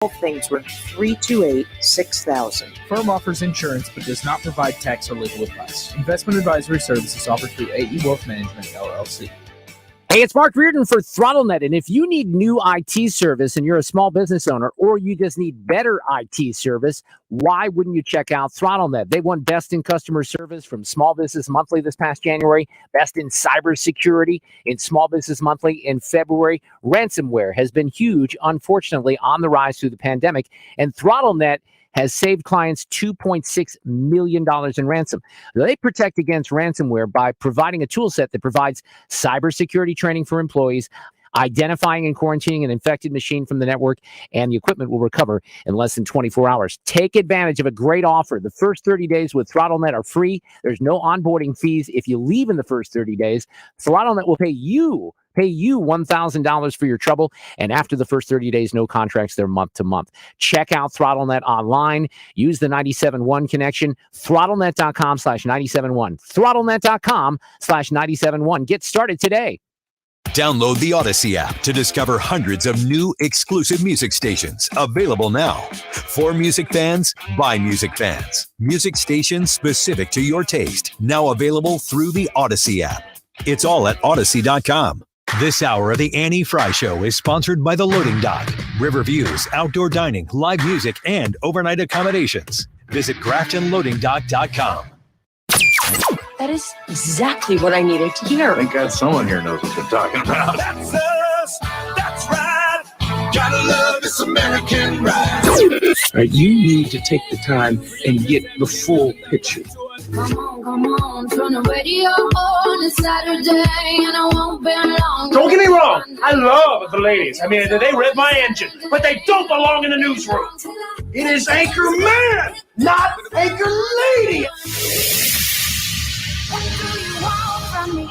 Things were 328-6000. Firm offers insurance but does not provide tax or legal advice. Investment advisory services offered through AE Wealth Management, LLC. Hey, it's Mark Reardon for ThrottleNet, and if you need new IT service and you're a small business owner, or you just need better IT service, why wouldn't you check out ThrottleNet? They won Best in Customer Service from Small Business Monthly this past January, Best in Cybersecurity in Small Business Monthly in February. Ransomware has been huge, unfortunately, on the rise through the pandemic, and ThrottleNet has saved clients $2.6 million in ransom. They protect against ransomware by providing a tool set that provides cybersecurity training for employees, identifying and quarantining an infected machine from the network, and the equipment will recover in less than 24 hours. Take advantage of a great offer. The first 30 days with ThrottleNet are free. There's no onboarding fees if you leave in the first 30 days. ThrottleNet will pay you $1,000 for your trouble, and after the first 30 days, no contracts. They're month to month. Check out ThrottleNet online. Use the 97.1 connection. ThrottleNet.com/97.1. ThrottleNet.com/97.1. Get started today. Download the Odyssey app to discover hundreds of new exclusive music stations available now. For music fans, by music fans. Music stations specific to your taste. Now available through the Odyssey app. It's all at Odyssey.com. This hour of the Annie Frey Show is sponsored by The Loading Dock, River Views, outdoor dining, live music, and overnight accommodations. Visit GraftonLoadingDock.com. That is exactly what I needed to hear. Thank God someone here knows what they're talking about. That's us. That's right. Gotta love this American ride. Right, you need to take the time and get the full picture. Come on, turn the radio on. It's Saturday and I won't be long. Don't get me wrong, I love the ladies. I mean, they rev my engine, but they don't belong in the newsroom. It is Anchor Man, not Anchor Lady. What do you want from me?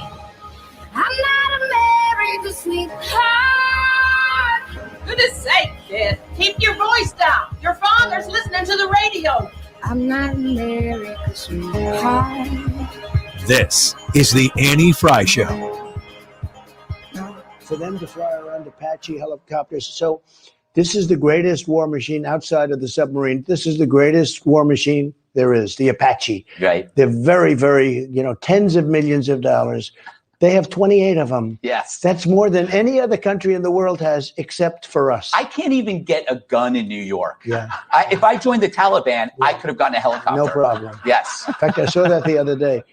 I'm not a married sweetheart. Goodness sake, kid. Keep your voice down. Your father's listening to the radio. I'm not a married sweetheart. This is the Annie Frey Show. For them to fly around Apache helicopters. So this is the greatest war machine outside of the submarine. This is the greatest war machine there is, the Apache. Right. They're very, very, tens of millions of dollars. They have 28 of them. Yes. That's more than any other country in the world has, except for us. I can't even get a gun in New York. Yeah. If I joined the Taliban, I could have gotten a helicopter. No problem. Yes. In fact, I saw that the other day.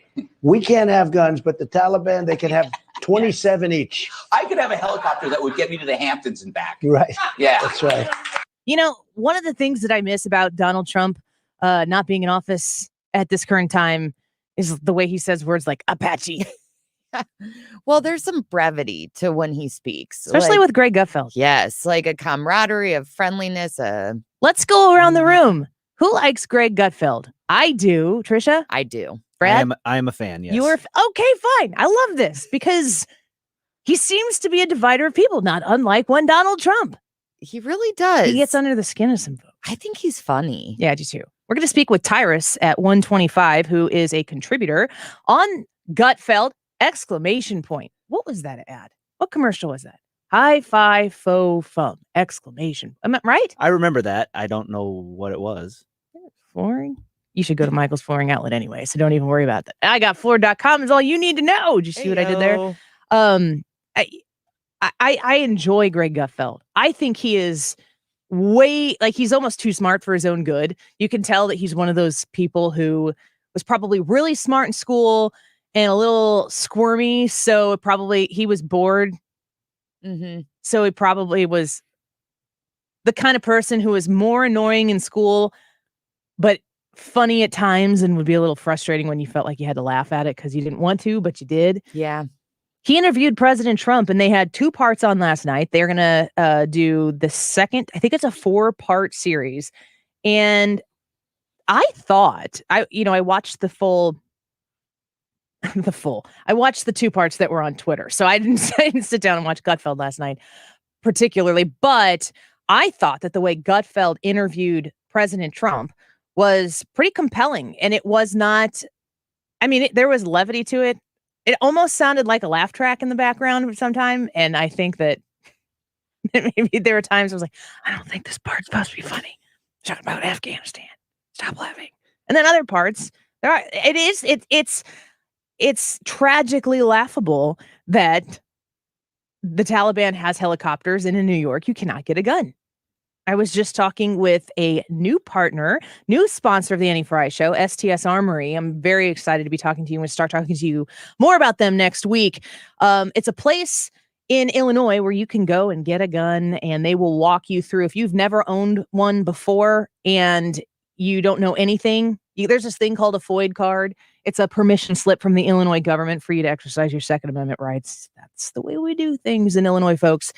We can't have guns, but the Taliban, they can have 27 each. I could have a helicopter that would get me to the Hamptons and back. Right. Yeah. That's right. One of the things that I miss about Donald Trump not being in office at this current time is the way he says words like Apache. Well, there's some brevity to when he speaks. Especially with Greg Gutfeld. Yes, like a camaraderie of friendliness. Let's go around the room. Who likes Greg Gutfeld? I do. Trisha? I do. Brad? I am a fan, yes. You are okay, fine. I love this because he seems to be a divider of people, not unlike one Donald Trump. He really does. He gets under the skin of some folks. I think he's funny. Yeah, I do too. We're going to speak with Tyrus at 125, who is a contributor on Gutfeld! ! What was that ad? What commercial was that? Hi-fi faux fum! ! Am I right? I remember that. I don't know what it was. Flooring? You should go to Michael's Flooring Outlet anyway, so don't even worry about that. I got floor.com is all you need to know. Did you see what I did there? I enjoy Greg Gutfeld. I think he is he's almost too smart for his own good. You can tell that he's one of those people who was probably really smart in school and a little squirmy. So he was bored. Mm-hmm. So he probably was the kind of person who was more annoying in school, but funny at times and would be a little frustrating when you felt like you had to laugh at it because you didn't want to, but you did. Yeah. He interviewed President Trump and they had 2 parts on last night. They're going to do the second, I think it's a 4-part series. And I thought, I watched I watched the 2 parts that were on Twitter. So I didn't sit down and watch Gutfeld last night particularly, but I thought that the way Gutfeld interviewed President Trump was pretty compelling. And it was not, there was levity to it. It almost sounded like a laugh track in the background sometime. And I think that Maybe there were times I was like, I don't think this part's supposed to be funny. Talking about Afghanistan. Stop laughing. And then other parts, it's tragically laughable that the Taliban has helicopters, and in New York, you cannot get a gun. I was just talking with a new partner, new sponsor of the Annie Frey Show, STS Armory. I'm very excited to be talking to you. I'm going to start talking to you more about them next week. It's a place in Illinois where you can go and get a gun, and they will walk you through. If you've never owned one before and you don't know anything, there's this thing called a FOID card. It's a permission slip from the Illinois government for you to exercise your Second Amendment rights. That's the way we do things in Illinois, folks.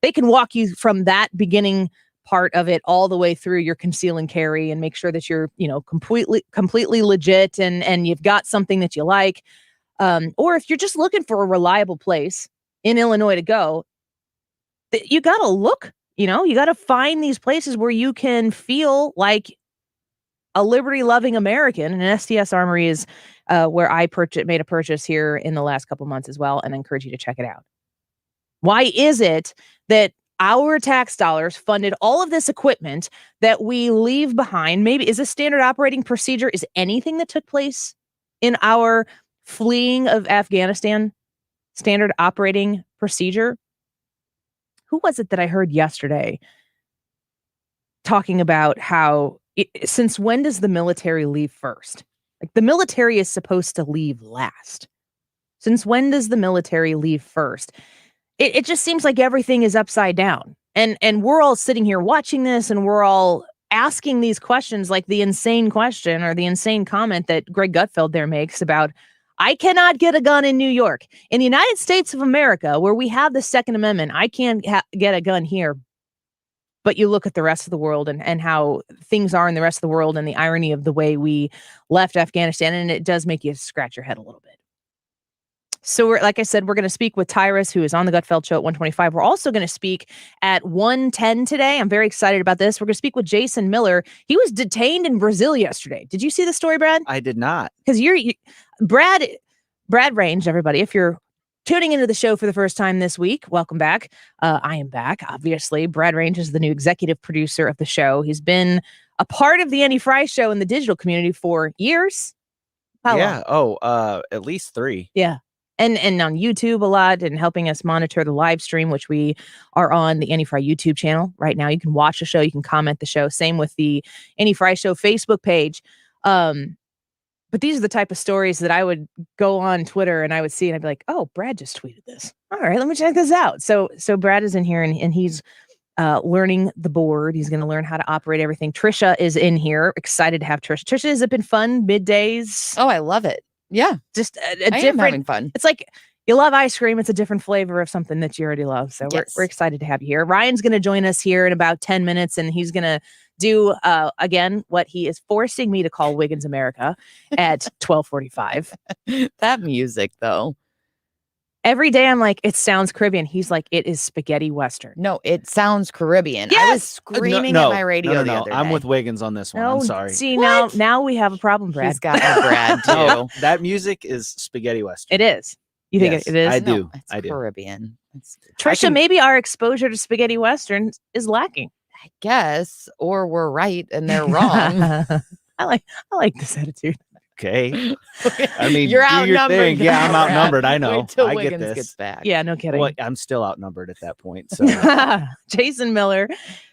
They can walk you from that beginning part of it all the way through your conceal and carry and make sure that you're, completely legit and you've got something that you like. Or if you're just looking for a reliable place in Illinois to go, you got to look, you got to find these places where you can feel like a liberty-loving American. And STS Armory is where I made a purchase here in the last couple months as well, and I encourage you to check it out. Why is it that our tax dollars funded all of this equipment that we leave behind? Maybe is a standard operating procedure, is anything that took place in our fleeing of Afghanistan standard operating procedure? Who was it that I heard yesterday talking about how since when does the military leave first? Like, the military is supposed to leave last. Since when does the military leave first? It just seems like everything is upside down. And we're all sitting here watching this, and we're all asking these questions, like the insane question or the insane comment that Greg Gutfeld there makes about, I cannot get a gun in New York. In the United States of America, where we have the Second Amendment, I can't get a gun here. But you look at the rest of the world and how things are in the rest of the world, and the irony of the way we left Afghanistan, and it does make you scratch your head a little bit. So like I said, we're going to speak with Tyrus, who is on the Gutfeld Show at 1:25. We're also going to speak at 1:10 today. I'm very excited about this. We're going to speak with Jason Miller. He was detained in Brazil yesterday. Did you see the story, Brad? I did not. Because Brad Range, everybody, if you're tuning into the show for the first time this week, welcome back. I am back, obviously. Brad Range is the new executive producer of the show. He's been a part of the Annie Frey Show in the digital community for years. How long? At least 3. Yeah. And on YouTube a lot, and helping us monitor the live stream, which we are on the Annie Frey YouTube channel right now. You can watch the show, you can comment the show. Same with the Annie Frey Show Facebook page. But these are the type of stories that I would go on Twitter and I would see, and I'd be like, oh, Brad just tweeted this. All right, let me check this out. So Brad is in here, and he's learning the board. He's going to learn how to operate everything. Trisha is in here. Excited to have Trisha. Trisha, has it been fun middays? Oh, I love it. Yeah. Just a I different, am having fun. It's like you love ice cream. It's a different flavor of something that you already love. So Yes. we're excited to have you here. Ryan's going to join us here in about 10 minutes, and he's going to do, again, what he is forcing me to call Wiggins America at 12:45. That music, though. Every day I'm like, it sounds Caribbean. He's like, it is spaghetti Western. No, it sounds Caribbean. Yes! I was screaming at my radio the other day. I'm with Wiggins on this one. I'm sorry. See, now we have a problem, Brad. He's got my Brad, too. No, that music is spaghetti Western. It is. You think Yes, it is? I do. It's I do. Caribbean. Trisha, maybe our exposure to spaghetti Western is lacking. I guess, or we're right and they're wrong. I like this attitude. Okay. I mean, You're do your outnumbered thing. Yeah, I'm now, Brad. outnumbered. I know. Wait till I get Wiggins this. gets back. Yeah, no kidding. Well, I'm still outnumbered at that point. So Jason Miller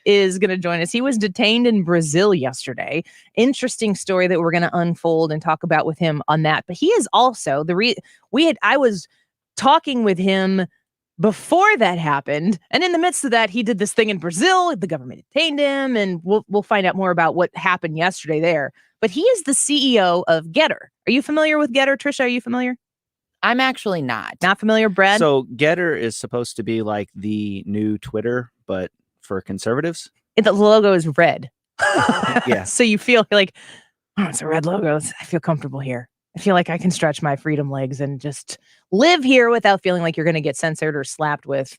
is going to join us. He was detained in Brazil yesterday. Interesting story that we're going to unfold and talk about with him on that. But he is also I was talking with him before that happened, and in the midst of that, he did this thing in Brazil. The government detained him, and we'll find out more about what happened yesterday there. But he is the CEO of GETTR. Are you familiar with GETTR, Trisha? Are you familiar? I'm actually not. Not familiar, Brad? So GETTR is supposed to be like the new Twitter, but for conservatives. The logo is red. Yeah. So you feel like, oh, it's a red logo. I feel comfortable here. I feel like I can stretch my freedom legs and just live here without feeling like you're going to get censored or slapped with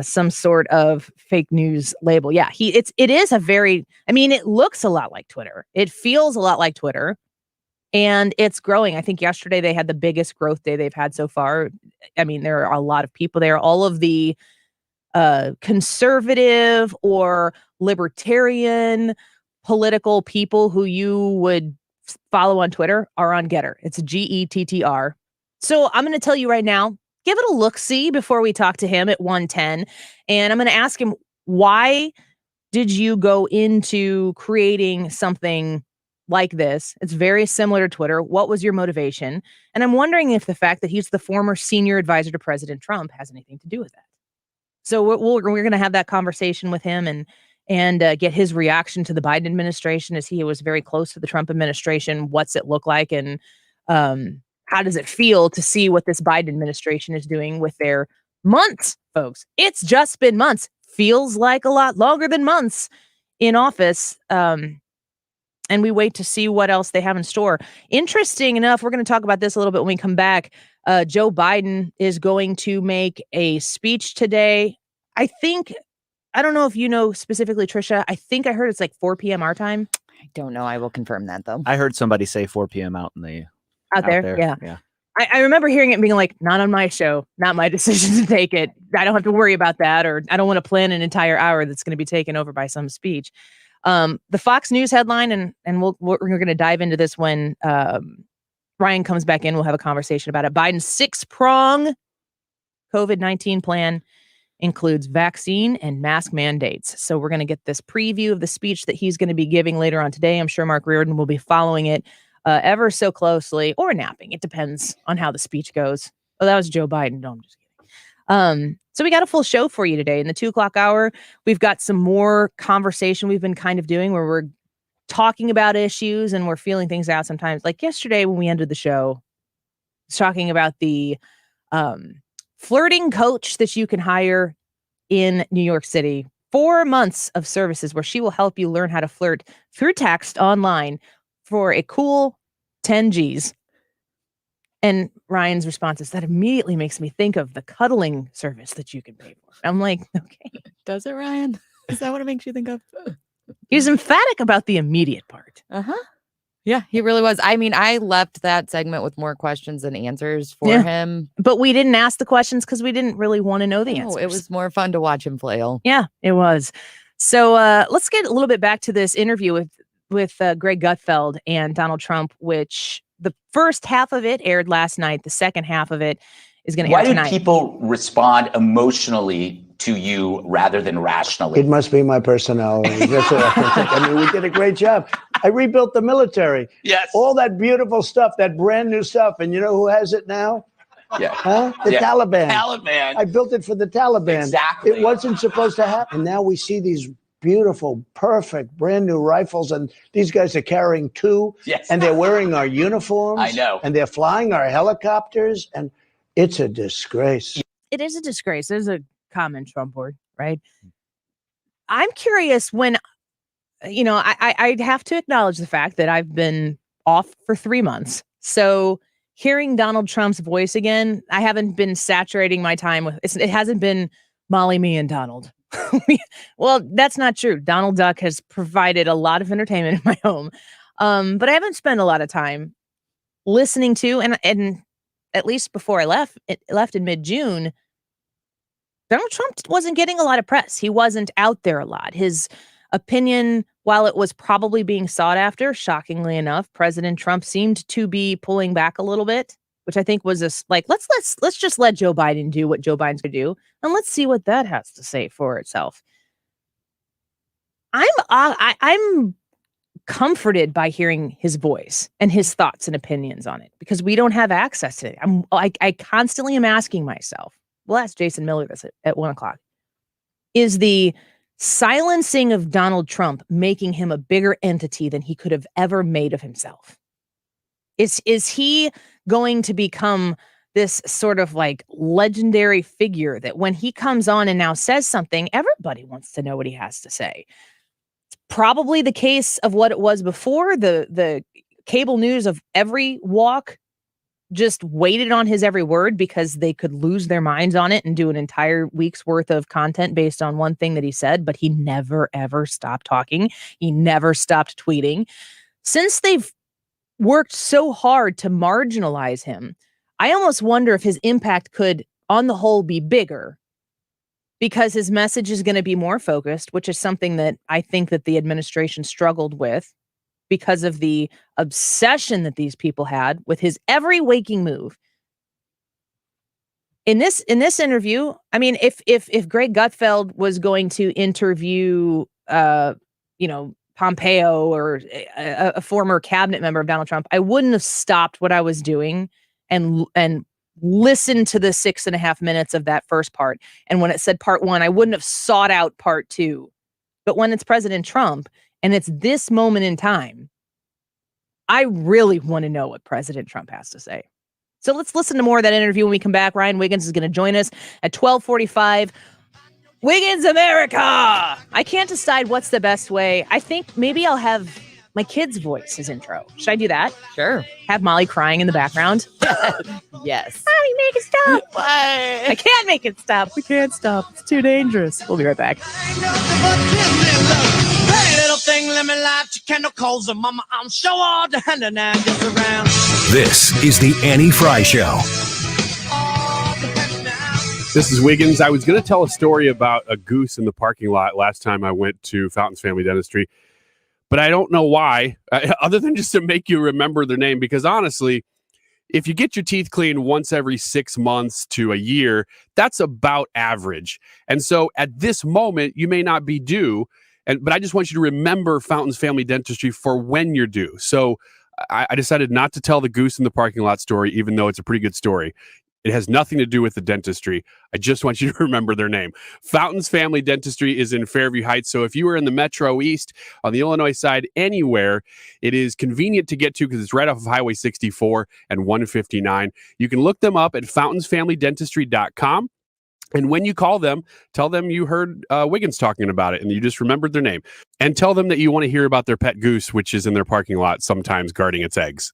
some sort of fake news label. Yeah, it is a very, I mean, it looks a lot like Twitter. It feels a lot like Twitter, and it's growing. I think yesterday they had the biggest growth day they've had so far. I mean, there are a lot of people there. All of the conservative or libertarian political people who you would follow on Twitter are on GETTR. It's GETTR. So I'm going to tell you right now, give it a look-see before we talk to him at 1:10. And I'm going to ask him, why did you go into creating something like this? It's very similar to Twitter. What was your motivation? And I'm wondering if the fact that he's the former senior advisor to President Trump has anything to do with that. So we're going to have that conversation with him and get his reaction to the Biden administration, as he was very close to the Trump administration. What's it look like, and how does it feel to see what this Biden administration is doing with their months, folks? It's just been months. Feels like a lot longer than months in office. And we wait to see what else they have in store. Interesting enough, we're going to talk about this a little bit when we come back. Joe Biden is going to make a speech today. I don't know if you know specifically, Trisha. I think I heard it's like 4 p.m. our time. I don't know. I will confirm that, though. I heard somebody say 4 p.m. out there. Yeah. I remember hearing it and being like, not on my show, not my decision to take it. I don't have to worry about that, or I don't want to plan an entire hour that's going to be taken over by some speech. The Fox News headline, and we're going to dive into this when Ryan comes back in. We'll have a conversation about it. Biden's 6-prong COVID-19 plan includes vaccine and mask mandates. So we're going to get this preview of the speech that he's going to be giving later on today. I'm sure Mark Reardon will be following it ever so closely, or napping. It depends on how the speech goes. Oh, that was Joe Biden. No, I'm just kidding. So we got a full show for you today. In the 2 o'clock hour, we've got some more conversation we've been kind of doing where we're talking about issues and we're feeling things out sometimes. Like yesterday when we ended the show, talking about the flirting coach that you can hire in New York City. 4 months of services where she will help you learn how to flirt through text online for a cool 10 G's. And Ryan's response is, that immediately makes me think of the cuddling service that you can pay for. I'm like, okay. Does it, Ryan? Is that what it makes you think of? He's emphatic about the immediate part. Uh-huh. Yeah, he really was. I mean, I left that segment with more questions than answers for him. But we didn't ask the questions because we didn't really want to know the answers. It was more fun to watch him flail. Yeah, it was. So let's get a little bit back to this interview with Greg Gutfeld and Donald Trump, which the first half of it aired last night. The second half of it is going to air tonight. Why do people respond emotionally to you rather than rationally? It must be my personality. That's what I think. I mean, we did a great job. I rebuilt the military. Yes. All that beautiful stuff, that brand new stuff. And you know who has it now? Yeah. Huh? The Taliban. Taliban. I built it for the Taliban. Exactly. It wasn't supposed to happen. Now we see these beautiful, perfect, brand new rifles. And these guys are carrying 2. Yes. And they're wearing our uniforms. I know. And they're flying our helicopters. And it's a disgrace. It is a disgrace. It is a common Trump word, right? I'm curious when, I'd have to acknowledge the fact that I've been off for 3 months. So hearing Donald Trump's voice again, I haven't been saturating my time with it. It hasn't been Molly, me, and Donald. Well, that's not true. Donald Duck has provided a lot of entertainment in my home. But I haven't spent a lot of time listening to, and at least before I left in mid-June, Donald Trump wasn't getting a lot of press. He wasn't out there a lot. His opinion, while it was probably being sought after, shockingly enough, President Trump seemed to be pulling back a little bit, which I think was let's just let Joe Biden do what Joe Biden's going to do, and let's see what that has to say for itself. I'm comforted by hearing his voice and his thoughts and opinions on it, because we don't have access to it. I constantly am asking myself, we'll ask Jason Miller this at 1 o'clock. Is the silencing of Donald Trump making him a bigger entity than he could have ever made of himself? Is he going to become this sort of like legendary figure that when he comes on and now says something, everybody wants to know what he has to say? It's probably the case of what it was before. The cable news of every walk just waited on his every word because they could lose their minds on it and do an entire week's worth of content based on one thing that he said, but he never, ever stopped talking. He never stopped tweeting. Since they've worked so hard to marginalize him, I almost wonder if his impact could, on the whole, be bigger because his message is going to be more focused, which is something that I think that the administration struggled with because of the obsession that these people had with his every waking move. In this interview, I mean, if Greg Gutfeld was going to interview, Pompeo or a former cabinet member of Donald Trump, I wouldn't have stopped what I was doing and listened to the 6.5 minutes of that first part. And when it said part 1, I wouldn't have sought out part 2. But when it's President Trump and it's this moment in time, I really want to know what President Trump has to say. So let's listen to more of that interview when we come back. Ryan Wiggins is going to join us at 12:45. Wiggins America! I can't decide what's the best way. I think maybe I'll have my kid's voice as intro. Should I do that? Sure. Have Molly crying in the background? Yes. Mommy, make it stop. Why? I can't make it stop. We can't stop. It's too dangerous. We'll be right back. Hey, little thing, let me light your candle coals, and mama, I'm sure all the hand and now just around. This is the Annie Frey Show. This is Wiggins. I was going to tell a story about a goose in the parking lot last time I went to Fountains Family Dentistry, but I don't know why, other than just to make you remember their name, because honestly, if you get your teeth cleaned once every 6 months to a year, that's about average. And so at this moment, you may not be due, but I just want you to remember Fountains Family Dentistry for when you're due. So I decided not to tell the goose in the parking lot story, even though it's a pretty good story. It has nothing to do with the dentistry. I just want you to remember their name. Fountains Family Dentistry is in Fairview Heights. So if you are in the Metro East, on the Illinois side, anywhere, it is convenient to get to because it's right off of Highway 64 and 159. You can look them up at fountainfamilydentistry.com. And when you call them, tell them you heard Wiggins talking about it and you just remembered their name. And tell them that you want to hear about their pet goose, which is in their parking lot sometimes guarding its eggs.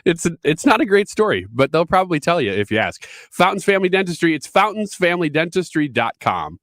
It's not a great story, but they'll probably tell you if you ask. Fountains Family Dentistry, it's fountainfamilydentistry.com.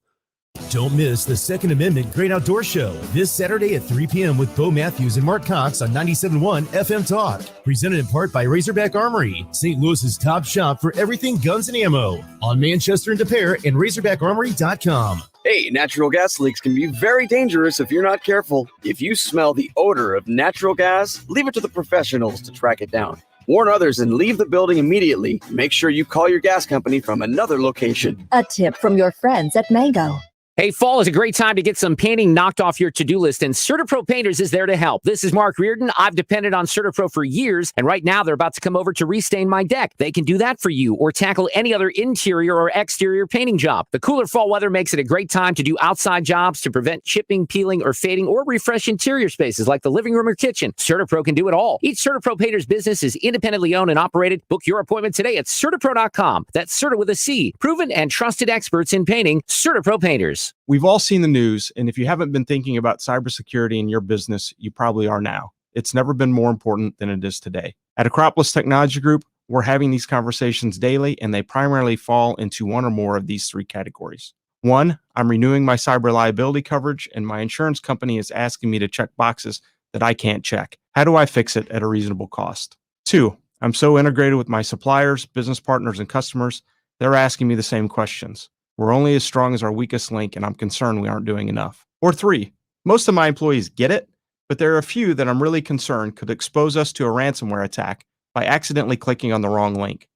Don't miss the Second Amendment Great Outdoor Show this Saturday at 3 p.m. with Bo Matthews and Mark Cox on 97.1 FM Talk. Presented in part by Razorback Armory, St. Louis's top shop for everything guns and ammo. On Manchester and De Pere and RazorbackArmory.com. Hey, natural gas leaks can be very dangerous if you're not careful. If you smell the odor of natural gas, leave it to the professionals to track it down. Warn others and leave the building immediately. Make sure you call your gas company from another location. A tip from your friends at Mango. Hey, fall is a great time to get some painting knocked off your to-do list, and CertaPro Painters is there to help. This is Mark Reardon. I've depended on CertaPro for years, and right now they're about to come over to restain my deck. They can do that for you or tackle any other interior or exterior painting job. The cooler fall weather makes it a great time to do outside jobs to prevent chipping, peeling, or fading, or refresh interior spaces like the living room or kitchen. CertaPro can do it all. Each CertaPro Painters business is independently owned and operated. Book your appointment today at CertaPro.com. That's Certa with a C. Proven and trusted experts in painting. CertaPro Painters. We've all seen the news, and if you haven't been thinking about cybersecurity in your business, you probably are now. It's never been more important than it is today. At Acropolis Technology Group, we're having these conversations daily, and they primarily fall into one or more of these three categories. One, I'm renewing my cyber liability coverage, and my insurance company is asking me to check boxes that I can't check. How do I fix it at a reasonable cost? Two, I'm so integrated with my suppliers, business partners, and customers, they're asking me the same questions. We're only as strong as our weakest link, and I'm concerned we aren't doing enough. Or three, most of my employees get it, but there are a few that I'm really concerned could expose us to a ransomware attack by accidentally clicking on the wrong link.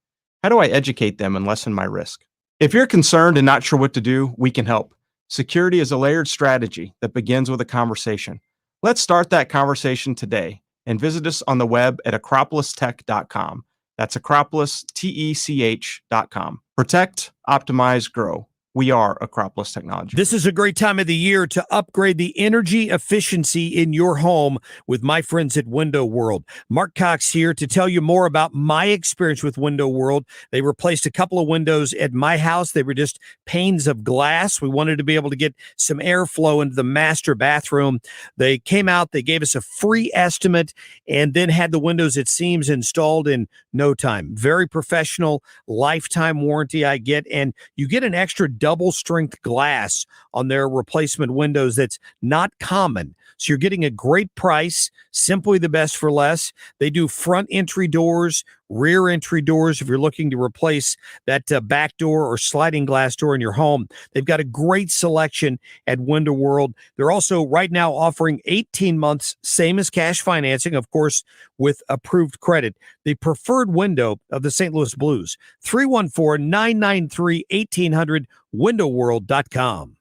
How do I educate them and lessen my risk? If you're concerned and not sure what to do, we can help. Security is a layered strategy that begins with a conversation. Let's start that conversation today and visit us on the web at acropolistech.com. That's acropolistech.com. Protect, optimize, grow. We are Acropolis Technology. This is a great time of the year to upgrade the energy efficiency in your home with my friends at Window World. Mark Cox here to tell you more about my experience with Window World. They replaced a couple of windows at my house. They were just panes of glass. We wanted to be able to get some airflow into the master bathroom. They came out, they gave us a free estimate, and then had the windows at seams installed in no time. Very professional, lifetime warranty I get, and you get an extra double strength glass on their replacement windows that's not common. So you're getting a great price, simply the best for less. They do front entry doors, rear entry doors. If you're looking to replace that back door or sliding glass door in your home, they've got a great selection at Window World. They're also right now offering 18 months, same as cash financing, of course, with approved credit. The preferred window of the St. Louis Blues. 314-993-1800, windowworld.com.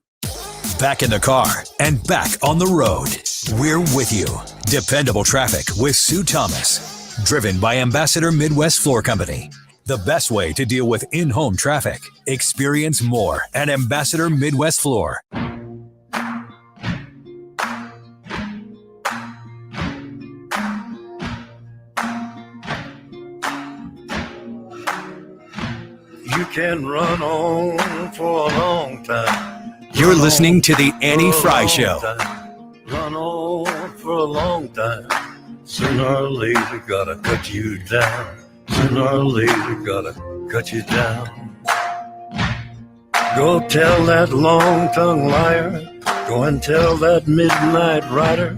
Back in the car and back on the road. We're with you. Dependable traffic with Sue Thomas. Driven by Ambassador Midwest Floor Company. The best way to deal with in-home traffic. Experience more at Ambassador Midwest Floor. You can run on for a long time. You're listening to The Annie Frey Show. Run on for a long time. Sooner or later, gotta cut you down. Sooner or later, gotta cut you down. Go tell that long-tongued liar. Go and tell that midnight rider.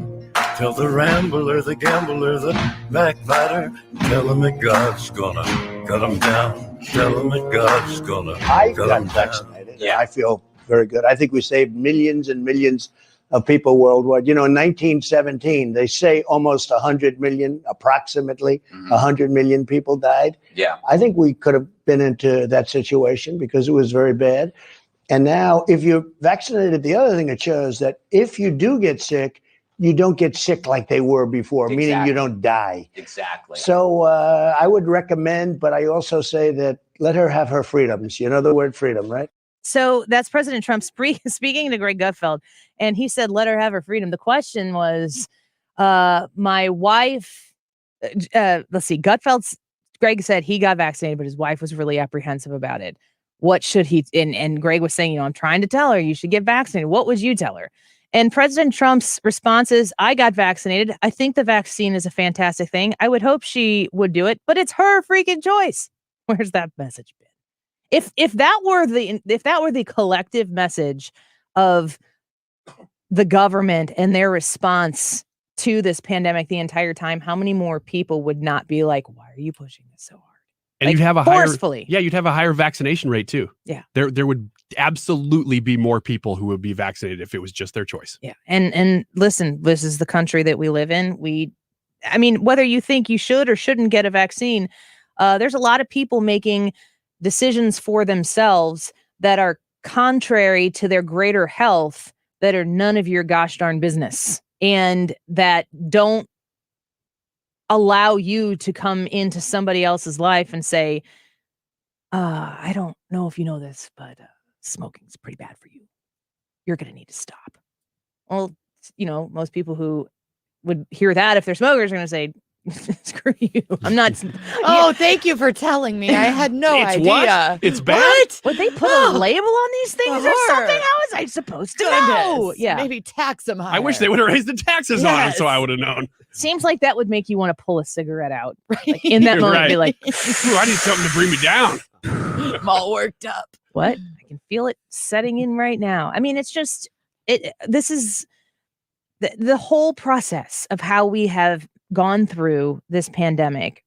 Tell the rambler, the gambler, the backbiter. Tell him that God's gonna cut him down. Tell him that God's gonna I cut got him down. vaccinated. Yeah, I feel very good. I think we saved millions and millions of people worldwide. You know, in 1917, they say almost 100 million, approximately 100 million people died. Yeah. I think we could have been into that situation because it was very bad. And now, if you're vaccinated, the other thing it shows that if you do get sick, you don't get sick like they were before, meaning you don't die. Exactly. So I would recommend, but I also say that let her have her freedoms. You know the word freedom, right? So that's President Trump speaking to Greg Gutfeld, and he said, let her have her freedom. The question was, my wife, let's see, Greg said he got vaccinated, but his wife was really apprehensive about it. What should he, and Greg was saying, I'm trying to tell her you should get vaccinated. What would you tell her? And President Trump's response is, I got vaccinated. I think the vaccine is a fantastic thing. I would hope she would do it, but it's her freaking choice. Where's that message been? If that were the collective message of the government and their response to this pandemic the entire time, how many more people would not be like, why are you pushing this so hard? And Like, you'd have a forcefully. you'd have a higher vaccination rate too. Yeah. There would absolutely be more people who would be vaccinated if it was just their choice. Yeah. And listen, this is the country that we live in. I mean, whether you think you should or shouldn't get a vaccine, there's a lot of people making decisions for themselves that are contrary to their greater health that are none of your gosh darn business and that don't allow you to come into somebody else's life and say, I don't know if you know this, but smoking is pretty bad for you. You're going to need to stop. Well, you know, most people who would hear that if they're smokers are going to say, screw you. I'm not. Oh, thank you for telling me. I had no It's idea. what? It's bad? What? Would they put a label on these things or something? How was I supposed to know? Goodness. Yeah. Maybe tax them higher. I wish they would have raised the taxes on it so I would have known. Seems like that would make you want to pull a cigarette out. Like in that moment, be like, Ooh, I need something to bring me down. I'm all worked up. what? I can feel it setting in right now. I mean, it's just, this is the whole process of how we have gone through this pandemic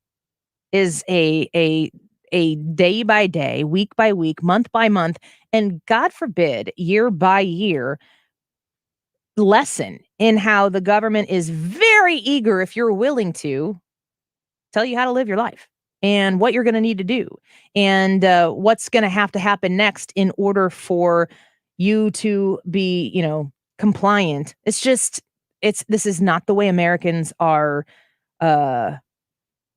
is a day by day, week by week, month by month, and God forbid, year by year lesson in how the government is very eager, if you're willing to, tell you how to live your life and what you're going to need to do and what's going to happen next in order for you to be, compliant. It's just, this is not the way Americans are, not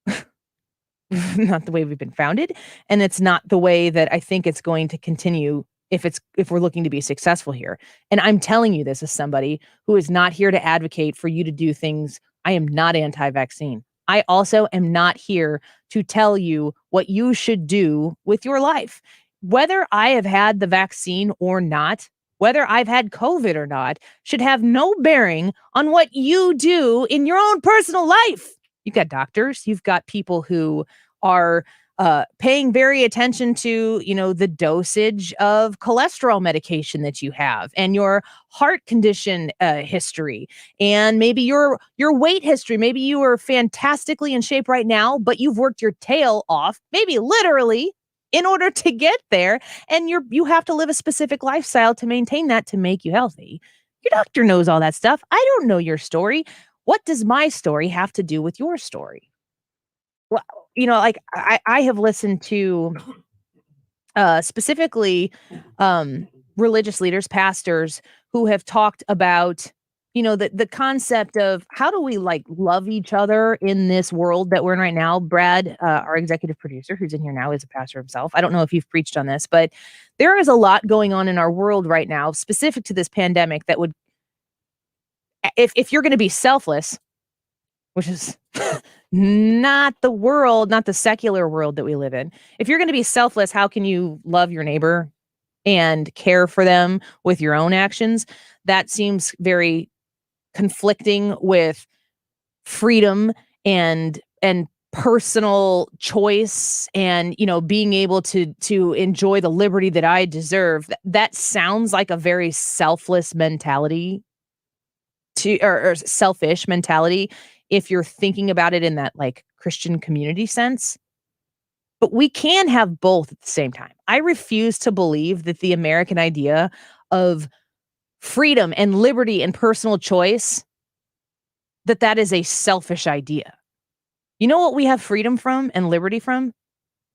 the way we've been founded. And it's not the way that I think it's going to continue if we're looking to be successful here. And I'm telling you this as somebody who is not here to advocate for you to do things. I am not anti-vaccine. I also am not here to tell you what you should do with your life. Whether I have had the vaccine or not, whether I've had COVID or not, should have no bearing on what you do in your own personal life. You've got doctors, you've got people who are paying very attention to, the dosage of cholesterol medication that you have and your heart condition history and maybe your weight history. Maybe you are fantastically in shape right now, but you've worked your tail off, maybe literally, in order to get there. And you have to live a specific lifestyle to maintain that, to make you healthy. Your doctor knows all that stuff. I don't know your story. What does my story have to do with your story? Well, I have listened to specifically religious leaders, pastors who have talked about, the concept of how do we love each other in this world that we're in right now. Brad, our executive producer, who's in here now, is a pastor himself. I don't know if you've preached on this, but there is a lot going on in our world right now, specific to this pandemic, that would, if you're going to be selfless, which is not the secular world that we live in. If you're going to be selfless, how can you love your neighbor and care for them with your own actions? That seems very conflicting with freedom and personal choice and, being able to enjoy the liberty that I deserve. That sounds like a very selfless mentality or selfish mentality, if you're thinking about it in that Christian community sense. But we can have both at the same time. I refuse to believe that the American idea of freedom and liberty and personal choice, that is a selfish idea. You know what we have freedom from and liberty from?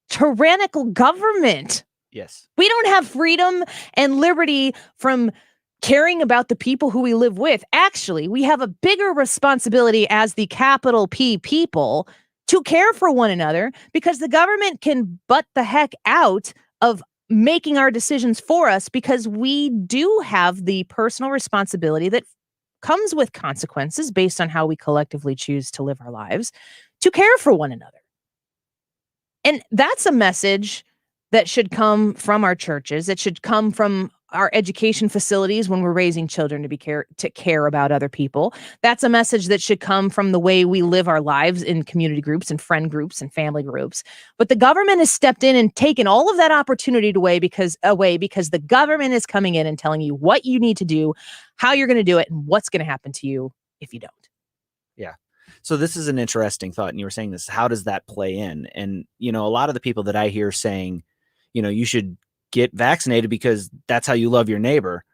Tyrannical government. Yes. We don't have freedom and liberty from caring about the people who we live with. Actually, we have a bigger responsibility as the capital P people to care for one another, because the government can butt the heck out of making our decisions for us, because we do have the personal responsibility that comes with consequences based on how we collectively choose to live our lives, to care for one another. And that's a message that should come from our churches. It should come from our education facilities when we're raising children to care about other people. That's a message that should come from the way we live our lives in community groups and friend groups and family groups. But the government has stepped in and taken all of that opportunity away because the government is coming in and telling you what you need to do, how you're going to do it, and what's going to happen to you if you don't. Yeah. So this is an interesting thought. And you were saying this, how does that play in? And, a lot of the people that I hear saying, you should get vaccinated because that's how you love your neighbor,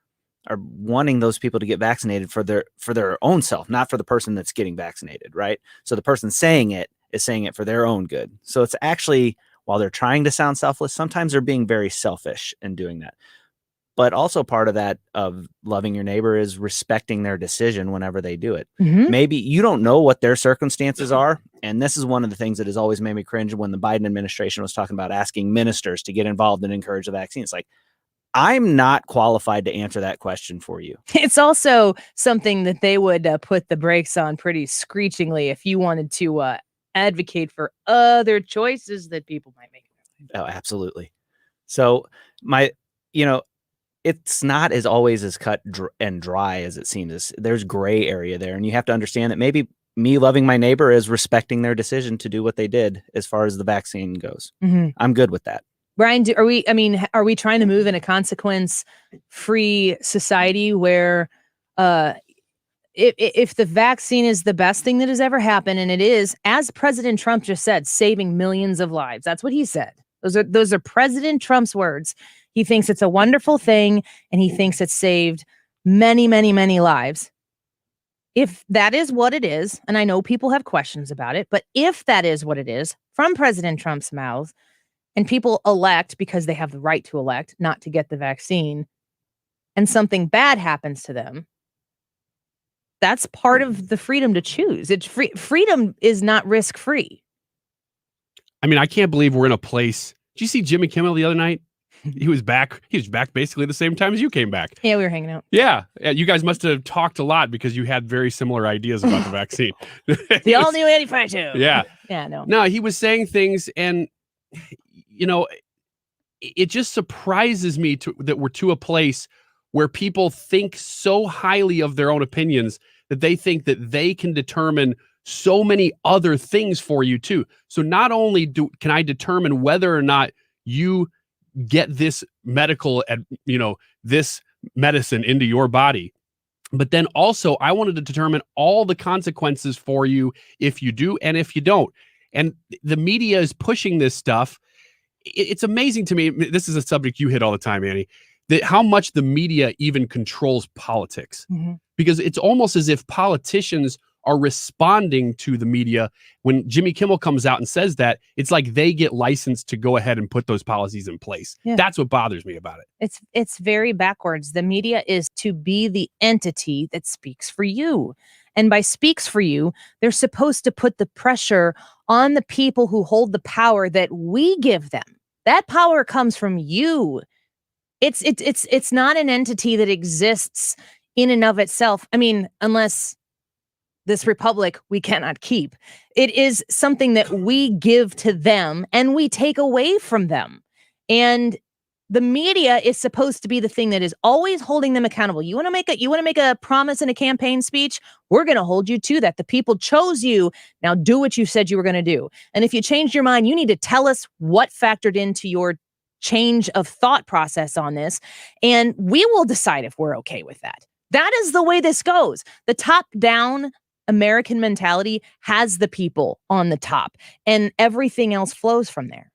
are wanting those people to get vaccinated for their own self, not for the person that's getting vaccinated, right? So the person saying it is saying it for their own good. So it's actually, while they're trying to sound selfless, sometimes they're being very selfish in doing that. But also part of that, of loving your neighbor, is respecting their decision whenever they do it. Mm-hmm. Maybe you don't know what their circumstances are. And this is one of the things that has always made me cringe when the Biden administration was talking about asking ministers to get involved and encourage the vaccine. It's like, I'm not qualified to answer that question for you. It's also something that they would put the brakes on pretty screechingly if you wanted to advocate for other choices that people might make. Oh, absolutely. So it's not as always as cut and dry as it seems. There's gray area there. And you have to understand that maybe me loving my neighbor is respecting their decision to do what they did as far as the vaccine goes. Mm-hmm. I'm good with that. Brian, are we trying to move in a consequence-free society where if the vaccine is the best thing that has ever happened, and it is, as President Trump just said, saving millions of lives. That's what he said. Those are President Trump's words. He thinks it's a wonderful thing, and he thinks it's saved many, many, many lives. If that is what it is, and I know people have questions about it, but if that is what it is from President Trump's mouth, and people elect because they have the right to elect not to get the vaccine, and something bad happens to them, that's part of the freedom to choose. It's freedom is not risk-free. I mean, I can't believe we're in a place. Did you see Jimmy Kimmel the other night? He was back basically the same time as you came back. Yeah, we were hanging out. Yeah. You guys must have talked a lot because you had very similar ideas about the vaccine. The all-new anti-fragile. Yeah. Yeah, no. No, he was saying things, and, it just surprises me that we're to a place where people think so highly of their own opinions that they think that they can determine so many other things for you too. So not only can I determine whether or not you get this this medicine into your body, but then also I wanted to determine all the consequences for you if you do and if you don't. And the media is pushing this stuff. It's amazing to me. This is a subject you hit all the time, Annie, that how much the media even controls politics. Because it's almost as if politicians are responding to the media. When Jimmy Kimmel comes out and says that, it's like they get licensed to go ahead and put those policies in place. Yeah. That's what bothers me about it. It's very backwards. The media is to be the entity that speaks for you. And by speaks for you, they're supposed to put the pressure on the people who hold the power that we give them. That power comes from you. It's not an entity that exists in and of itself. I mean, unless this republic we cannot keep. It is something that we give to them and we take away from them. And the media is supposed to be the thing that is always holding them accountable. You want to make a promise in a campaign speech? We're going to hold you to that. The people chose you. Now do what you said you were going to do. And if you changed your mind, you need to tell us what factored into your change of thought process on this. And we will decide if we're okay with that. That is the way this goes. The top-down American mentality has the people on the top, and everything else flows from there.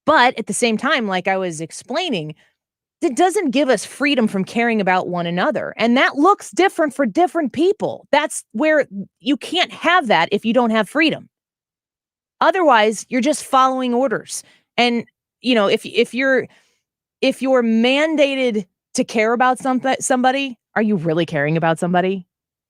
But at the same time, like I was explaining, it doesn't give us freedom from caring about one another. And that looks different for different people. That's where you can't have that if you don't have freedom. Otherwise, you're just following orders. And, you know, if you're mandated to care about somebody, are you really caring about somebody?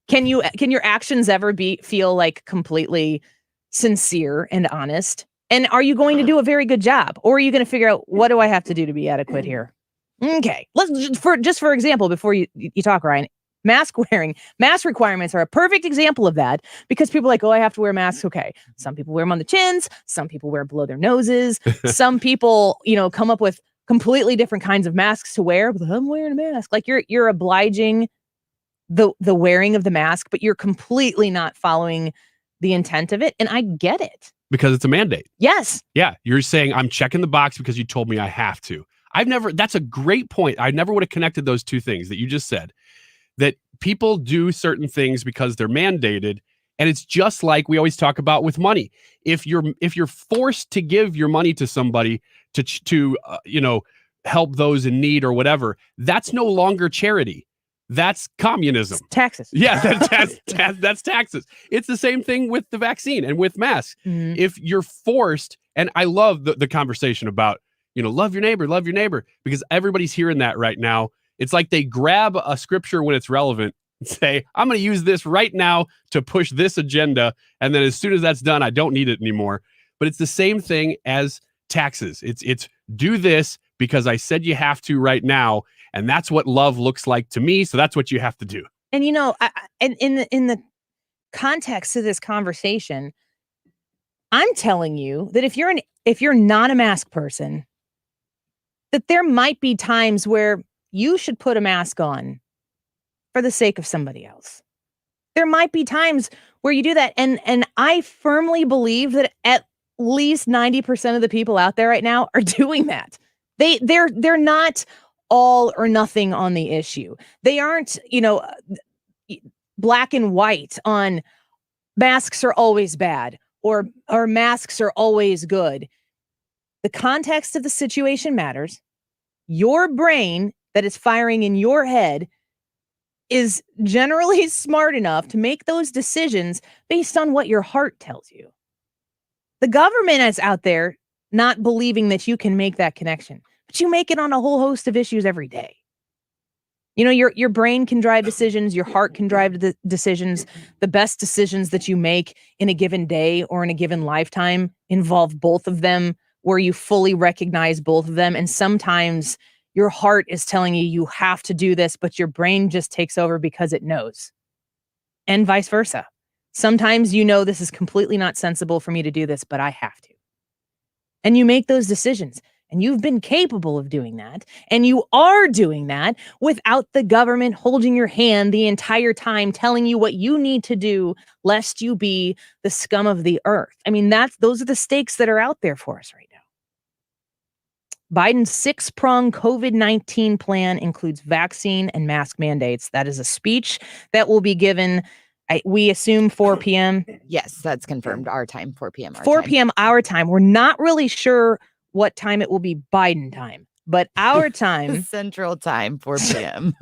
Can your actions ever feel like completely sincere and honest? And are you going to do a very good job? Or are you going to figure out, what do I have to do to be adequate here? Okay, let's for example, before you talk, Ryan, mask requirements are a perfect example of that, because people are like, oh, I have to wear masks. Okay, some people wear them on the chins, some people wear below their noses, some people, come up with completely different kinds of masks to wear. But I'm wearing a mask. Like you're obliging the wearing of the mask, but you're completely not following the intent of it. And I get it. Because it's a mandate. Yes. Yeah. You're saying I'm checking the box because you told me I have to. That's a great point. I never would have connected those two things that you just said, that people do certain things because they're mandated. And it's just like we always talk about with money. If you're forced to give your money to somebody to help those in need or whatever, that's no longer charity. That's communism. It's taxes. Yeah, that's taxes. It's the same thing with the vaccine and with masks. Mm-hmm. If you're forced, and I love the conversation about, love your neighbor, because everybody's hearing that right now. It's like they grab a scripture when it's relevant and say, I'm going to use this right now to push this agenda. And then as soon as that's done, I don't need it anymore. But it's the same thing as taxes. It's do this because I said you have to right now. And that's what love looks like to me. So that's what you have to do. And, in the context of this conversation, I'm telling you that if you're not a mask person, that there might be times where you should put a mask on for the sake of somebody else. There might be times where you do that. And I firmly believe that at least 90% of the people out there right now are doing that. They're not all or nothing on the issue. They aren't, black and white on masks are always bad or masks are always good. The context of the situation matters. Your brain that is firing in your head is generally smart enough to make those decisions based on what your heart tells you. The government is out there not believing that you can make that connection. But you make it on a whole host of issues every day. Your brain can drive decisions. Your heart can drive the decisions. The best decisions that you make in a given day or in a given lifetime involve both of them, where you fully recognize both of them. And sometimes your heart is telling you have to do this, but your brain just takes over because it knows. And vice versa. Sometimes this is completely not sensible for me to do this, but I have to. And you make those decisions. And you've been capable of doing that. And you are doing that without the government holding your hand the entire time, telling you what you need to do, lest you be the scum of the earth. I mean, those are the stakes that are out there for us right now. Biden's 6-pronged COVID-19 plan includes vaccine and mask mandates. That is a speech that will be given, we assume 4 p.m. Yes, that's confirmed. Our time, 4 p.m. 4 p.m. our time. We're not really sure what time it will be Biden time, but our time. Central time, 4 p.m.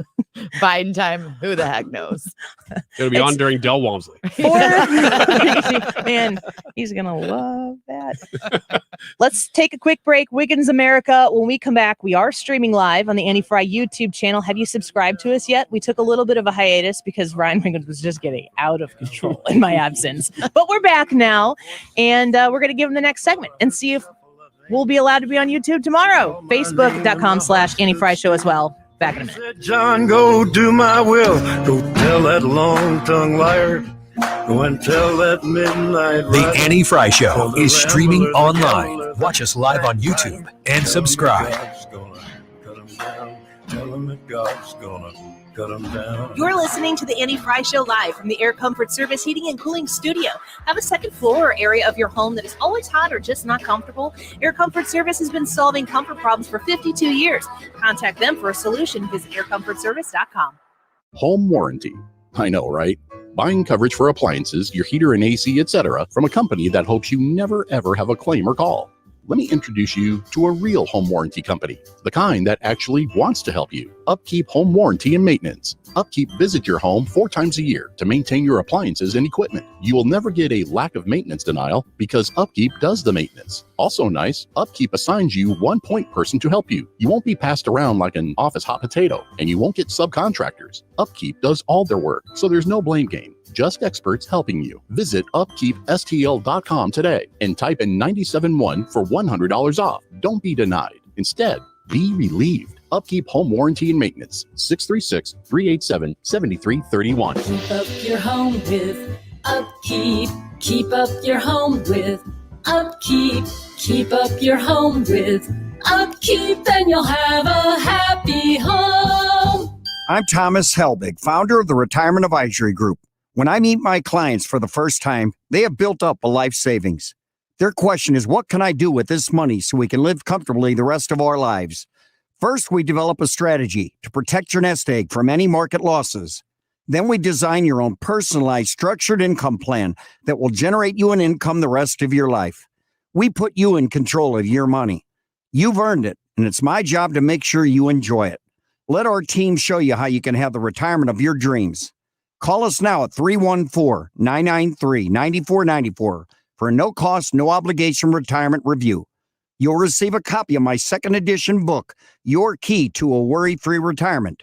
Biden time, who the heck knows? It'll be on during Del Walmsley. Man, he's going to love that. Let's take a quick break. Wiggins America. When we come back, we are streaming live on the Annie Frey YouTube channel. Have you subscribed to us yet? We took a little bit of a hiatus because Ryan Wiggins was just getting out of control in my absence. But we're back now, and we're going to give him the next segment and see if we'll be allowed to be on YouTube tomorrow. Facebook.com/Annie Frey Show as well. Back in a minute. John, go do my will. Go tell that long-tongued liar. Go and tell that midnight The rider. Annie Frey Show Tell the is streaming rambler, the online. gambler, Watch us live on YouTube and subscribe. God's gonna cut 'em down. Tell 'em that God's gonna cut 'em down. You're listening to the Annie Frey Show live from the Air Comfort Service Heating and Cooling Studio. Have a second floor or area of your home that is always hot or just not comfortable? Air Comfort Service has been solving comfort problems for 52 years. Contact them for a solution. Visit aircomfortservice.com. Home warranty. I know, right? Buying coverage for appliances, your heater and AC, etc., from a company that hopes you never ever have a claim or call. Let me introduce you to a real home warranty company, the kind that actually wants to help you. Upkeep Home Warranty and Maintenance. Upkeep visit your home 4 times a year to maintain your appliances and equipment. You will never get a lack of maintenance denial because Upkeep does the maintenance. Also nice, Upkeep assigns you one point person to help you. You won't be passed around like an office hot potato, and you won't get subcontractors. Upkeep does all their work, so there's no blame game. Just experts helping you. Visit upkeepstl.com today and type in 971 for $100 off. Don't be denied. Instead, be relieved. Upkeep Home Warranty and Maintenance. 636-387-7331. Keep up your home with Upkeep. Keep up your home with Upkeep. Keep up your home with Upkeep, and you'll have a happy home. I'm Thomas Helbig, founder of the Retirement Advisory Group. When I meet my clients for the first time, they have built up a life savings. Their question is, what can I do with this money so we can live comfortably the rest of our lives? First, we develop a strategy to protect your nest egg from any market losses. Then we design your own personalized structured income plan that will generate you an income the rest of your life. We put you in control of your money. You've earned it, and it's my job to make sure you enjoy it. Let our team show you how you can have the retirement of your dreams. Call us now at 314-993-9494 for a no-cost, no-obligation retirement review. You'll receive a copy of my second edition book, Your Key to a Worry-Free Retirement.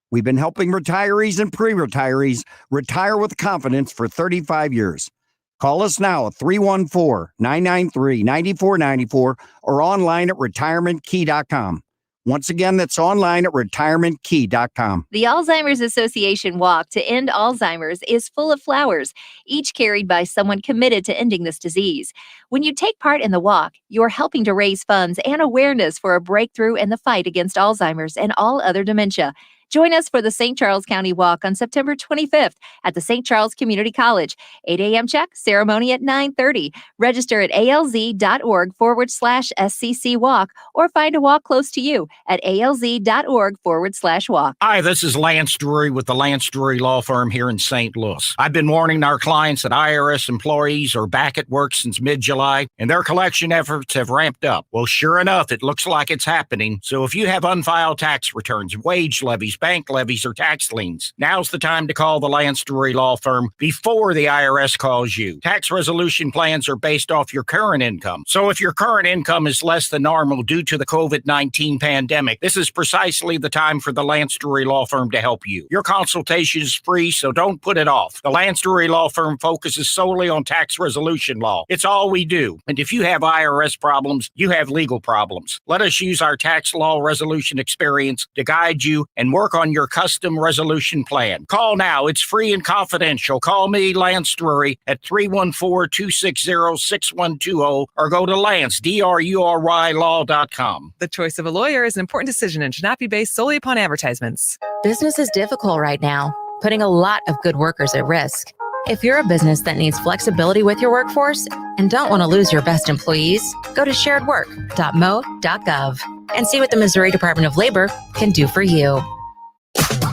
We've been helping retirees and pre-retirees retire with confidence for 35 years. Call us now at 314-993-9494 or online at retirementkey.com. Once again, that's online at retirementkey.com. The Alzheimer's Association Walk to End Alzheimer's is full of flowers, each carried by someone committed to ending this disease. When you take part in the walk, you're helping to raise funds and awareness for a breakthrough in the fight against Alzheimer's and all other dementia. Join us for the St. Charles County Walk on September 25th at the St. Charles Community College. 8 a.m. check, ceremony at 9:30. Register at alz.org/SCC Walk or find a walk close to you at alz.org/walk. Hi, this is Lance Drury with the Lance Drury Law Firm here in St. Louis. I've been warning our clients that IRS employees are back at work since mid-July, and their collection efforts have ramped up. Well, sure enough, it looks like it's happening. So if you have unfiled tax returns, wage levies, bank levies, or tax liens, now's the time to call the Lance Drury Law Firm before the IRS calls you. Tax resolution plans are based off your current income. So if your current income is less than normal due to the COVID-19 pandemic, this is precisely the time for the Lance Drury Law Firm to help you. Your consultation is free, so don't put it off. The Lance Drury Law Firm focuses solely on tax resolution law. It's all we do. And if you have IRS problems, you have legal problems. Let us use our tax law resolution experience to guide you and work work on your custom resolution plan. Call now. It's free and confidential. Call me, Lance Drury, at 314-260-6120 or go to Lance, DRURYlaw.com. The choice of a lawyer is an important decision and should not be based solely upon advertisements. Business is difficult right now, putting a lot of good workers at risk. If you're a business that needs flexibility with your workforce and don't want to lose your best employees, go to sharedwork.mo.gov and see what the Missouri Department of Labor can do for you.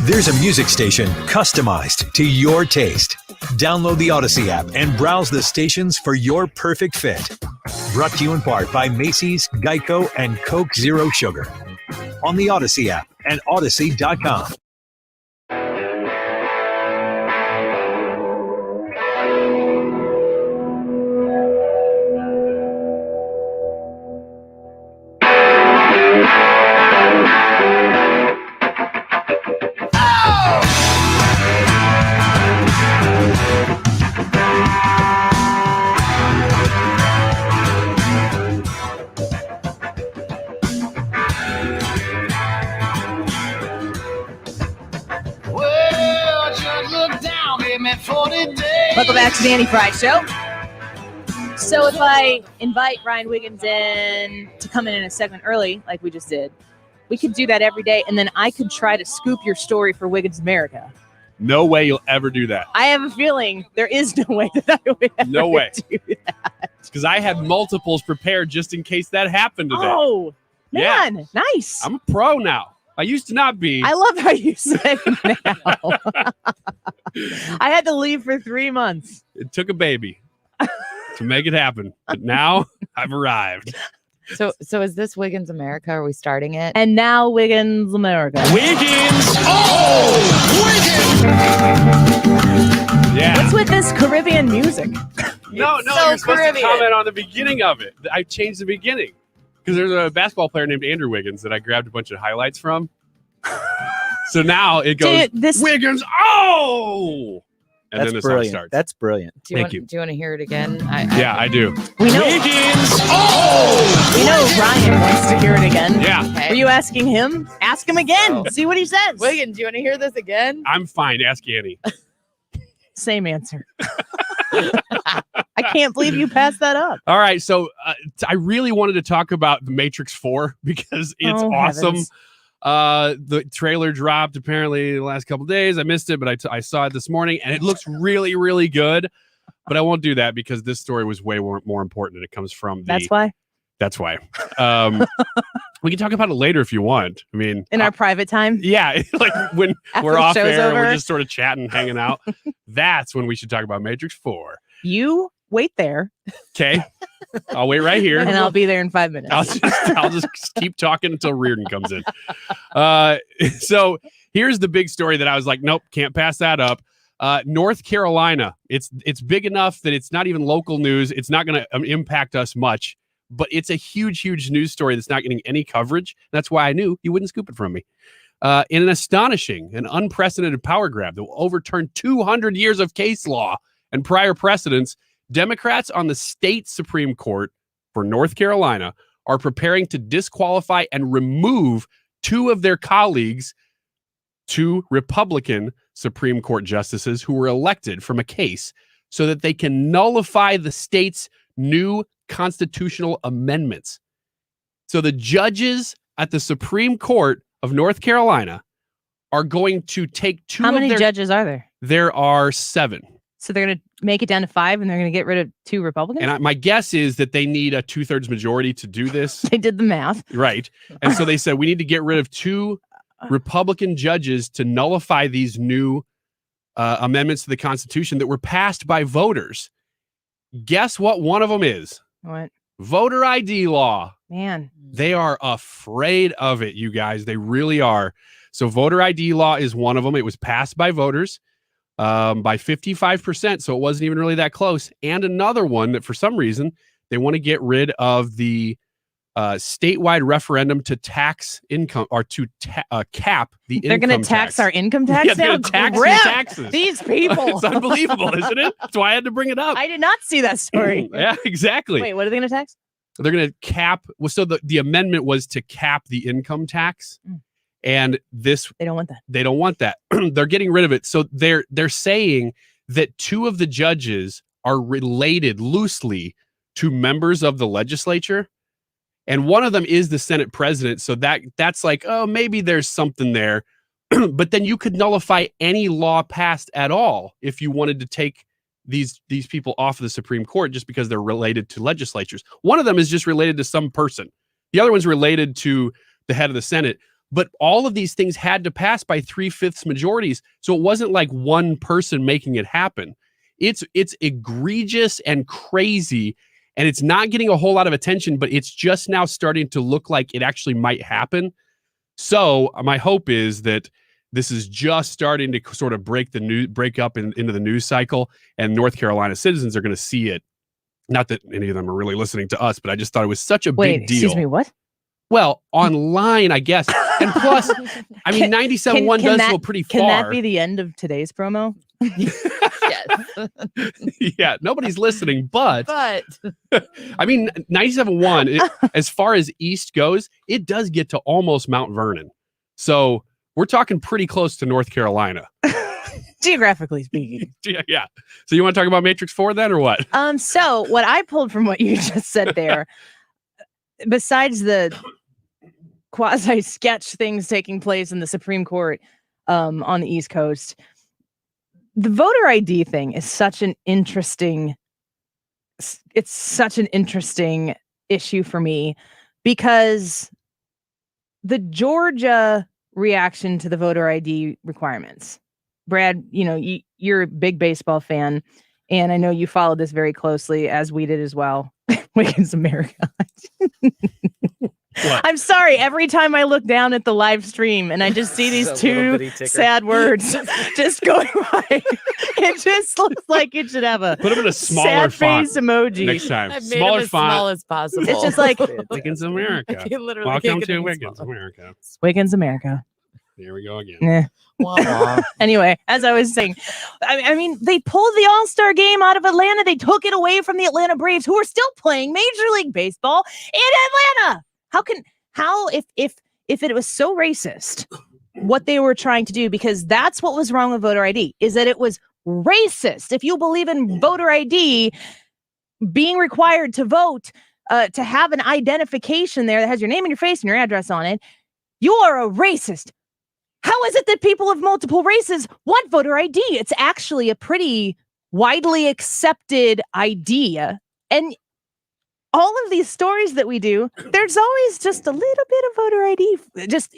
There's a music station customized to your taste. Download the Odyssey app and browse the stations for your perfect fit. Brought to you in part by Macy's, Geico, and Coke Zero Sugar. On the Odyssey app and Odyssey.com. Welcome back to the Annie Frey Show. So if I invite Ryan Wiggins in to come in a segment early, like we just did, we could do that every day, and then I could try to scoop your story for Wiggins America. No way you'll ever do that. I have a feeling there is no way that I would ever No way. do that. Because I had multiples prepared just in case that happened today. Oh, man, Yeah. nice. I'm a pro now. I used to not be. I love how you said now. I had to leave for 3 months. It took a baby to make it happen. But now I've arrived. So is this Wiggins America? Are we starting it? And now Wiggins America. Wiggins! Oh! Wiggins! Yeah. What's with this Caribbean music? No, It's so you're supposed Caribbean. to comment on the beginning of it. I changed the beginning. Because there's a basketball player named Andrew Wiggins that I grabbed a bunch of highlights from. So now it goes, Wiggins, oh! And That's then the brilliant. song starts. That's brilliant. Do you want to hear it again? Yeah, I do. We know. Wiggins, oh! We know Ryan wants to hear it again. Yeah. Okay. Were you asking him? Ask him again. Oh. See what he says. Wiggins, do you want to hear this again? I'm fine. Ask Annie. Same answer. I can't believe you passed that up. All right. So I really wanted to talk about The Matrix 4 because it's Oh, awesome. heavens. The trailer dropped apparently the last couple days. I missed it, but I saw it this morning and it looks really, really good. But I won't do that because this story was way more important and it comes from That's why. That's why. We can talk about it later if you want. I mean, In our private time. yeah, like when After we're the off show's air and we're over. just sort of chatting, hanging out. That's when we should talk about Matrix 4. You wait there, Okay. I'll wait right here. and I'll be there in 5 minutes. I'll just keep talking until Reardon comes in. So here's the big story that I was like, nope, can't pass that up. North Carolina. It's big enough that it's not even local news. It's not going to impact us much, but it's a huge, huge news story that's not getting any coverage. That's why I knew you wouldn't scoop it from me. In an astonishing and unprecedented power grab that will overturn 200 years of case law and prior precedents, Democrats on the state Supreme Court for North Carolina are preparing to disqualify and remove two of their colleagues, two Republican Supreme Court justices who were elected from a case so that they can nullify the state's new constitutional amendments. So the judges at the Supreme Court of North Carolina are going to take two How of many their... judges are there? There are 7. So they're going to make it down to 5, and they're going to get rid of 2 Republicans? And my guess is that they need a 2/3 majority to do this. They did the math. Right. And so they said, we need to get rid of 2 Republican judges to nullify these new amendments to the Constitution that were passed by voters. Guess what one of them is? What? Voter ID law. Man. They are afraid of it, you guys. They really are. So voter ID law is one of them. It was passed by voters by 55%. So it wasn't even really that close. And another one that for some reason, they want to get rid of the statewide referendum to tax income or to cap the income. They're going to tax our income tax Yeah, they're now? going to tax your Crap! taxes. These people. It's unbelievable, isn't it? That's why I had to bring it up. I did not see that story. Yeah, exactly. Wait, what are they going to tax? They're going to cap. Well, so the amendment was to cap the income tax. And this, they don't want that. They don't want that. They're getting rid of it. So they're saying that 2 of the judges are related loosely to members of the legislature. And one of them is the Senate president. So that's like, oh, maybe there's something there. But then you could nullify any law passed at all if you wanted to take these people off of the Supreme Court just because they're related to legislatures. One of them is just related to some person. The other one's related to the head of the Senate. But all of these things had to pass by 3/5 majorities. So it wasn't like one person making it happen. It's egregious and crazy. And it's not getting a whole lot of attention, but it's just now starting to look like it actually might happen. So my hope is that this is just starting to sort of break up into the news cycle, and North Carolina citizens are going to see it. Not that any of them are really listening to us, but I just thought it was such a big deal. Excuse me, what? Well, online, I guess. And plus, I mean, 97.1 does feel pretty far. Can that be the end of today's promo? Yeah, nobody's listening, but I mean, 97.1, as far as east goes, it does get to almost Mount Vernon. So we're talking pretty close to North Carolina. Geographically speaking. Yeah. So you want to talk about Matrix 4 then, or what? So what I pulled from what you just said there, besides the quasi sketch things taking place in the Supreme Court on the East Coast, the voter ID thing is such an interesting issue for me, because the Georgia reaction to the voter ID requirements, Brad, you're a big baseball fan, and I know you followed this very closely, as we did as well. Wiggins America. I'm sorry. Every time I look down at the live stream and I just see these 2 sad words just going by, it just looks like it should have a put them in a smaller sad font face emoji next time. I've made Smaller them as font. small as possible. It's just like Wiggins America. You literally Welcome can't get to them Wiggins smaller. America. Wiggins America. Here we go again. Yeah. Anyway, as I was saying, I mean, they pulled the All-Star game out of Atlanta. They took it away from the Atlanta Braves, who are still playing Major League Baseball in Atlanta. How if it was so racist, what they were trying to do, because that's what was wrong with voter ID, is that it was racist. If you believe in voter ID being required to vote, to have an identification there that has your name and your face and your address on it, you are a racist. How is it that people of multiple races want voter ID? It's actually a pretty widely accepted idea. And all of these stories that we do, there's always just a little bit of voter ID, just,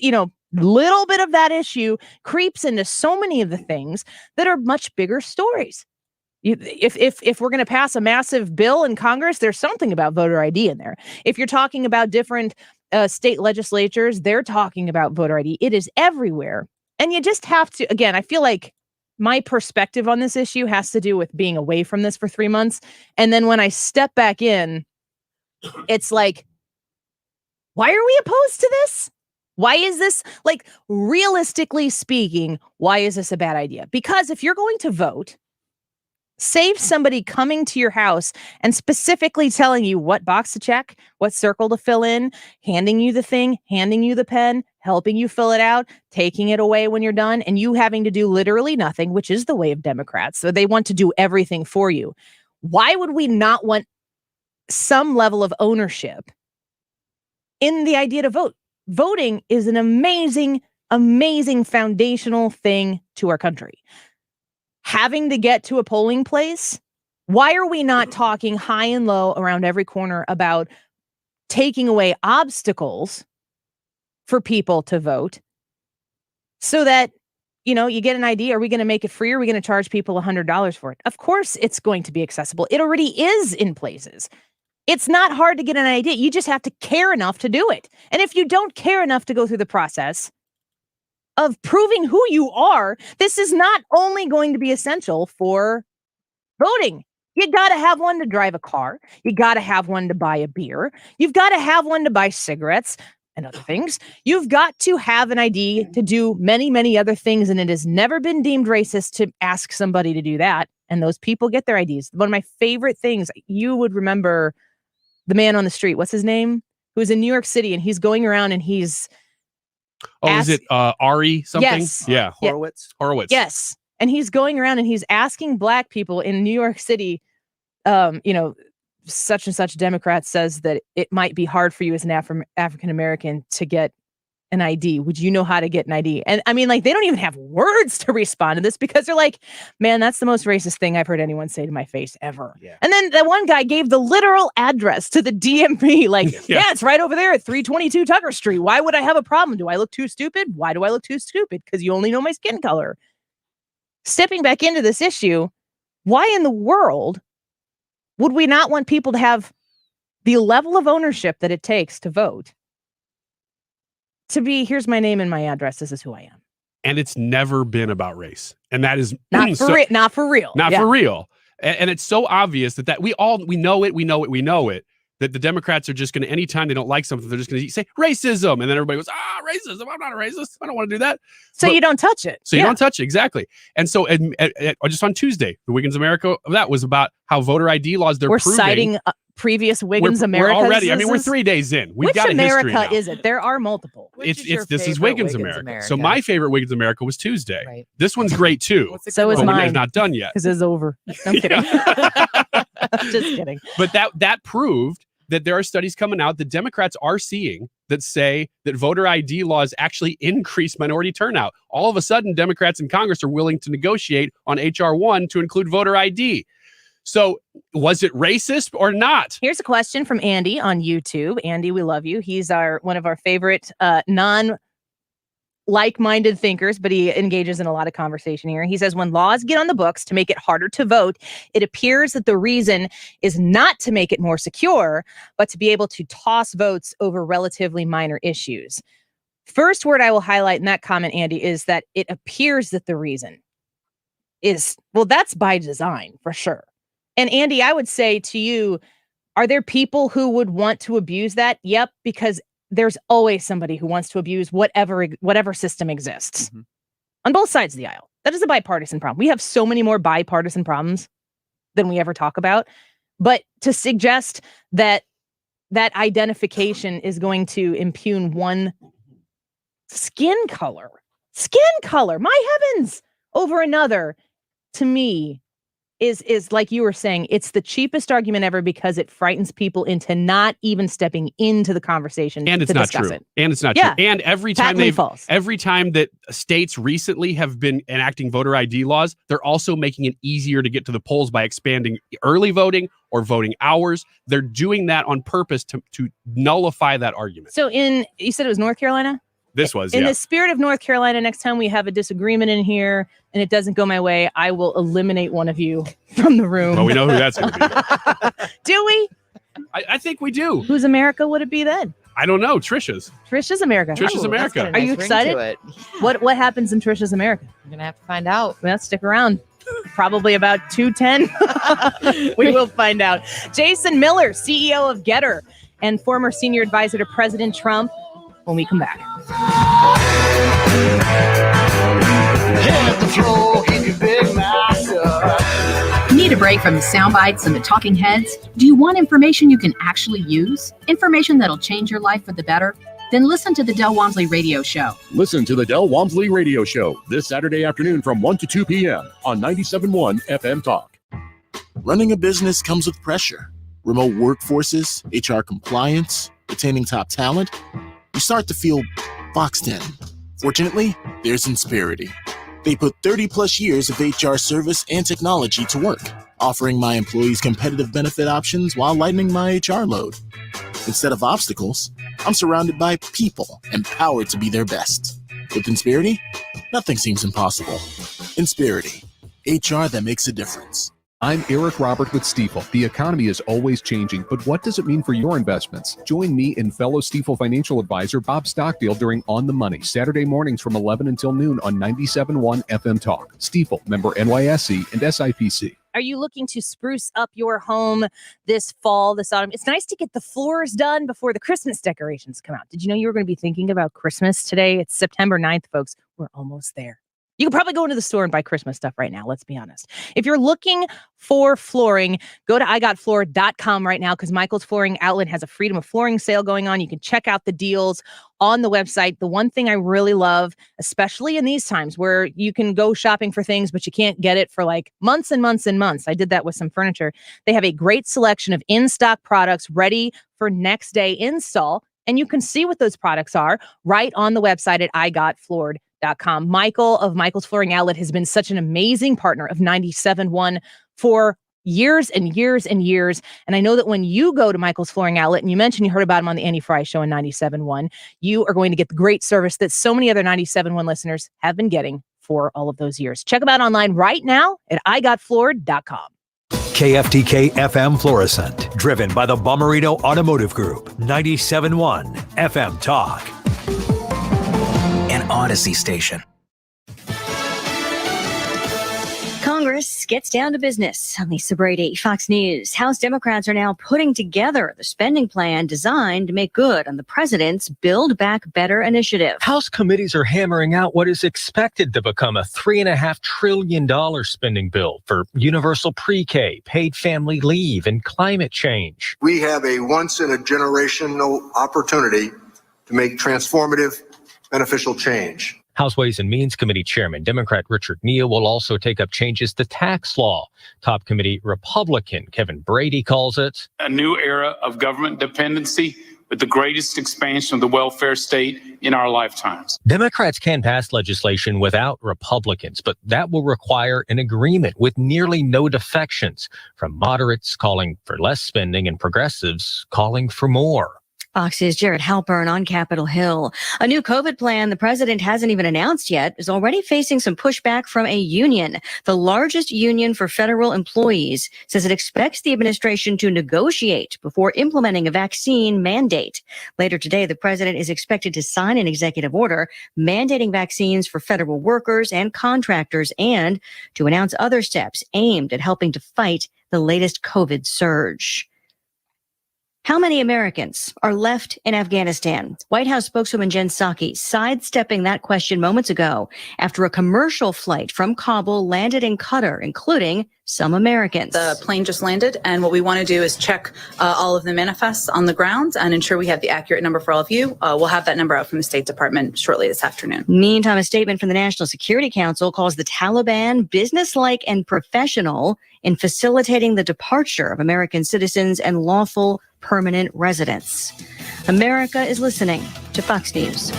little bit of that issue creeps into so many of the things that are much bigger stories. If we're going to pass a massive bill in Congress, there's something about voter ID in there. If you're talking about different state legislatures, they're talking about voter ID. It is everywhere. And you just have to, again, I feel like my perspective on this issue has to do with being away from this for 3 months. And then when I step back in, it's like, why are we opposed to this? Why is this, like, realistically speaking, why is this a bad idea? Because if you're going to vote, save somebody coming to your house and specifically telling you what box to check, what circle to fill in, handing you the thing, handing you the pen, helping you fill it out, taking it away when you're done, and you having to do literally nothing, which is the way of Democrats. So they want to do everything for you. Why would we not want some level of ownership in the idea to vote? Voting is an amazing, amazing foundational thing to our country. Having to get to a polling place, why are we not talking high and low around every corner about taking away obstacles for people to vote so that, you get an idea? Are we going to make it free? Or are we going to charge people $100 for it? Of course it's going to be accessible. It already is in places. It's not hard to get an idea. You just have to care enough to do it. And if you don't care enough to go through the process of proving who you are, this is not only going to be essential for voting. You got to have one to drive a car. You got to have one to buy a beer. You've got to have one to buy cigarettes and other things. You've got to have an ID to do many, many other things. And it has never been deemed racist to ask somebody to do that. And those people get their IDs. One of my favorite things, you would remember the man on the street. What's his name? Who's in New York City, and he's going around and he's Oh, is it Ari something? Yes. Yeah. Horowitz. Yes. And he's going around and he's asking Black people in New York City, such and such Democrat says that it might be hard for you as an African American to get an ID. Would you know how to get an ID? And I mean, like, they don't even have words to respond to this because they're like, man, that's the most racist thing I've heard anyone say to my face ever. Yeah. And then that one guy gave the literal address to the DMV. Like, yeah, it's right over there at 322 Tucker Street. Why would I have a problem? Do I look too stupid? Why do I look too stupid? Because you only know my skin color. Stepping back into this issue, why in the world would we not want people to have the level of ownership that it takes to vote? To be, here's my name and my address. This is who I am. And it's never been about race. And that is not for real. Not for real. Not for real. And it's so obvious that we know it, that the Democrats are just going to, anytime they don't like something, they're just going to say racism. And then everybody goes, racism. I'm not a racist. I don't want to do that. So you don't touch it. So you don't touch it. Exactly. And so just on Tuesday, the Wiggins America, that was about how voter ID laws, we're proving, citing previous Wiggins America. We're already, I mean, we're 3 days in. We've Which got a America history now. is it? There are multiple. This is Wiggins America. So my favorite Wiggins America was Tuesday. Right. This one's great too. So is mine. It's not done yet. Because it's over. I'm kidding. I'm just kidding. But that proved that there are studies coming out that Democrats are seeing that say that voter ID laws actually increase minority turnout. All of a sudden, Democrats in Congress are willing to negotiate on H.R. 1 to include voter ID. So was it racist or not? Here's a question from Andy on YouTube. Andy, we love you. He's one of our favorite like-minded thinkers, but he engages in a lot of conversation here. He says, when laws get on the books to make it harder to vote, it appears that the reason is not to make it more secure, but to be able to toss votes over relatively minor issues. First word I will highlight in that comment, Andy, is that it appears that the reason is, well, that's by design for sure. And Andy, I would say to you, are there people who would want to abuse that? Yep, because there's always somebody who wants to abuse whatever system exists on both sides of the aisle. That is a bipartisan problem. We have so many more bipartisan problems than we ever talk about. But to suggest that that identification is going to impugn one skin color, my heavens, over another, to me, is like you were saying, it's the cheapest argument ever because it frightens people into not even stepping into the conversation. And it's to not discuss true. It. And it's not Yeah. true. And every time that states recently have been enacting voter ID laws, they're also making it easier to get to the polls by expanding early voting or voting hours. They're doing that on purpose to nullify that argument. So you said it was North Carolina? This was, in the spirit of North Carolina, next time we have a disagreement in here and it doesn't go my way, I will eliminate one of you from the room. Well, we know who that's going to be. Do we? I think we do. Whose America would it be then? I don't know. Trisha's America. Trisha's America. Are you excited? What happens in Trisha's America? We're gonna have to find out. Well, stick around. Probably about 2:10. We will find out. Jason Miller, CEO of GETTR and former senior advisor to President Trump, when we come back. Need a break from the sound bites and the talking heads? Do you want information you can actually use? Information that'll change your life for the better? Then listen to the Del Walmsley Radio Show. Listen to the Del Walmsley Radio Show this Saturday afternoon from 1 to 2 p.m. on 97.1 FM Talk. Running a business comes with pressure. Remote workforces, HR compliance, retaining top talent. You start to feel boxed in. Fortunately, there's Insperity. They put 30 plus years of HR service and technology to work, offering my employees competitive benefit options while lightening my HR load. Instead of obstacles, I'm surrounded by people empowered to be their best. With Insperity, nothing seems impossible. Insperity, HR that makes a difference. I'm Eric Robert with Stifel. The economy is always changing, but what does it mean for your investments? Join me and fellow Stifel financial advisor Bob Stockdale during On the Money, Saturday mornings from 11 until noon on 97.1 FM Talk. Stifel, member NYSE and SIPC. Are you looking to spruce up your home this fall, this autumn? It's nice to get the floors done before the Christmas decorations come out. Did you know you were going to be thinking about Christmas today? It's September 9th, folks. We're almost there. You can probably go into the store and buy Christmas stuff right now. Let's be honest. If you're looking for flooring, go to igotfloor.com right now because Michael's Flooring Outlet has a Freedom of Flooring sale going on. You can check out the deals on the website. The one thing I really love, especially in these times where you can go shopping for things, but you can't get it for like months and months and months. I did that with some furniture. They have a great selection of in-stock products ready for next day install. And you can see what those products are right on the website at igotfloored.com. Michael of Michael's Flooring Outlet has been such an amazing partner of 97.1 for years and years and years. And I know that when you go to Michael's Flooring Outlet, and you mentioned you heard about him on the Annie Frey Show in 97.1, you are going to get the great service that so many other 97.1 listeners have been getting for all of those years. Check them out online right now at igotfloored.com. KFTK FM Florissant, driven by the Bomarito Automotive Group, 97.1 FM Talk. An Odyssey station. Congress gets down to business. I'm Lisa Brady, Fox News. House Democrats are now putting together the spending plan designed to make good on the president's Build Back Better initiative. House committees are hammering out what is expected to become a $3.5 trillion spending bill for universal pre-K, paid family leave, and climate change. We have a once-in-a-generational opportunity to make transformative, beneficial change. House Ways and Means Committee Chairman Democrat Richard Neal will also take up changes to tax law. Top committee Republican Kevin Brady calls it a new era of government dependency with the greatest expansion of the welfare state in our lifetimes. Democrats can pass legislation without Republicans, but that will require an agreement with nearly no defections, from moderates calling for less spending and progressives calling for more. Fox's Jared Halpern on Capitol Hill. A new COVID plan the president hasn't even announced yet is already facing some pushback from a union. The largest union for federal employees says it expects the administration to negotiate before implementing a vaccine mandate. Later today, the president is expected to sign an executive order mandating vaccines for federal workers and contractors and to announce other steps aimed at helping to fight the latest COVID surge. How many Americans are left in Afghanistan? White House spokeswoman Jen Psaki sidestepping that question moments ago after a commercial flight from Kabul landed in Qatar, including some Americans. The plane just landed, and what we want to do is check all of the manifests on the ground and ensure we have the accurate number for all of you. We'll have that number out from the State Department shortly this afternoon. Meantime, a statement from the National Security Council calls the Taliban businesslike and professional in facilitating the departure of American citizens and lawful permanent residents. America is listening to Fox News.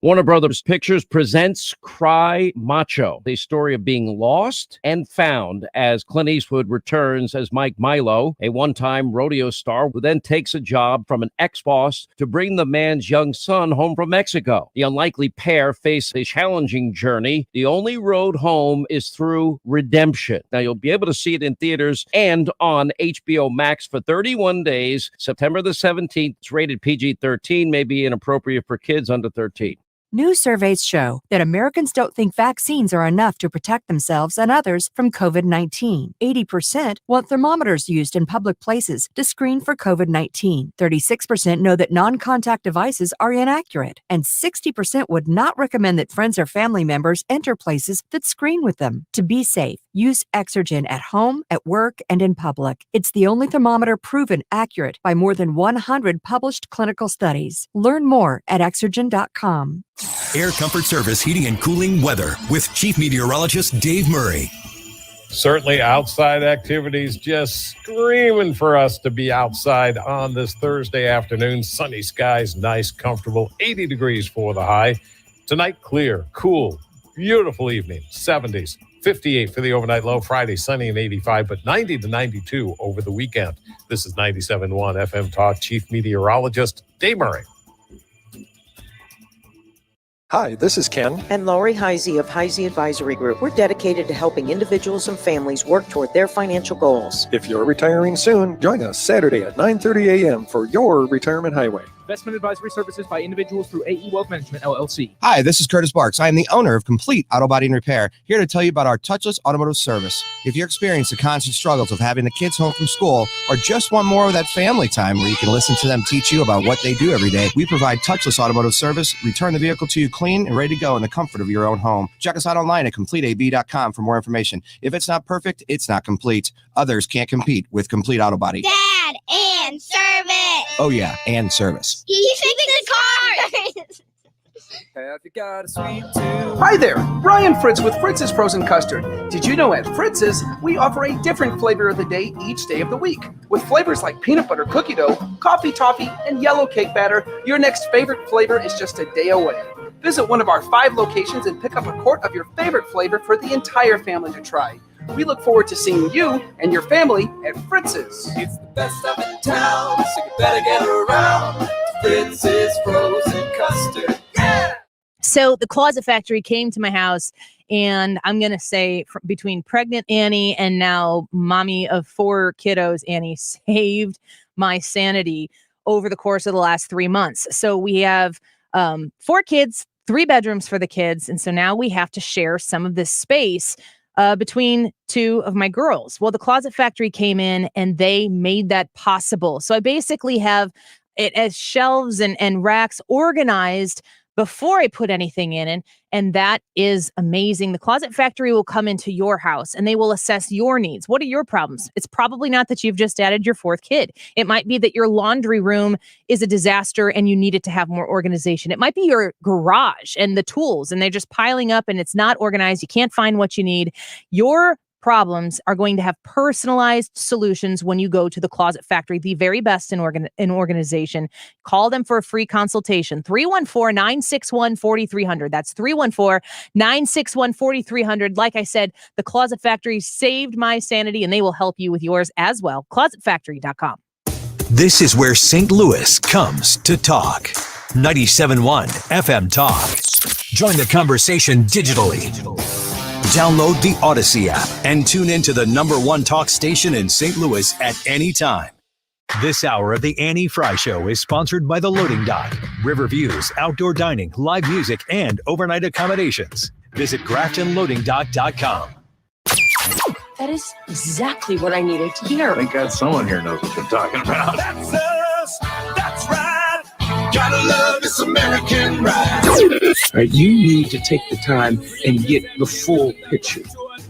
Warner Brothers Pictures presents Cry Macho, a story of being lost and found as Clint Eastwood returns as Mike Milo, a one-time rodeo star who then takes a job from an ex-boss to bring the man's young son home from Mexico. The unlikely pair face a challenging journey. The only road home is through redemption. Now, you'll be able to see it in theaters and on HBO Max for 31 days, September the 17th. It's rated PG-13, may be inappropriate for kids under 13. New surveys show that Americans don't think vaccines are enough to protect themselves and others from COVID-19. 80% want thermometers used in public places to screen for COVID-19. 36% know that non-contact devices are inaccurate. And 60% would not recommend that friends or family members enter places that screen with them. To be safe, use Exergen at home, at work, and in public. It's the only thermometer proven accurate by more than 100 published clinical studies. Learn more at Exergen.com. Air Comfort Service Heating and Cooling weather with Chief Meteorologist Dave Murray. Certainly outside activities just screaming for us to be outside on this Thursday afternoon. Sunny skies, nice, comfortable, 80 degrees for the high. Tonight, clear, cool, beautiful evening, 70s, 58 for the overnight low. Friday, sunny and 85, but 90 to 92 over the weekend. This is 97.1 FM Talk. Chief Meteorologist Dave Murray. Hi, this is Ken. And Lori Heisey of Heisey Advisory Group. We're dedicated to helping individuals and families work toward their financial goals. If you're retiring soon, join us Saturday at 9:30 a.m. for your Retirement Highway. Investment advisory services by individuals through AE Wealth Management, LLC. Hi, this is Curtis Barks. I am the owner of Complete Auto Body and Repair, here to tell you about our touchless automotive service. If you're experiencing the constant struggles of having the kids home from school or just want more of that family time where you can listen to them teach you about what they do every day, we provide touchless automotive service, return the vehicle to you clean and ready to go in the comfort of your own home. Check us out online at CompleteAB.com for more information. If it's not perfect, it's not complete. Others can't compete with Complete Auto Body. Dad, and service. Oh yeah, and service. He fixes cars. Have you got a sweet tooth? Hi there, Brian Fritz with Fritz's Frozen Custard. Did you know at Fritz's, we offer a different flavor of the day each day of the week? With flavors like peanut butter cookie dough, coffee toffee, and yellow cake batter, your next favorite flavor is just a day away. Visit one of our 5 locations and pick up a quart of your favorite flavor for the entire family to try. We look forward to seeing you and your family at Fritz's. It's the best of in town, so you better get around. Fritz's Frozen Custard. Yeah! So the Closet Factory came to my house, and I'm going to say between pregnant Annie and now mommy of 4 kiddos, Annie saved my sanity over the course of the last 3 months. So we have 4 kids, 3 bedrooms for the kids. And so now we have to share some of this space between 2 of my girls. Well, the Closet Factory came in and they made that possible. So I basically have it as shelves and racks organized before I put anything in. And that is amazing. The Closet Factory will come into your house and they will assess your needs. What are your problems? It's probably not that you've just added your 4th kid. It might be that your laundry room is a disaster and you need it to have more organization. It might be your garage and the tools and they're just piling up and it's not organized. You can't find what you need. Your problems are going to have personalized solutions when you go to the Closet Factory, the very best in organization. Call them for a free consultation. 314-961-4300. That's 314-961-4300. Like I said, the Closet Factory saved my sanity and they will help you with yours as well. ClosetFactory.com. This is where St. Louis comes to talk. 97.1 FM Talk. Join the conversation digitally. Download the Odyssey app and tune into the #1 talk station in St. Louis at any time. This hour of the Annie Frey Show is sponsored by The Loading Dock, River Views, outdoor dining, live music, and overnight accommodations. Visit GraftonLoadingDock.com. That is exactly what I needed to hear. Thank God someone here knows what they're talking about. That's us. That's right. Gotta love this American ride. Right, you need to take the time and get the full picture.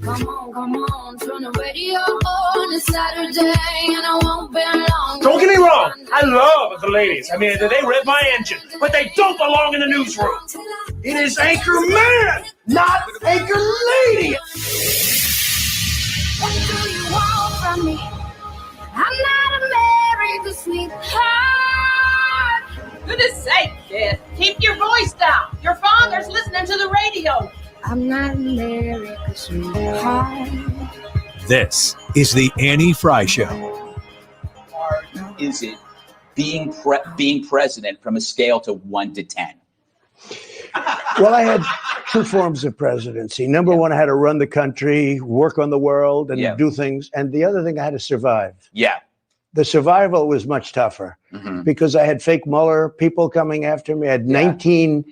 Come on, turn the radio on. It's Saturday and I won't be long. Don't get me wrong, I love the ladies. I mean, they rev my engine, but they don't belong in the newsroom. It is Anchor Man, not Anchor Lady. What do you want from me? I'm not America's sweetheart. Goodness sake, kid. Keep your voice down. Your father's listening to the radio. I'm not America's sweetheart. This is the Annie Frey Show. How hard is it being president from a scale to 1 to 10? Well, I had 2 forms of presidency. Number one, I had to run the country, work on the world, and do things. And the other thing, I had to survive. Yeah. The survival was much tougher because I had fake Mueller people coming after me. I had 19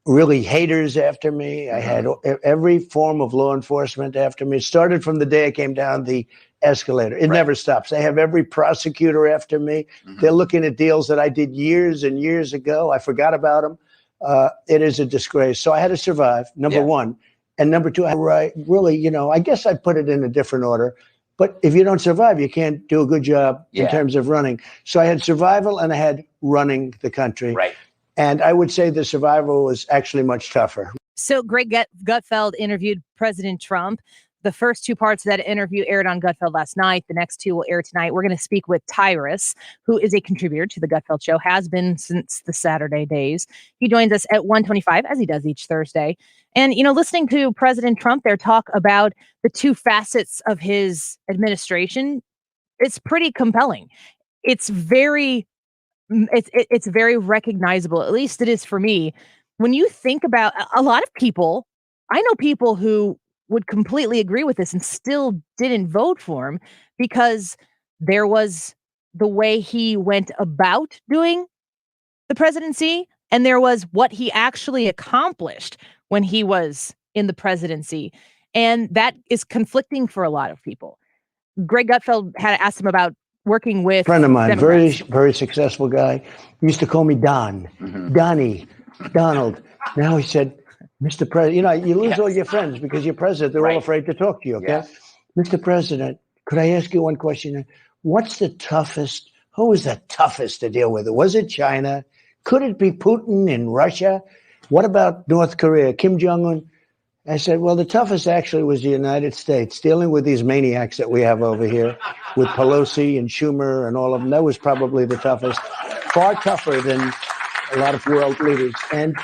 really haters after me. I had every form of law enforcement after me. It started from the day I came down the escalator. It never stops. I have every prosecutor after me. They're looking at deals that I did years and years ago. I forgot about them. It is a disgrace. So I had to survive, number one. And number two, I really, I guess I put it in a different order. But if you don't survive, you can't do a good job in terms of running. So I had survival and I had running the country. Right. And I would say the survival was actually much tougher. So Greg Gutfeld interviewed President Trump. The first 2 parts of that interview aired on Gutfeld last night. The next 2 will air tonight. We're going to speak with Tyrus, who is a contributor to the Gutfeld Show, has been since the Saturday days. He joins us at 1:25, as he does each Thursday. And, listening to President Trump there talk about the 2 facets of his administration, it's pretty compelling. It's very recognizable. At least it is for me. When you think about a lot of people, I know people who would completely agree with this and still didn't vote for him because there was the way he went about doing the presidency, and there was what he actually accomplished when he was in the presidency. And that is conflicting for a lot of people. Greg Gutfeld had asked him about working with Friend of mine, Democrats. very successful guy. He used to call me Don, Donnie, Donald. Now he said, Mr. President, you lose all your friends because you're president. They're all afraid to talk to you, okay? Mr. President, could I ask you one question? Who was the toughest to deal with? Was it China? Could it be Putin in Russia? What about North Korea, Kim Jong-un? I said, well, the toughest actually was the United States, dealing with these maniacs that we have over here with Pelosi and Schumer and all of them. That was probably the toughest, far tougher than a lot of world leaders. And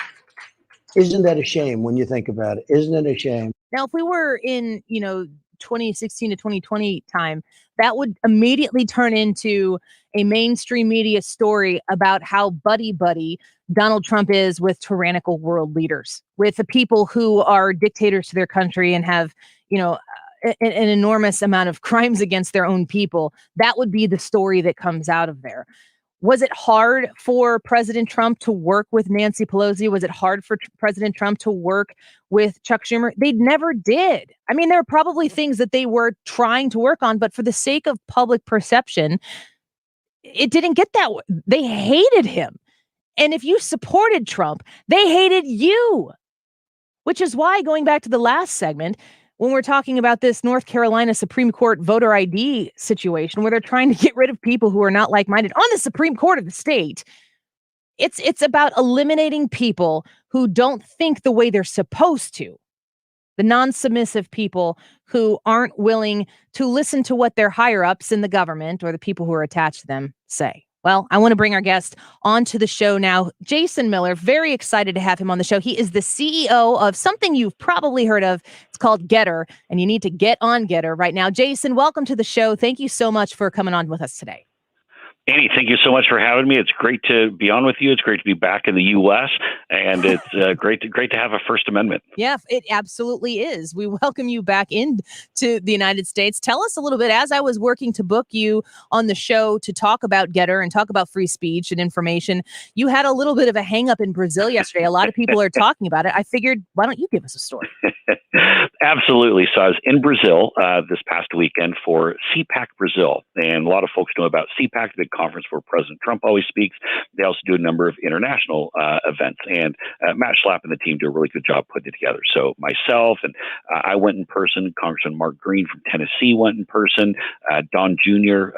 isn't that a shame when you think about it? Isn't it a shame? Now, if we were in, 2016 to 2020 time, that would immediately turn into a mainstream media story about how buddy Donald Trump is with tyrannical world leaders, with the people who are dictators to their country and have, an enormous amount of crimes against their own people. That would be the story that comes out of there. Was it hard for President Trump to work with Nancy Pelosi? Was it hard for President Trump to work with Chuck Schumer? They never did. I mean, there are probably things that they were trying to work on, but for the sake of public perception, it didn't get that way. They hated him. And if you supported Trump, they hated you, which is why, going back to the last segment, when we're talking about this North Carolina Supreme Court voter ID situation where they're trying to get rid of people who are not like-minded on the Supreme Court of the state, it's about eliminating people who don't think the way they're supposed to. The non-submissive people who aren't willing to listen to what their higher-ups in the government or the people who are attached to them say. Well, I want to bring our guest onto the show now. Jason Miller, very excited to have him on the show. He is the CEO of something you've probably heard of. It's called GETTR, and you need to get on GETTR right now. Jason, welcome to the show. Thank you so much for coming on with us today. Annie, thank you so much for having me. It's great to be on with you. It's great to be back in the U.S., and it's great to have a First Amendment. Yeah, it absolutely is. We welcome you back into the United States. Tell us a little bit, as I was working to book you on the show to talk about GETTR and talk about free speech and information, you had a little bit of a hang up in Brazil yesterday. A lot of people are talking about it. I figured, why don't you give us a story? Absolutely. So I was in Brazil this past weekend for CPAC Brazil, and a lot of folks know about CPAC, the conference where President Trump always speaks. They also do a number of international events, and Matt Schlapp and the team do a really good job putting it together. So myself and I went in person. Congressman Mark Green from Tennessee went in person. Don Jr.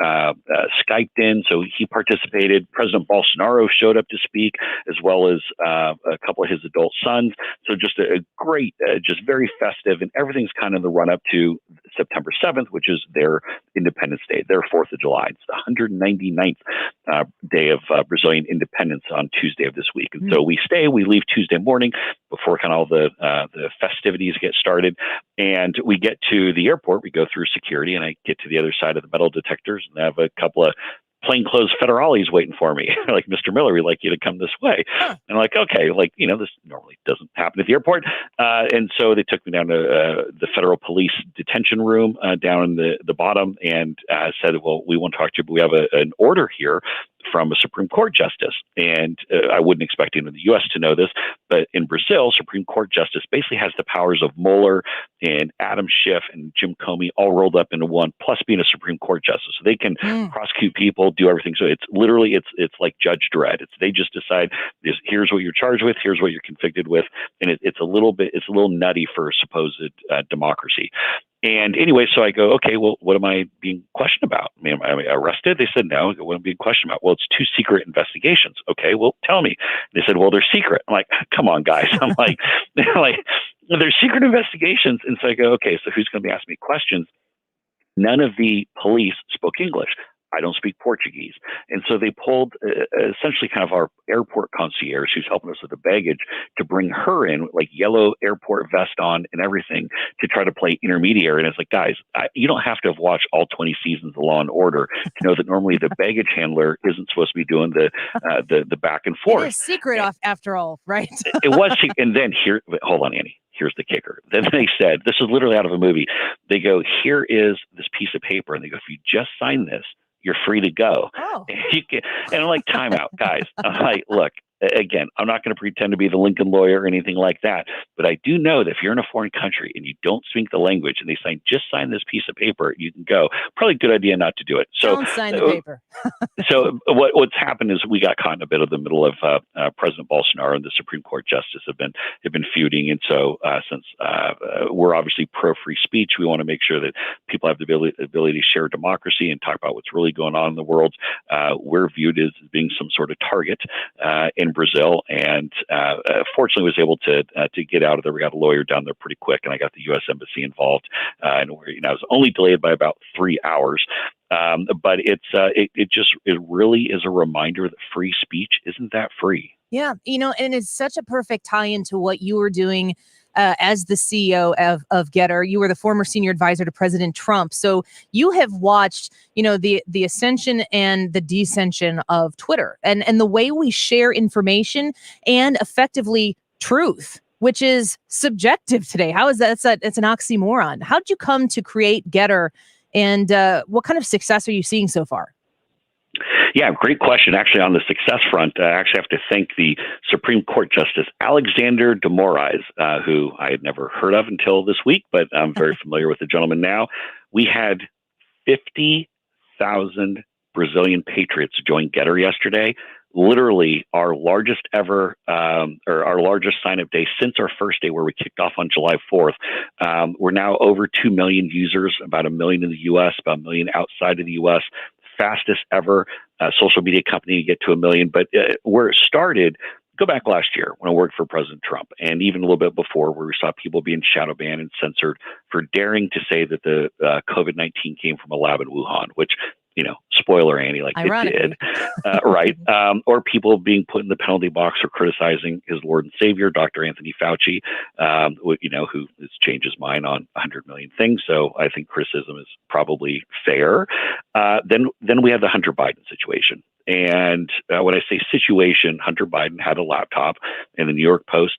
Skyped in, so he participated. President Bolsonaro showed up to speak, as well as a couple of his adult sons. So just a great, just very festive, and everything's kind of the run up to September 7th, which is their Independence Day, their 4th of July. It's the 199th day of Brazilian independence on Tuesday of this week. And so we leave Tuesday morning before kind of all the festivities get started. And we get to the airport, we go through security, and I get to the other side of the metal detectors and I have a couple of plainclothes federales waiting for me. Like, Mr. Miller, we'd like you to come this way. And I'm like, okay, this normally doesn't happen at the airport. And so they took me down to the federal police detention room down in the bottom and said, well, we won't talk to you, but we have an order here from a Supreme Court justice. And I wouldn't expect anyone in the U.S. to know this, but in Brazil, Supreme Court justice basically has the powers of Mueller and Adam Schiff and Jim Comey all rolled up into one, plus being a Supreme Court justice. So they can prosecute people, do everything. So it's literally, it's like Judge Dredd. They just decide, here's what you're charged with, here's what you're convicted with. And it's a little nutty for supposed democracy. And anyway, so I go, okay, well, what am I being questioned about? I mean, am I arrested? They said, no. What am I being questioned about? Well, it's 2 secret investigations. Okay, well, tell me. They said, well, they're secret. I'm like, come on, guys. I'm like, they're secret investigations. And so I go, okay, so who's going to be asking me questions? None of the police spoke English. I don't speak Portuguese. And so they pulled essentially kind of our airport concierge who's helping us with the baggage to bring her in, like yellow airport vest on and everything, to try to play intermediary. And it's like, guys, you don't have to have watched all 20 seasons of Law and Order to know that normally the baggage handler isn't supposed to be doing the back and forth. It is secret after all, right? It was. And then hold on, Annie. Here's the kicker. Then they said, this is literally out of a movie. They go, here is this piece of paper. And they go, if you just sign this, you're free to go. Oh. And I'm like, time out, guys. I'm like, look, again, I'm not going to pretend to be the Lincoln lawyer or anything like that, but I do know that if you're in a foreign country and you don't speak the language and they say, just sign this piece of paper, you can go. Probably a good idea not to do it. So don't sign the paper. So what's happened is we got caught in a bit of the middle of President Bolsonaro and the Supreme Court justice have been feuding, and so since we're obviously pro free speech, we want to make sure that people have the ability to share democracy and talk about what's really going on in the world. We're viewed as being some sort of target in Brazil, and fortunately was able to get out of there. We got a lawyer down there pretty quick, and I got the U.S. Embassy involved, and I was only delayed by about 3 hours. But it really is a reminder that free speech isn't that free. Yeah, and it's such a perfect tie into what you were doing as the CEO of GETTR. You were the former senior advisor to President Trump, so you have watched, the ascension and the descension of Twitter, and the way we share information and effectively truth, which is subjective today. How is that? It's an oxymoron. How did you come to create GETTR? And what kind of success are you seeing so far? Yeah, great question. Actually, on the success front, I actually have to thank the Supreme Court Justice Alexander de Moraes, who I had never heard of until this week, but I'm very familiar with the gentleman now. We had 50,000 Brazilian patriots join GETTR yesterday. Literally our largest ever, or our largest sign-up day since our first day where we kicked off on July 4th. We're now over 2 million users, about 1 million in the U.S., about 1 million outside of the U.S., fastest ever social media company to get to 1 million. But where it started, go back last year when I worked for President Trump, and even a little bit before, where we saw people being shadow banned and censored for daring to say that the COVID-19 came from a lab in Wuhan, which, spoiler Annie, like it did, right? Or people being put in the penalty box for criticizing his Lord and Savior, Dr. Anthony Fauci, who has changed his mind on 100 million things. So I think criticism is probably fair. Then we have the Hunter Biden situation. And when I say situation, Hunter Biden had a laptop, and the New York Post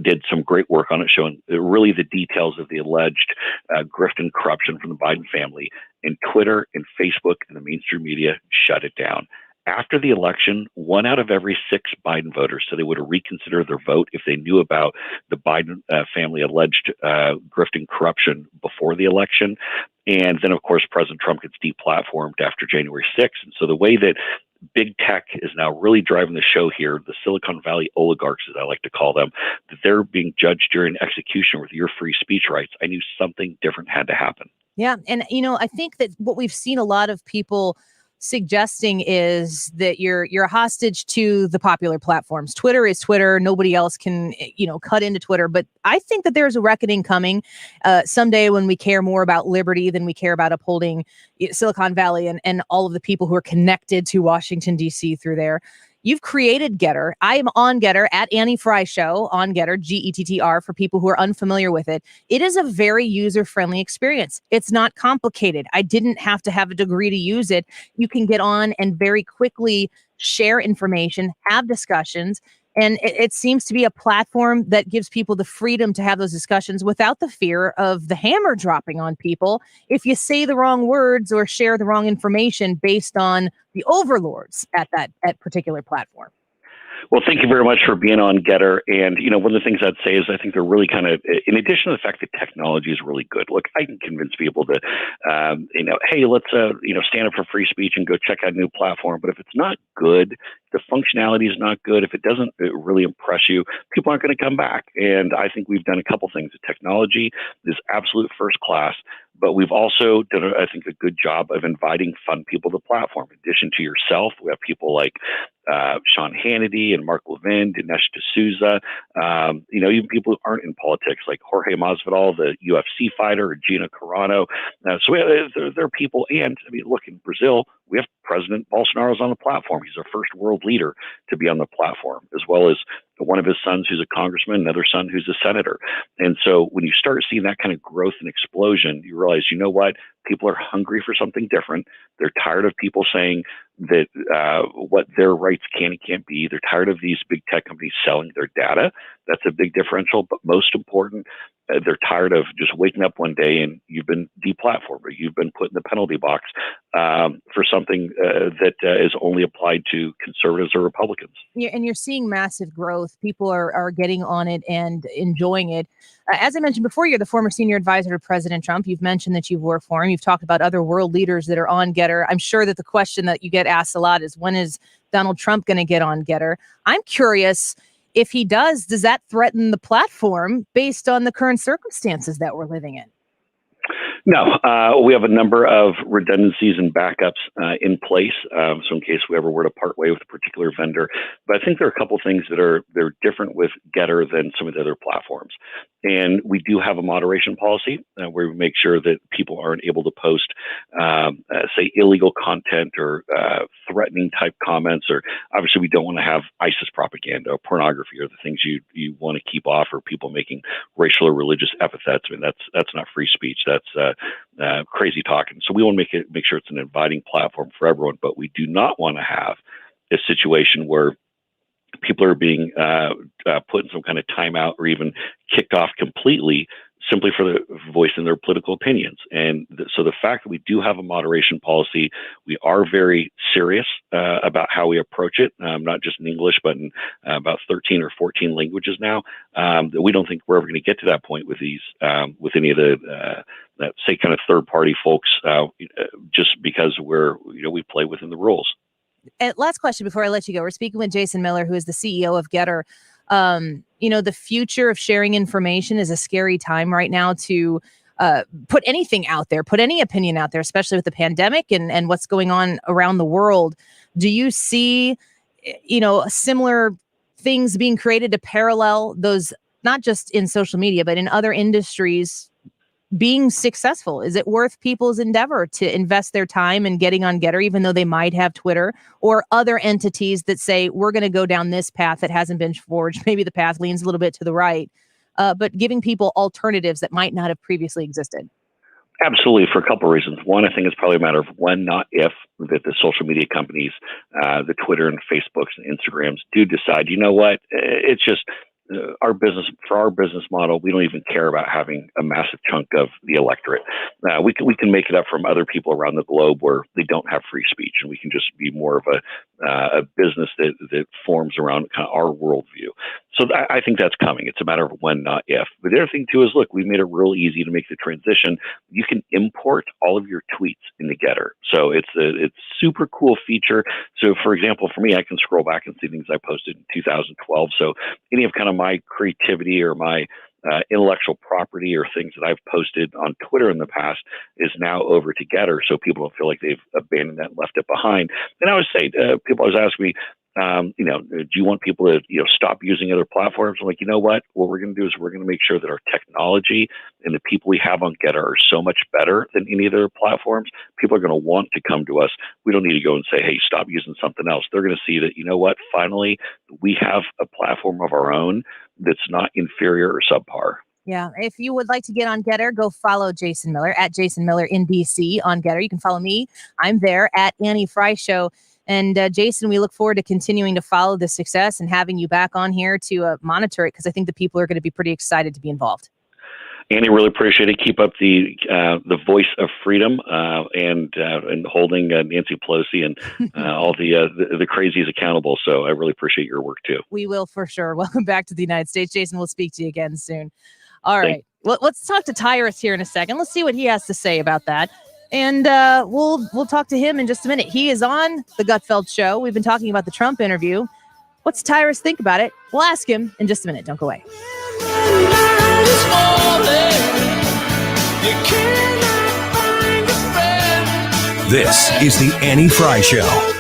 did some great work on it, showing really the details of the alleged grift and corruption from the Biden family. And Twitter and Facebook and the mainstream media shut it down. After the election, 1 out of every 6 Biden voters said they would have reconsidered their vote if they knew about the Biden family alleged grift and corruption before the election. And then, of course, President Trump gets deplatformed after January 6th. And so the way that big tech is now really driving the show here, the Silicon Valley oligarchs, as I like to call them, that they're being judged during execution with your free speech rights, I knew something different had to happen. Yeah. And, I think that what we've seen a lot of people suggesting is that you're a hostage to the popular platforms. Twitter is Twitter. Nobody else can, cut into Twitter. But I think that there's a reckoning coming someday when we care more about liberty than we care about upholding Silicon Valley and all of the people who are connected to Washington, D.C. through there. You've created GETTR. I am on GETTR at Annie Frey Show on GETTR, GETTR, for people who are unfamiliar with it. It is a very user-friendly experience. It's not complicated. I didn't have to have a degree to use it. You can get on and very quickly share information, have discussions, and it seems to be a platform that gives people the freedom to have those discussions without the fear of the hammer dropping on people if you say the wrong words or share the wrong information based on the overlords at particular platform. Well, thank you very much for being on GETTR. And, one of the things I'd say is I think they're really kind of, in addition to the fact that technology is really good, look, I can convince people to, hey, let's, stand up for free speech and go check out a new platform. But if it's not good, the functionality is not good, if it doesn't really impress you, people aren't going to come back. And I think we've done a couple things. The technology is absolute first class. But we've also done, I think, a good job of inviting fun people to the platform. In addition to yourself, we have people like Sean Hannity and Mark Levin, Dinesh D'Souza, even people who aren't in politics, like Jorge Masvidal, the UFC fighter, or Gina Carano. So there are people, and look, in Brazil, we have President Bolsonaro's on the platform. He's our first world leader to be on the platform, as well as one of his sons who's a congressman, another son who's a senator. And so when you start seeing that kind of growth and explosion, you realize, you know what? People are hungry for something different. They're tired of people saying that what their rights can and can't be. They're tired of these big tech companies selling their data. That's a big differential. But most important, they're tired of just waking up one day and you've been deplatformed, or you've been put in the penalty box for something that is only applied to conservatives or Republicans. And you're seeing massive growth. People are getting on it and enjoying it. As I mentioned before, you're the former senior advisor to President Trump. You've mentioned that you've worked for him. You've talked about other world leaders that are on GETTR. I'm sure that the question that you get asked a lot is, when is Donald Trump going to get on GETTR? I'm curious, if he does that threaten the platform based on the current circumstances that we're living in? No, we have a number of redundancies and backups in place, so in case we ever were to part way with a particular vendor. But I think there are a couple things they're different with GETTR than some of the other platforms. And we do have a moderation policy where we make sure that people aren't able to post, say, illegal content or threatening type comments, or obviously we don't want to have ISIS propaganda or pornography or the things you want to keep off, or people making racial or religious epithets. I mean, that's not free speech. That's crazy talking. So we want to make sure it's an inviting platform for everyone, but we do not want to have a situation where people are being put in some kind of timeout or even kicked off completely simply for the voicing their political opinions. And so the fact that we do have a moderation policy, we are very serious about how we approach it, not just in English, but in about 13 or 14 languages now. We don't think we're ever going to get to that point with these, with any of the, say, kind of third-party folks, just because we play within the rules. And last question before I let you go. We're speaking with Jason Miller, who is the CEO of GETTR. The future of sharing information is a scary time right now to put anything out there, put any opinion out there, especially with the pandemic and what's going on around the world. Do you see, similar things being created to parallel those, not just in social media, but in other industries being successful? Is it worth people's endeavor to invest their time in getting on GETTR, even though they might have Twitter or other entities that say, we're going to go down this path that hasn't been forged? Maybe the path leans a little bit to the right, but giving people alternatives that might not have previously existed. Absolutely, for a couple of reasons. One, I think it's probably a matter of when, not if, that the social media companies, the Twitter and Facebooks and Instagrams do decide, you know what, it's just our business model, we don't even care about having a massive chunk of the electorate. We can make it up from other people around the globe where they don't have free speech, and we can just be more of a business that forms around kind of our worldview. So I think that's coming. It's a matter of when, not if. But the other thing too is, look, we made it real easy to make the transition. You can import all of your tweets into GETTR. So it's a super cool feature. So for example, for me, I can scroll back and see things I posted in 2012. So any of kind of my creativity or my intellectual property or things that I've posted on Twitter in the past is now over to GETTR, so people don't feel like they've abandoned that and left it behind. And I always say, people always ask me, do you want people to, stop using other platforms? I'm like, you know what we're going to do is we're going to make sure that our technology and the people we have on GETTR are so much better than any other platforms. People are going to want to come to us. We don't need to go and say, hey, stop using something else. They're going to see that, you know what, finally, we have a platform of our own that's not inferior or subpar. Yeah. If you would like to get on GETTR, go follow Jason Miller at Jason Miller in DC on GETTR. You can follow me. I'm there at Annie Frey Show. And Jason, we look forward to continuing to follow the success and having you back on here to monitor it, because I think the people are going to be pretty excited to be involved. Annie, really appreciate it. Keep up the voice of freedom and holding Nancy Pelosi and all the crazies accountable. So I really appreciate your work too. We will, for sure. Welcome back to the United States, Jason. We'll speak to you again soon. All right. Well, let's talk to Tyrus here in a second. Let's see what he has to say about that. And we'll talk to him in just a minute. He is on the Gutfeld Show. We've been talking about the Trump interview. What's Tyrus think about it? We'll ask him in just a minute. Don't go away. This is the Annie Frey Show.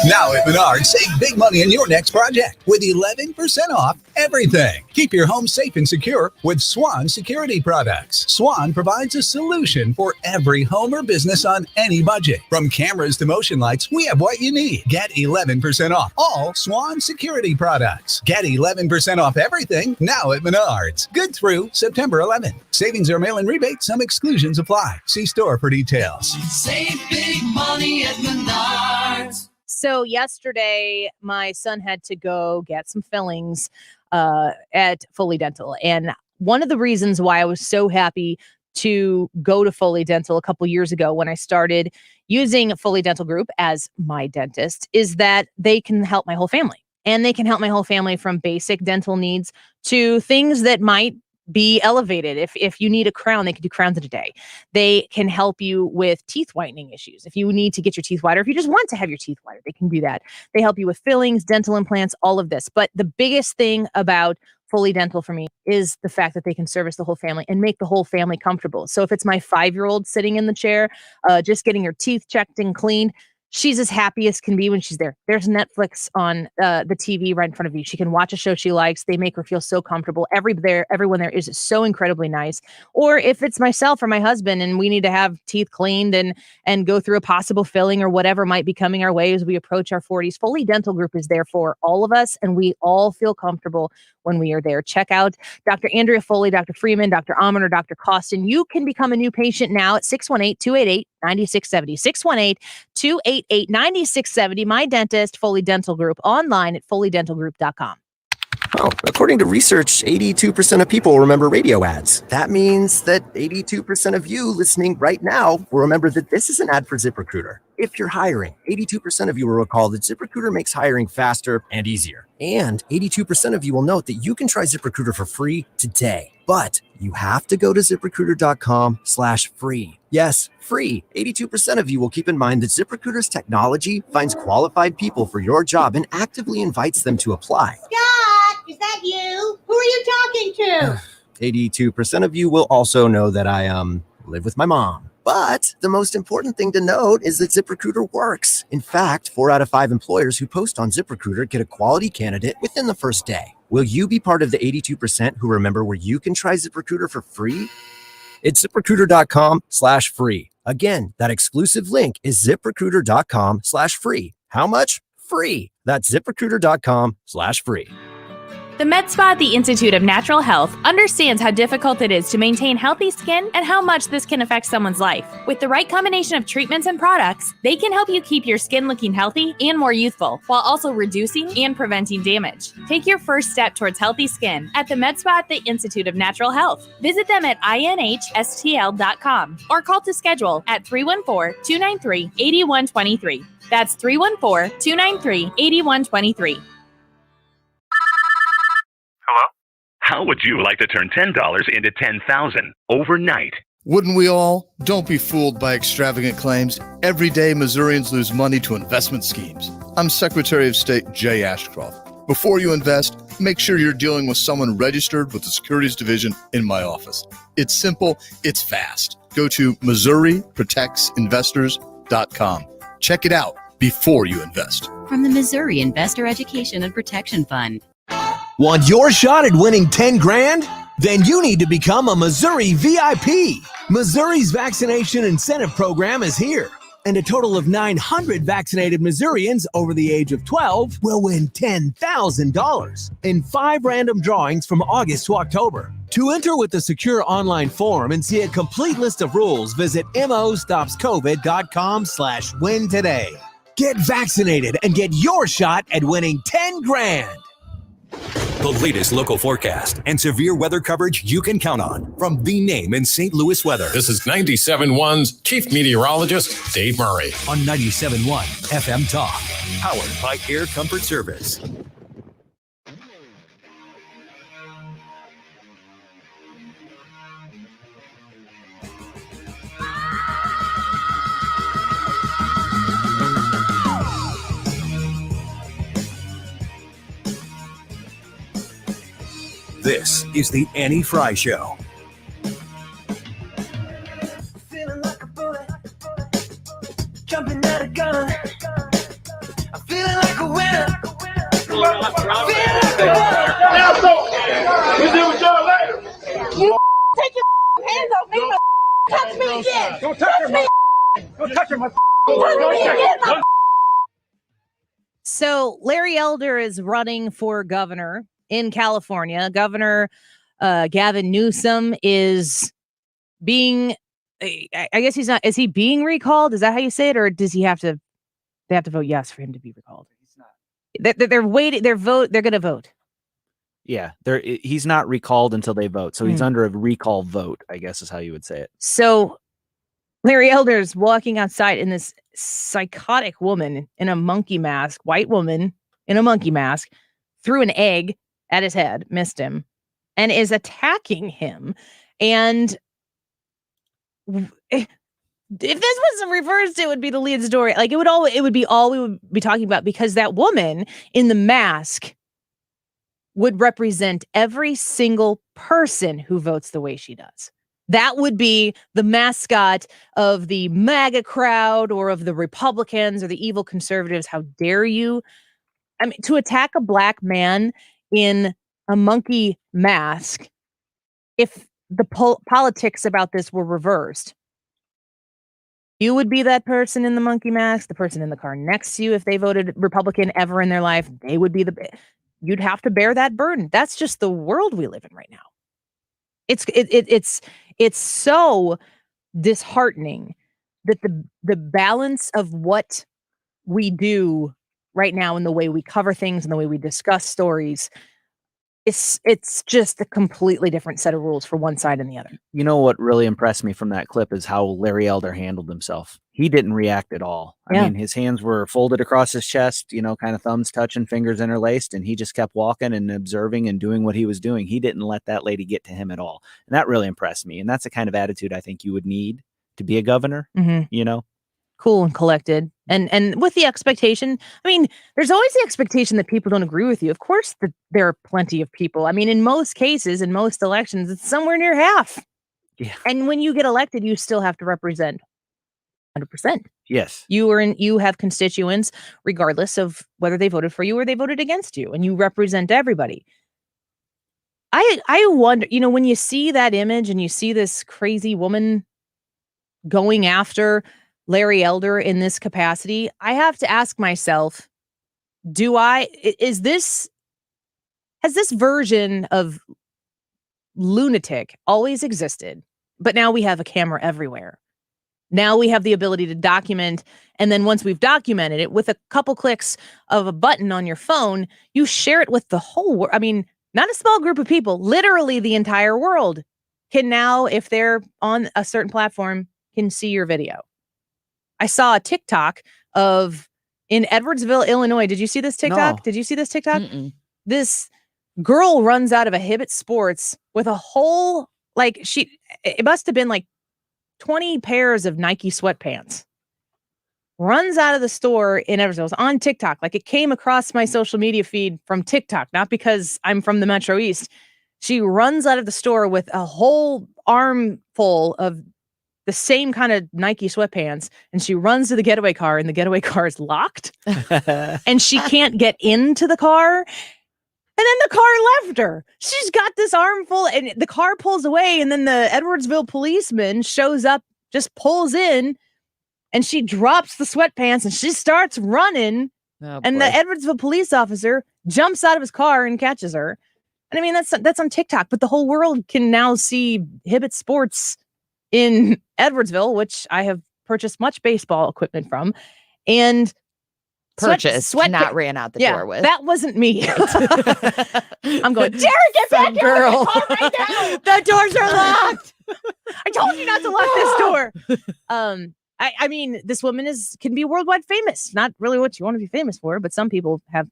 Now at Menards, save big money on your next project with 11% off everything. Keep your home safe and secure with Swan Security Products. Swan provides a solution for every home or business on any budget. From cameras to motion lights, we have what you need. Get 11% off all Swan Security Products. Get 11% off everything now at Menards. Good through September 11th. Savings are mail-in rebate. Some exclusions apply. See store for details. Save big money at Menards. So yesterday, my son had to go get some fillings at Foley Dental. And one of the reasons why I was so happy to go to Foley Dental a couple years ago when I started using Foley Dental Group as my dentist is that they can help my whole family. And they can help my whole family from basic dental needs to things that might be elevated. If you need a crown, they can do crowns in a day. They can help you with teeth whitening issues. If you need to get your teeth whiter, if you just want to have your teeth whiter, they can do that. They help you with fillings, dental implants, all of this. But the biggest thing about Foley Dental for me is the fact that they can service the whole family and make the whole family comfortable. So if it's my 5-year-old sitting in the chair, just getting her teeth checked and cleaned, she's as happy as can be when she's there. There's Netflix on the TV right in front of you. She can watch a show she likes. They make her feel so comfortable. Everyone there is so incredibly nice. Or if it's myself or my husband and we need to have teeth cleaned and go through a possible filling or whatever might be coming our way as we approach our 40s, Foley Dental Group is there for all of us, and we all feel comfortable when we are there. Check out Dr. Andrea Foley, Dr. Freeman, Dr. Amon, or Dr. Costin. You can become a new patient now at 618-288-9670. 618-288-9670. My dentist, Foley Dental Group, online at foleydentalgroup.com. Oh, according to research, 82% of people remember radio ads. That means that 82% of you listening right now will remember that this is an ad for ZipRecruiter. If you're hiring, 82% of you will recall that ZipRecruiter makes hiring faster and easier. And 82% of you will note that you can try ZipRecruiter for free today. But you have to go to ZipRecruiter.com/free. Yes, free. 82% of you will keep in mind that ZipRecruiter's technology finds qualified people for your job and actively invites them to apply. Scott, is that you? Who are you talking to? 82% of you will also know that I live with my mom. But the most important thing to note is that ZipRecruiter works. In fact, 4 out of 5 employers who post on ZipRecruiter get a quality candidate within the first day. Will you be part of the 82% who remember where you can try ZipRecruiter for free? It's ZipRecruiter.com/free. Again, that exclusive link is ZipRecruiter.com/free. How much? Free. That's ZipRecruiter.com/free. The MedSpa at the Institute of Natural Health understands how difficult it is to maintain healthy skin and how much this can affect someone's life. With the right combination of treatments and products, they can help you keep your skin looking healthy and more youthful, while also reducing and preventing damage. Take your first step towards healthy skin at the MedSpa at the Institute of Natural Health. Visit them at inhstl.com or call to schedule at 314-293-8123. That's 314-293-8123. Hello? How would you like to turn $10 into $10,000 overnight? Wouldn't we all? Don't be fooled by extravagant claims. Every day, Missourians lose money to investment schemes. I'm Secretary of State Jay Ashcroft. Before you invest, make sure you're dealing with someone registered with the Securities Division in my office. It's simple, it's fast. Go to MissouriProtectsInvestors.com. Check it out before you invest. From the Missouri Investor Education and Protection Fund. Want your shot at winning 10 grand? Then you need to become a Missouri VIP. Missouri's vaccination incentive program is here, and a total of 900 vaccinated Missourians over the age of 12 will win $10,000 in 5 random drawings from August to October. To enter with the secure online form and see a complete list of rules, visit mostopscovid.com/win today. Get vaccinated and get your shot at winning 10 grand. The latest local forecast and severe weather coverage you can count on from the name in St. Louis weather. This is 97.1's Chief Meteorologist, Dave Murray. On 97.1 FM Talk, powered by Air Comfort Service. This is the Annie Frey Show. Feeling like a bullet, jumping at a gun. I'm feeling like a winner. Feeling like a We'll deal with y'all later. You take your hands off me. Touch me again. Don't touch her, my. Don't touch her, my. So Larry Elder is running for governor in California. Governor Gavin Newsom is being, I guess he's not, is he being recalled? Is that how you say it? Or does he have to They have to vote yes for him to be recalled. They're waiting. They're going to vote. Yeah, he's not recalled until they vote. So he's under a recall vote, I guess is how you would say it. So Larry Elder's walking outside in this psychotic woman in a monkey mask, white woman in a monkey mask, threw an egg at his head, missed him, and is attacking him. And if this was reversed, it would be the lead story. Like it would be all we would be talking about, because that woman in the mask would represent every single person who votes the way she does. That would be the mascot of the MAGA crowd or of the Republicans or the evil conservatives. How dare you? I mean, to attack a black man in a monkey mask, if the politics about this were reversed, you would be that person in the monkey mask, the person in the car next to you, if they voted Republican ever in their life, they would be you'd have to bear that burden. That's just the world we live in right now. It's so disheartening that the balance of what we do right now and the way we cover things and the way we discuss stories, it's just a completely different set of rules for one side and the other. You know what really impressed me from that clip is how Larry Elder handled himself. He didn't react at all. I mean, his hands were folded across his chest, kind of thumbs touching, fingers interlaced, and he just kept walking and observing and doing what he was doing. He didn't let that lady get to him at all. And that really impressed me. And that's the kind of attitude I think you would need to be a governor, Cool and collected. And with the expectation, I mean, there's always the expectation that people don't agree with you. Of course, there are plenty of people. I mean, in most cases, in most elections, it's somewhere near half. Yeah. And when you get elected, you still have to represent 100%. Yes. You have constituents, regardless of whether they voted for you or they voted against you, and you represent everybody. I wonder, when you see that image and you see this crazy woman going after Larry Elder in this capacity, I have to ask myself, has this version of lunatic always existed, but now we have a camera everywhere? Now we have the ability to document, and then once we've documented it, with a couple clicks of a button on your phone, you share it with the whole world. I mean, not a small group of people, literally the entire world can now, if they're on a certain platform, can see your video. I saw a TikTok in Edwardsville, Illinois. Did you see this TikTok? No. Did you see this TikTok? Mm-mm. This girl runs out of a Hibbett Sports with a whole, it must have been 20 pairs of Nike sweatpants. Runs out of the store in Edwardsville. It was on TikTok. It came across my social media feed from TikTok, not because I'm from the Metro East. She runs out of the store with a whole armful of the same kind of Nike sweatpants, and she runs to the getaway car, and the getaway car is locked, and she can't get into the car. And then the car left her. She's got this armful, and the car pulls away, and then the Edwardsville policeman shows up, just pulls in, and she drops the sweatpants, and she starts running, and the Edwardsville police officer jumps out of his car and catches her. And I mean, that's on TikTok, but the whole world can now see Hibbett Sports in Edwardsville, which I have purchased much baseball equipment from, and not ran out the door with. That wasn't me. I'm going, Jared, get back here, girl! Right now. The doors are locked. I told you not to lock this door. I mean, this woman can be worldwide famous. Not really what you want to be famous for, but some people have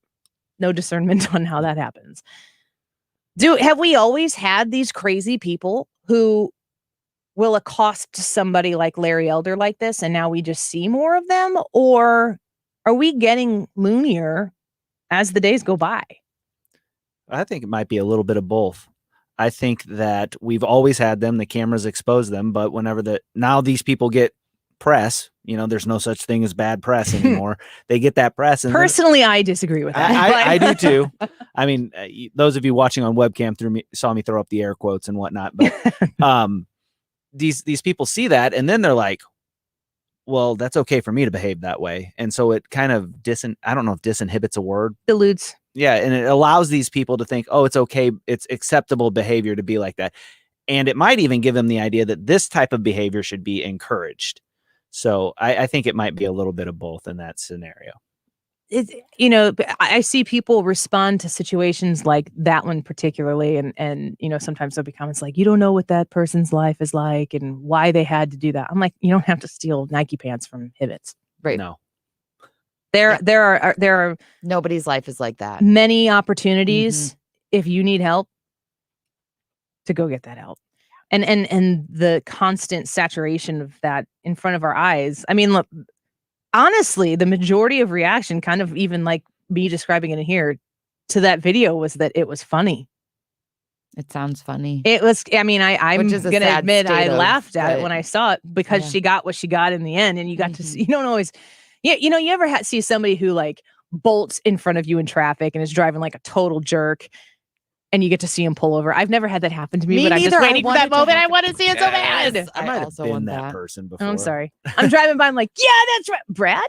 no discernment on how that happens. Have we always had these crazy people who will accost somebody like Larry Elder like this, and now we just see more of them? Or are we getting loonier as the days go by? I think it might be a little bit of both. I think that we've always had them, the cameras expose them, but now these people get press, there's no such thing as bad press anymore. They get that press. And personally, I disagree with that. I do too. I mean, those of you watching on webcam saw me throw up the air quotes and whatnot, but these people see that, and then they're like, well, that's okay for me to behave that way. And so it kind of I don't know if disinhibits a word. Dilutes. Yeah. And it allows these people to think, oh, it's okay. It's acceptable behavior to be like that. And it might even give them the idea that this type of behavior should be encouraged. So I think it might be a little bit of both in that scenario. I see people respond to situations like that one particularly, and sometimes there'll be comments like, you don't know what that person's life is like and why they had to do that. I'm like, you don't have to steal Nike pants from Hibbets. Right. No. There are nobody's life is like that. Many opportunities if you need help to go get that help. And the constant saturation of that in front of our eyes. I mean, look, honestly, the majority of reaction, kind of even like me describing it in here, to that video was that it was funny. It sounds funny. It was, I'm going to admit I laughed at it but- when I saw it because she got what she got in the end. And you got to see, you don't always, you ever see somebody who like bolts in front of you in traffic and is driving like a total jerk and you get to see him pull over. I've never had that happen to me, but I'm just waiting for that moment. I want to see it so bad. I might have also been want that that. person before. Oh, I'm sorry. I'm driving by. I'm like, yeah, that's right. Brad?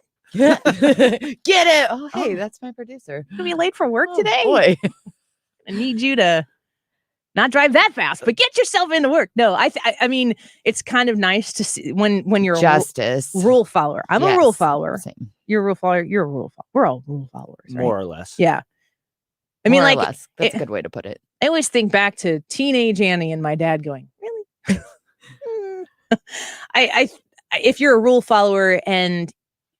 Get it. Oh, hey, that's my producer. Gonna be late for work today. Boy. I need you to not drive that fast, but get yourself into work. No, I mean, it's kind of nice to see when you're Justice. a rule follower. I'm a Yes, rule follower. same. You're a rule follower. You're a rule follower. We're all rule followers, right? More or less. Yeah. I mean, More or like, less. That's a good way to put it. I always think back to teenage Annie and my dad going, really? If you're a rule follower and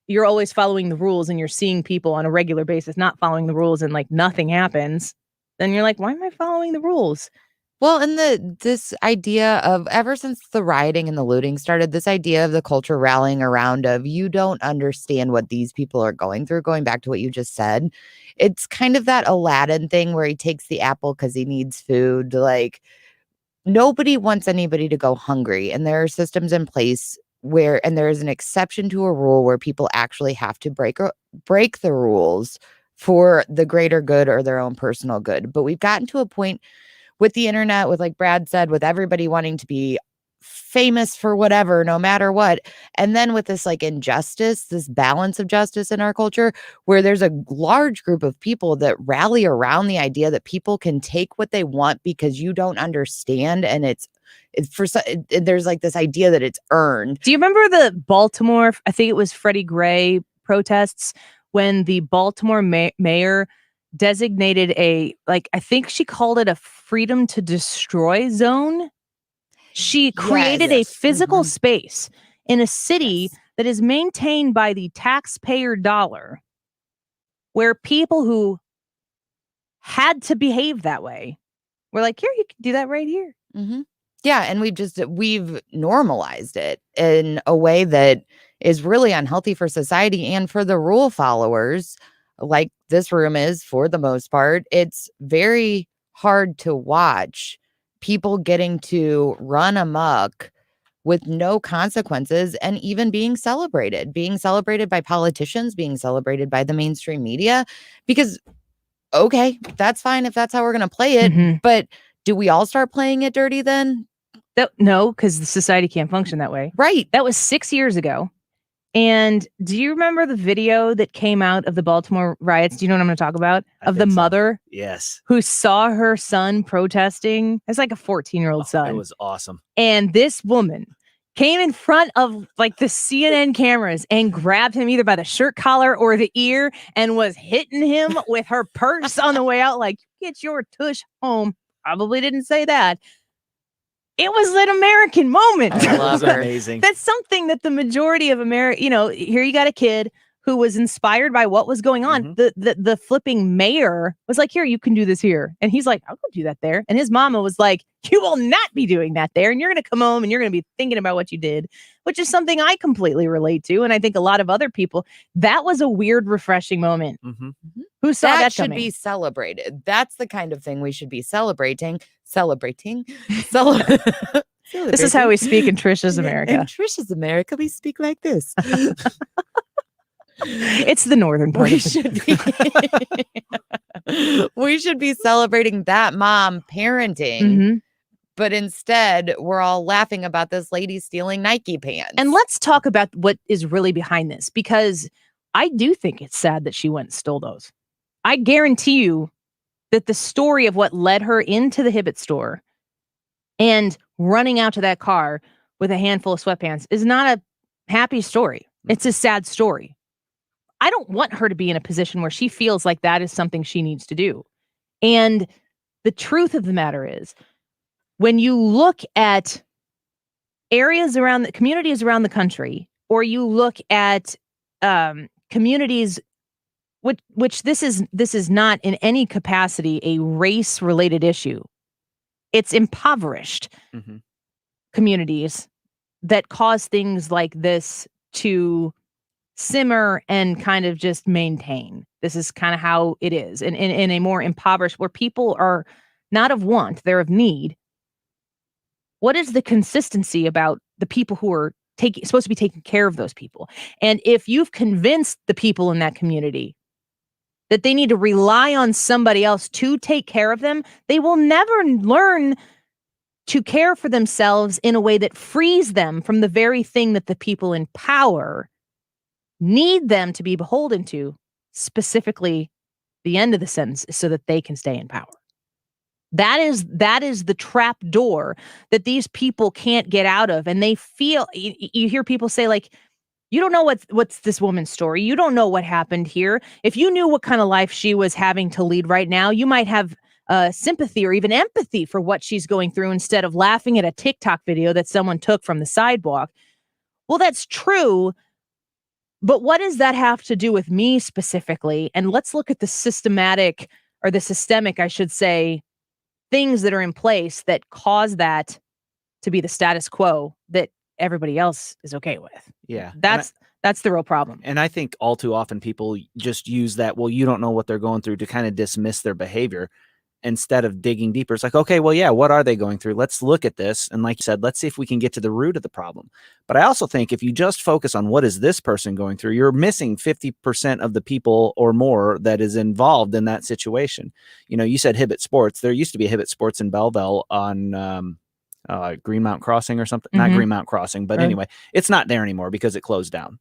you're always following the rules and you're seeing people on a regular basis not following the rules and like nothing happens, then you're like, why am I following the rules? Well, and this idea of ever since the rioting and the looting started, this idea of the culture rallying around of you don't understand what these people are going through, going back to what you just said. It's kind of that Aladdin thing where he takes the apple because he needs food. Like nobody wants anybody to go hungry. And there are systems in place and there is an exception to a rule where people actually have to break the rules for the greater good or their own personal good. But we've gotten to a point with the internet, with like Brad said, with everybody wanting to be famous for whatever, no matter what. And then with this like injustice, this balance of justice in our culture, where there's a large group of people that rally around the idea that people can take what they want because you don't understand. And there's like this idea that it's earned. Do you remember the Baltimore, I think it was Freddie Gray protests when the Baltimore mayor designated I think she called it a freedom to destroy zone. She created a physical space in a city that is maintained by the taxpayer dollar where people who had to behave that way were like, here, you can do that right here. Mm-hmm. Yeah. And we've normalized it in a way that is really unhealthy for society and for the rule followers. Like this room is, for the most part, it's very hard to watch people getting to run amok with no consequences and even being celebrated by politicians, being celebrated by the mainstream media, because, okay, that's fine if that's how we're going to play it. But do we all start playing it dirty then? No, because the society can't function that way. Right. That was 6 years ago. And do you remember the video that came out of the Baltimore riots? Do you know what I'm going to talk about? Of the mother Yes. who saw her son protesting. It's like a 14-year-old son. It was awesome. And this woman came in front of like the CNN cameras and grabbed him either by the shirt collar or the ear and was hitting him with her purse on the way out. Like, get your tush home. Probably didn't say that. It was an American moment. I love her. Amazing. That's something that the majority of America, here you got a kid who was inspired by what was going on. The flipping mayor was like, here, you can do this here. And he's like, I'll go do that there. And his mama was like, you will not be doing that there. And you're going to come home and you're going to be thinking about what you did, which is something I completely relate to. And I think a lot of other people, that was a weird, refreshing moment. Who saw that should coming? Be celebrated. That's the kind of thing we should be celebrating. This is how we speak in Trisha's America. In Trisha's America, we speak like this. It's the northern part. We should be celebrating that mom parenting. But instead, we're all laughing about this lady stealing Nike pants. And let's talk about what is really behind this, because I do think it's sad that she went and stole those. I guarantee you that the story of what led her into the Hibbett store and running out to that car with a handful of sweatpants is not happy story. It's a sad story. I don't want her to be in a position where she feels like that is something she needs to do. And the truth of the matter is, when you look at areas around the communities around the country, or you look at communities which this is not in any capacity a race-related issue. It's impoverished communities that cause things like this to simmer and kind of just maintain. This is kind of how it is. In a more impoverished, where people are not of want, they're of need. What is the consistency about the people who are supposed to be taking care of those people? And if you've convinced the people in that community that they need to rely on somebody else to take care of them, they will never learn to care for themselves in a way that frees them from the very thing that the people in power need them to be beholden to, specifically the end of the sentence, so that they can stay in power. That is the trap door that these people can't get out of. And they feel, you hear people say, like, you don't know what's this woman's story. You don't know what happened here. If you knew what kind of life she was having to lead right now, you might have sympathy or even empathy for what she's going through, instead of laughing at a TikTok video that someone took from the sidewalk. Well, that's true. But what does that have to do with me specifically? And let's look at the systemic, I should say, things that are in place that cause that to be the status quo that everybody else is okay with. Yeah. That's the real problem. And I think all too often people just use that, well, you don't know what they're going through, to kind of dismiss their behavior instead of digging deeper. It's like, okay, well, yeah, what are they going through? Let's look at this. And like you said, let's see if we can get to the root of the problem. But I also think if you just focus on what is this person going through, you're missing 50% of the people or more that is involved in that situation. You know, you said Hibbett Sports. There used to be a Hibbett Sports in Belleville on Greenmount Crossing or something. Not Greenmount Crossing, but anyway, it's not there anymore because it closed down.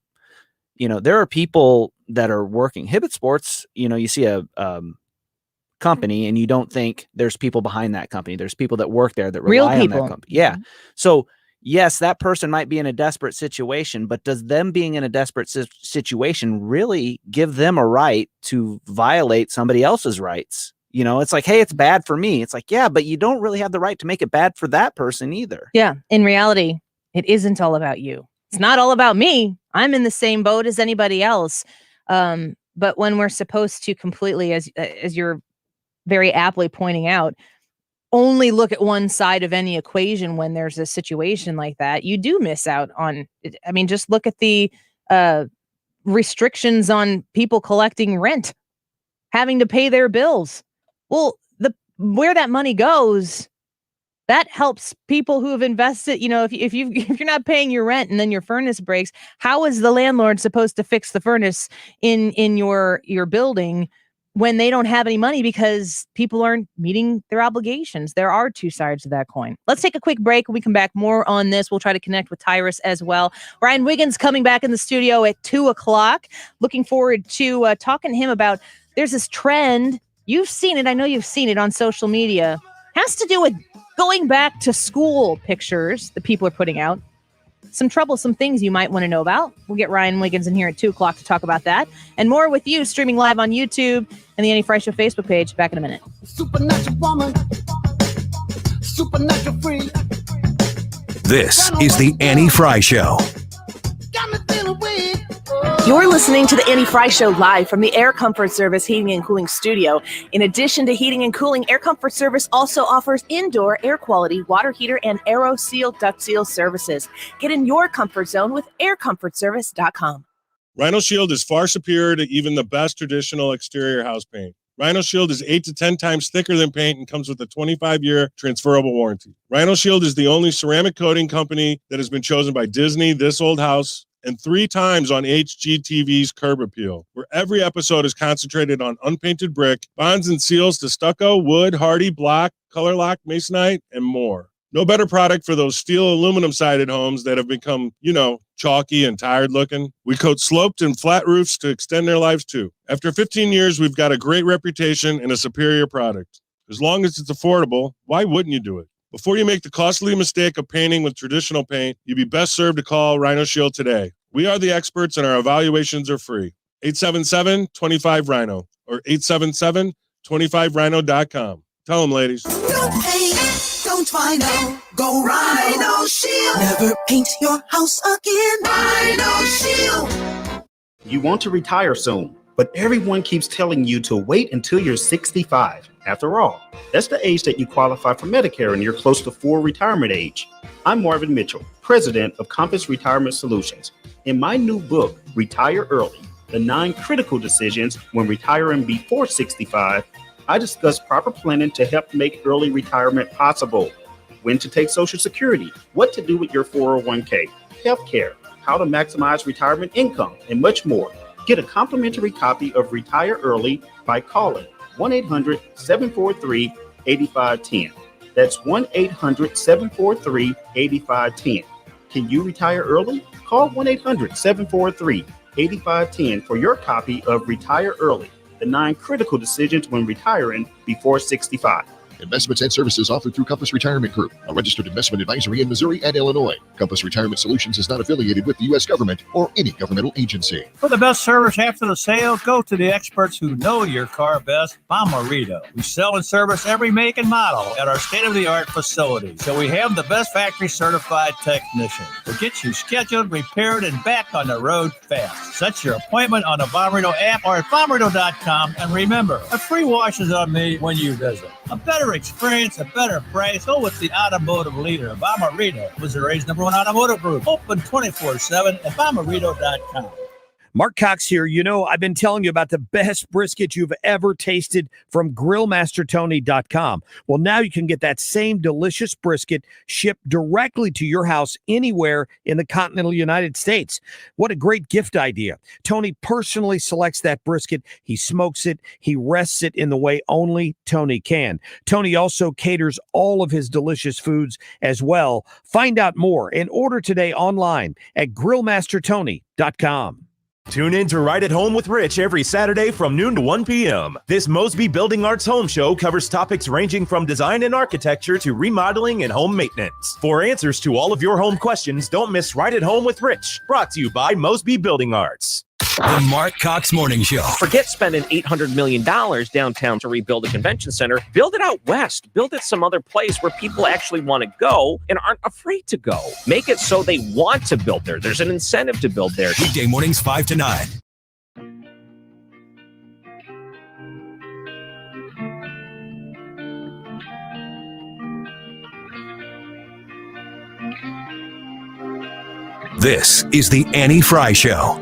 You know, there are people that are working Hibbett Sports. You know, you see a company and you don't think there's people behind that company. There's people that work there that rely on that company. Yeah. So yes, that person might be in a desperate situation, but does them being in a desperate situation really give them a right to violate somebody else's rights? You know, it's like, hey, it's bad for me. It's like, yeah, but you don't really have the right to make it bad for that person either. Yeah. In reality, it isn't all about you. It's not all about me. I'm in the same boat as anybody else. But when we're supposed to completely, as you're very aptly pointing out, only look at one side of any equation when there's a situation like that, you do miss out on, I mean, just look at the restrictions on people collecting rent, having to pay their bills. Well, where that money goes, that helps people who have invested. You know, if you're not paying your rent and then your furnace breaks, how is the landlord supposed to fix the furnace in your building when they don't have any money because people aren't meeting their obligations? There are two sides to that coin. Let's take a quick break. When we come back, more on this. We'll try to connect with Tyrus as well. Ryan Wiggins coming back in the studio at 2:00. Looking forward to talking to him about, there's this trend. You've seen it. I know you've seen it on social media. Has to do with going back to school pictures that people are putting out. Some troublesome things you might want to know about. We'll get Ryan Wiggins in here at 2:00 to talk about that. And more with you, streaming live on YouTube and the Annie Frey Show Facebook page. Back in a minute. Supernatural woman, supernatural free. This is the Annie Frey Show. Got me feeling weak. You're listening to the Annie Frey Show live from the Air Comfort Service Heating and Cooling Studio. In addition to heating and cooling, Air Comfort Service also offers indoor air quality water heater and Aero Seal duct seal services. Get in your comfort zone with aircomfortservice.com. Rhino Shield is far superior to even the best traditional exterior house paint. Rhino Shield is 8 to 10 times thicker than paint and comes with a 25-year transferable warranty. Rhino Shield is the only ceramic coating company that has been chosen by Disney, This Old House, and 3 times on HGTV's Curb Appeal, where every episode is concentrated on unpainted brick, bonds and seals to stucco, wood, hardy, block, color lock, masonite, and more. No better product for those steel aluminum-sided homes that have become, chalky and tired looking. We coat sloped and flat roofs to extend their lives too. After 15 years, we've got a great reputation and a superior product. As long as it's affordable, why wouldn't you do it? Before you make the costly mistake of painting with traditional paint, you'd be best served to call Rhino Shield today. We are the experts and our evaluations are free. 877-25-RHINO or 877-25rhino.com. Tell them, ladies. Don't paint, don't Rhino, go Rhino Shield. Never paint your house again. Rhino Shield. You want to retire soon, but everyone keeps telling you to wait until you're 65. After all, that's the age that you qualify for Medicare and you're close to full retirement age. I'm Marvin Mitchell, president of Compass Retirement Solutions. In my new book, Retire Early, the 9 critical decisions when retiring before 65, I discuss proper planning to help make early retirement possible. When to take Social Security, what to do with your 401k, healthcare, how to maximize retirement income, and much more. Get a complimentary copy of Retire Early by calling 1-800-743-8510. That's 1-800-743-8510. Can you retire early? Call 1-800-743-8510 for your copy of Retire Early, the 9 critical decisions when retiring before 65. Investments and services offered through Compass Retirement Group, a registered investment advisory in Missouri and Illinois. Compass Retirement Solutions is not affiliated with the U.S. government or any governmental agency. For the best service after the sale, go to the experts who know your car best, Bomarito. We sell and service every make and model at our state-of-the-art facility, so we have the best factory-certified technician. We'll get you scheduled, repaired, and back on the road fast. Set your appointment on the Bomarito app or at bomarito.com, and remember, a free wash is on me when you visit. A better experience, a better price. Oh, it's the automotive leader, Bomarito, Missouri's #1 automotive group. Open 24/7 at bomarito.com. Mark Cox here. You know, I've been telling you about the best brisket you've ever tasted from grillmastertony.com. Well, now you can get that same delicious brisket shipped directly to your house anywhere in the continental United States. What a great gift idea. Tony personally selects that brisket. He smokes it. He rests it in the way only Tony can. Tony also caters all of his delicious foods as well. Find out more and order today online at grillmastertony.com. Tune in to Right at Home with Rich every Saturday from noon to 1 p.m. This Mosby Building Arts Home Show covers topics ranging from design and architecture to remodeling and home maintenance. For answers to all of your home questions, don't miss Right at Home with Rich, brought to you by Mosby Building Arts. The Mark Cox Morning Show. Forget spending $800 million downtown to rebuild a convention center. Build it out west. Build it some other place where people actually want to go and aren't afraid to go. Make it so they want to build there. There's an incentive to build there. Weekday mornings 5 to 9. This is the Annie Frey Show.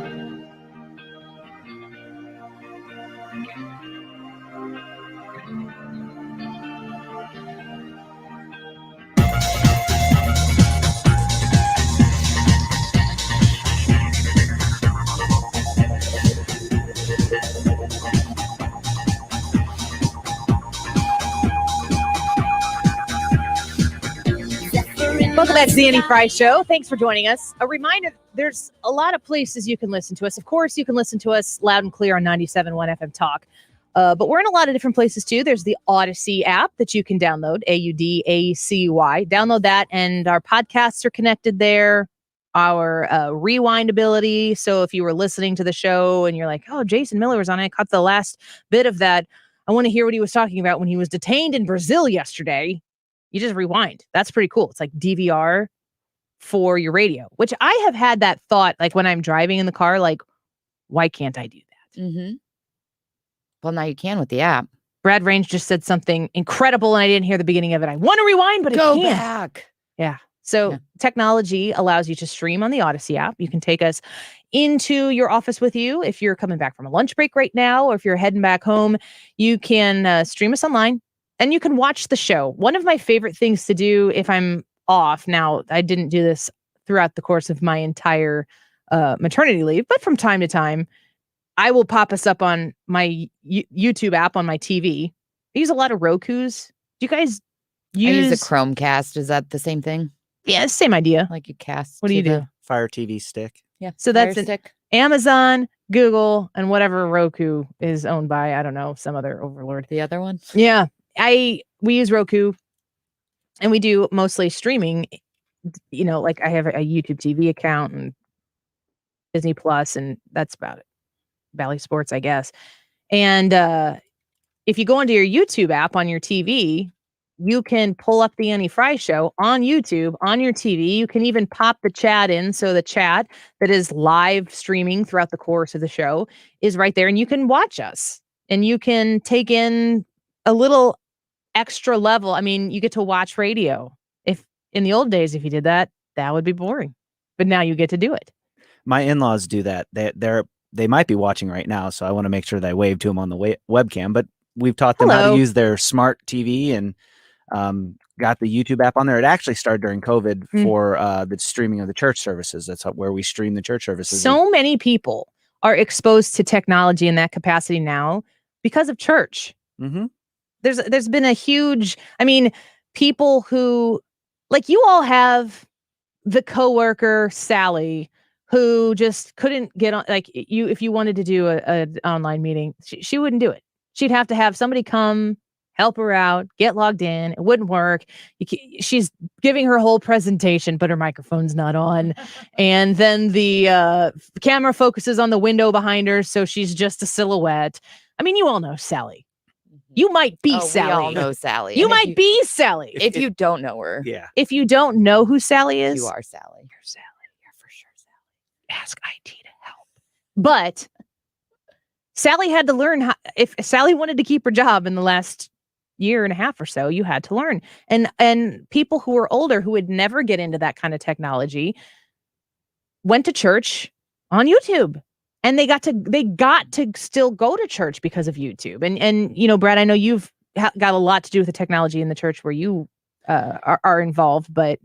Welcome back to the Annie Frey Show. Thanks for joining us. A reminder, there's a lot of places you can listen to us. Of course, you can listen to us loud and clear on 97.1 FM Talk. But we're in a lot of different places, too. There's the Odyssey app that you can download, AUDACY. Download that, and our podcasts are connected there. Our rewind ability. So if you were listening to the show and you're like, oh, Jason Miller was on it, I caught the last bit of that. I want to hear what he was talking about when he was detained in Brazil yesterday. You just rewind. That's pretty cool. It's like DVR for your radio, which I have had that thought, like when I'm driving in the car, like, why can't I do that? Mm-hmm. Well, now you can with the app. Brad Range just said something incredible, and I didn't hear the beginning of it. I want to rewind, but I can't. Go back. Yeah. So technology allows you to stream on the Odyssey app. You can take us into your office with you. If you're coming back from a lunch break right now, or if you're heading back home, you can stream us online. And you can watch the show. One of my favorite things to do if I'm off, now I didn't do this throughout the course of my entire maternity leave, but from time to time, I will pop us up on my YouTube app on my TV. I use a lot of Rokus. Do you guys use? I use a Chromecast. Is that the same thing? Yeah, same idea. Like you cast. What do you do? Fire TV stick. Yeah. So that's it. Amazon, Google, and whatever Roku is owned by. I don't know, some other overlord. The other one? Yeah. We use Roku. And we do mostly streaming. Like I have a YouTube TV account and Disney Plus, and that's about it. Bally Sports, I guess. And if you go into your YouTube app on your TV, you can pull up the Annie Frey Show on YouTube on your TV. You can even pop the chat in. So the chat that is live streaming throughout the course of the show is right there, and you can watch us and you can take in a little extra level. I mean, you get to watch radio. If in the old days, if you did that, that would be boring. But now you get to do it. My in-laws do that. They might be watching right now, so I want to make sure that I wave to them on the webcam. But we've taught them how to use their smart TV and got the YouTube app on there. It actually started during COVID for the streaming of the church services. That's where we stream the church services. So many people are exposed to technology in that capacity now because of church. Mm-hmm. There's been a huge, people who, like, you all have the coworker Sally who just couldn't get on, like, if you wanted to do an online meeting, she wouldn't do it. She'd have to have somebody come help her out, get logged in. It wouldn't work. She's giving her whole presentation, but her microphone's not on. And then the camera focuses on the window behind her, so she's just a silhouette. You all know Sally. You might be Sally. We all know Sally. You might be Sally. If you don't know her. Yeah. If you don't know who Sally is. You are Sally. You're Sally. You're for sure Sally. Ask IT to help. But Sally had to learn how, if Sally wanted to keep her job in the last year and a half or so, you had to learn. And people who were older who would never get into that kind of technology went to church on YouTube. And they got to still go to church because of YouTube. And Brad, I know you've got a lot to do with the technology in the church where you are involved, but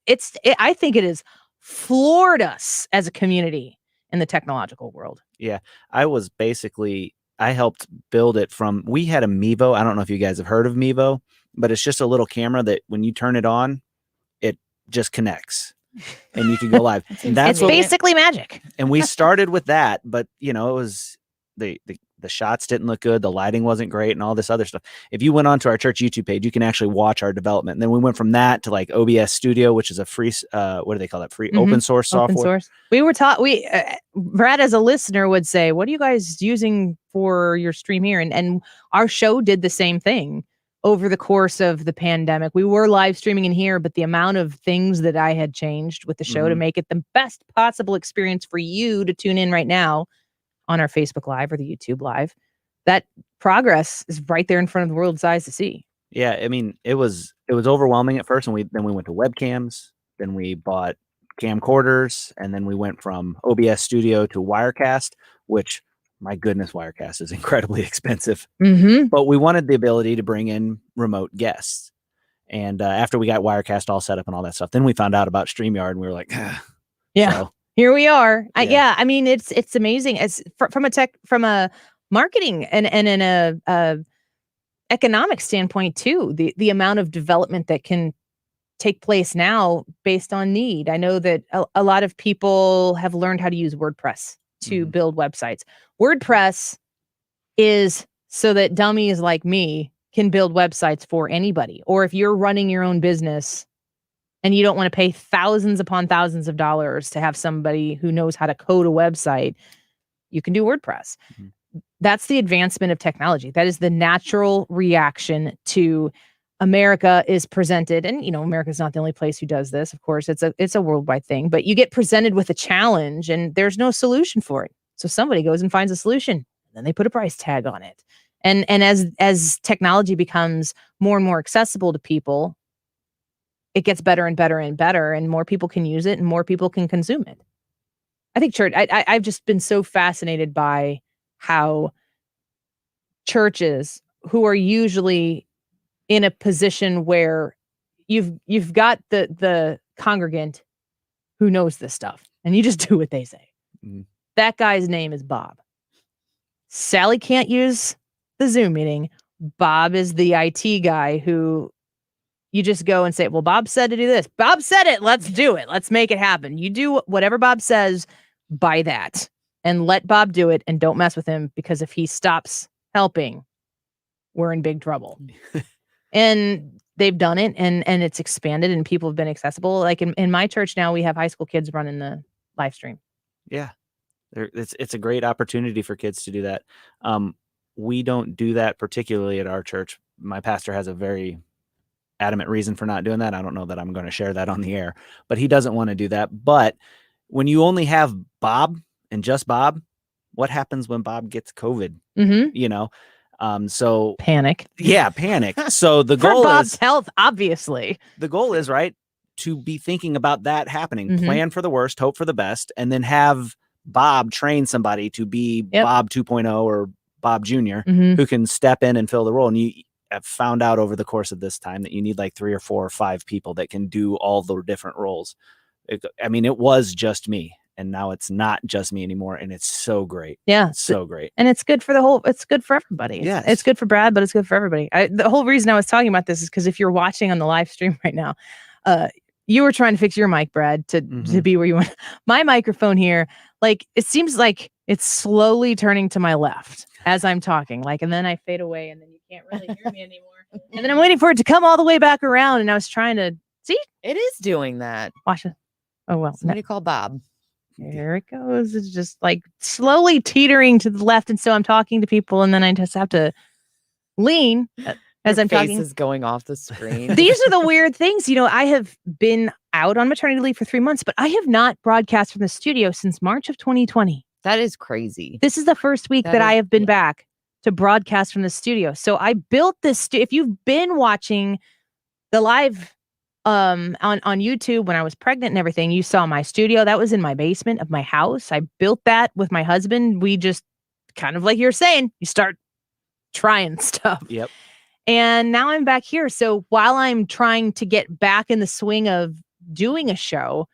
I think it has floored us as a community in the technological world. Yeah, I helped build it from, we had a Mevo. I don't know if you guys have heard of Mevo, but it's just a little camera that when you turn it on, it just connects. And you can go live. It's basically magic. And we started with that, but it was the shots didn't look good, the lighting wasn't great, and all this other stuff. If you went onto our church YouTube page, you can actually watch our development. And then we went from that to like OBS Studio, which is a free what do they call that? Free open source software. Open source. We were taught. Brad, as a listener, would say, "What are you guys using for your stream here?" And our show did the same thing. Over the course of the pandemic, we were live streaming in here, but the amount of things that I had changed with the show to make it the best possible experience for you to tune in right now on our Facebook Live or the YouTube Live, that progress is right there in front of the world's eyes to see. Yeah, it was overwhelming at first, and then we went to webcams, then we bought camcorders, and then we went from OBS Studio to Wirecast, which, my goodness, Wirecast is incredibly expensive. Mm-hmm. But we wanted the ability to bring in remote guests. And after we got Wirecast all set up and all that stuff, then we found out about StreamYard, and we were like, yeah, so, here we are. Yeah. It's amazing as from a marketing and in a economic standpoint too. The amount of development that can take place now based on need. I know that a lot of people have learned how to use WordPress to build websites. WordPress is so that dummies like me can build websites for anybody. Or if you're running your own business and you don't want to pay thousands upon thousands of dollars to have somebody who knows how to code a website, you can do WordPress. That's the advancement of technology. That is the natural reaction to America is presented. And, America's not the only place who does this. Of course, it's a worldwide thing, but you get presented with a challenge and there's no solution for it. So somebody goes and finds a solution, and then they put a price tag on it. And as technology becomes more and more accessible to people, it gets better and better and better, and more people can use it and more people can consume it. I think church, I've just been so fascinated by how churches who are usually in a position where you've got the congregant who knows this stuff, and you just do what they say. That guy's name is Bob. Sally can't use the Zoom meeting. Bob is the IT guy who you just go and say, well, Bob said to do this. Bob said it. Let's do it. Let's make it happen. You do whatever Bob says, buy that, and let Bob do it, and don't mess with him, because if he stops helping, we're in big trouble. And they've done it and it's expanded and people have been accessible. Like in my church now, we have high school kids running the live stream. Yeah. It's a great opportunity for kids to do that. We don't do that particularly at our church. My pastor has a very adamant reason for not doing that. I don't know that I'm going to share that on the air, but he doesn't want to do that. But when you only have Bob and just Bob, what happens when Bob gets COVID? You know? So panic. Yeah, panic. So the goal for Bob's is health, obviously. The goal is right to be thinking about that happening, plan for the worst, hope for the best, and then have Bob train somebody to be Bob 2.0 or Bob Jr. Who can step in and fill the role. And you have found out over the course of this time that you need like 3 or 4 or 5 people that can do all the different roles. It was just me. And now it's not just me anymore. And it's so great. Yeah. So great. And it's good for it's good for everybody. Yes. It's good for Brad, but it's good for everybody. The whole reason I was talking about this is because if you're watching on the live stream right now, you were trying to fix your mic, Brad, to be where you want. My microphone here, like, it seems like it's slowly turning to my left as I'm talking. Like, and then I fade away and then you can't really hear me anymore. And then I'm waiting for it to come all the way back around. And I was trying to see. It is doing that. Watch it. Oh, well. Somebody call Bob. Here it goes. It's just like slowly teetering to the left. And so I'm talking to people and then I just have to lean as Your I'm face talking. is going off the screen. These are the weird things. You know, I have been out on maternity leave for 3 months, but I have not broadcast from the studio since March of 2020. That is crazy. This is the first week that I have been back to broadcast from the studio. So I built this. If you've been watching the live on YouTube when I was pregnant and everything, you saw my studio. That was in my basement of my house. I built that with my husband. We just kind of, like you're saying, you start trying stuff. Yep. And now I'm back here. So while I'm trying to get back in the swing of doing a show,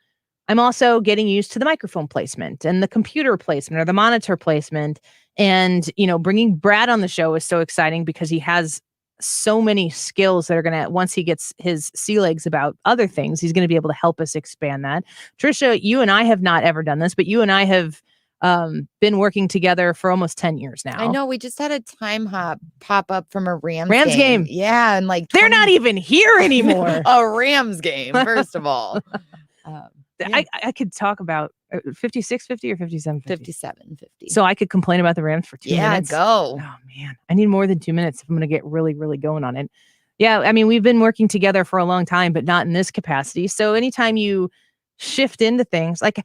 I'm also getting used to the microphone placement and the computer placement or the monitor placement. And, you know, bringing Brad on the show is so exciting because he has so many skills that are going to, once he gets his sea legs about other things, he's going to be able to help us expand that. Trisha, you and I have not ever done this, but you and I have been working together for almost 10 years now. I know. We just had a time hop pop up from a Rams game. Yeah. And like, they're not even here anymore. A Rams game, first of all. I could talk about 56-50 or 57-50? 57-50. So I could complain about the Rams for 2 minutes. Yeah, go. Oh, man. I need more than 2 minutes if I'm going to get really, really going on it. Yeah, I mean, we've been working together for a long time, but not in this capacity. So anytime you shift into things, like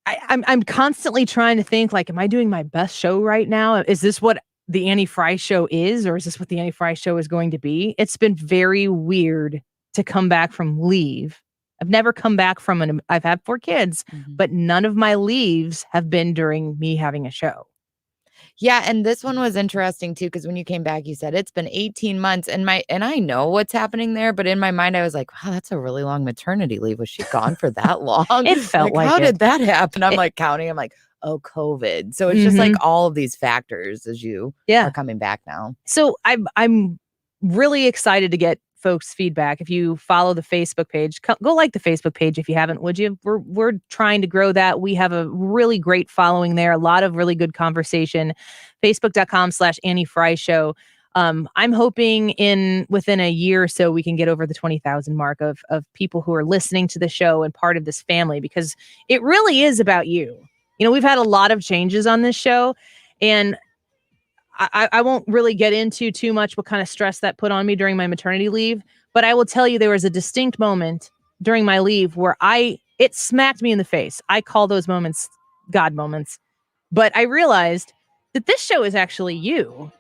I'm constantly trying to think, like, am I doing my best show right now? Is this what the Annie Frey show is, or is this what the Annie Frey show is going to be? It's been very weird to come back from leave. I've never come back from I've had 4 kids, but none of my leaves have been during me having a show. Yeah. And this one was interesting too, because when you came back, you said it's been 18 months and I know what's happening there, but in my mind, I was like, wow, that's a really long maternity leave. Was she gone for that long? It felt like how it. did that happen? I'm like counting. I'm like, oh, COVID. So it's just like all of these factors as you are coming back now. So I'm really excited to get folks' feedback. If you follow the Facebook page, go like the Facebook page if you haven't, would you? We're trying to grow that. We have a really great following there, a lot of really good conversation. Facebook.com/Annie Frey Show. I'm hoping within a year or so we can get over the 20,000 mark of people who are listening to the show and part of this family, because it really is about you. You know, we've had a lot of changes on this show, and I won't really get into too much what kind of stress that put on me during my maternity leave, but I will tell you there was a distinct moment during my leave where it smacked me in the face. I call those moments God moments, but I realized that this show is actually you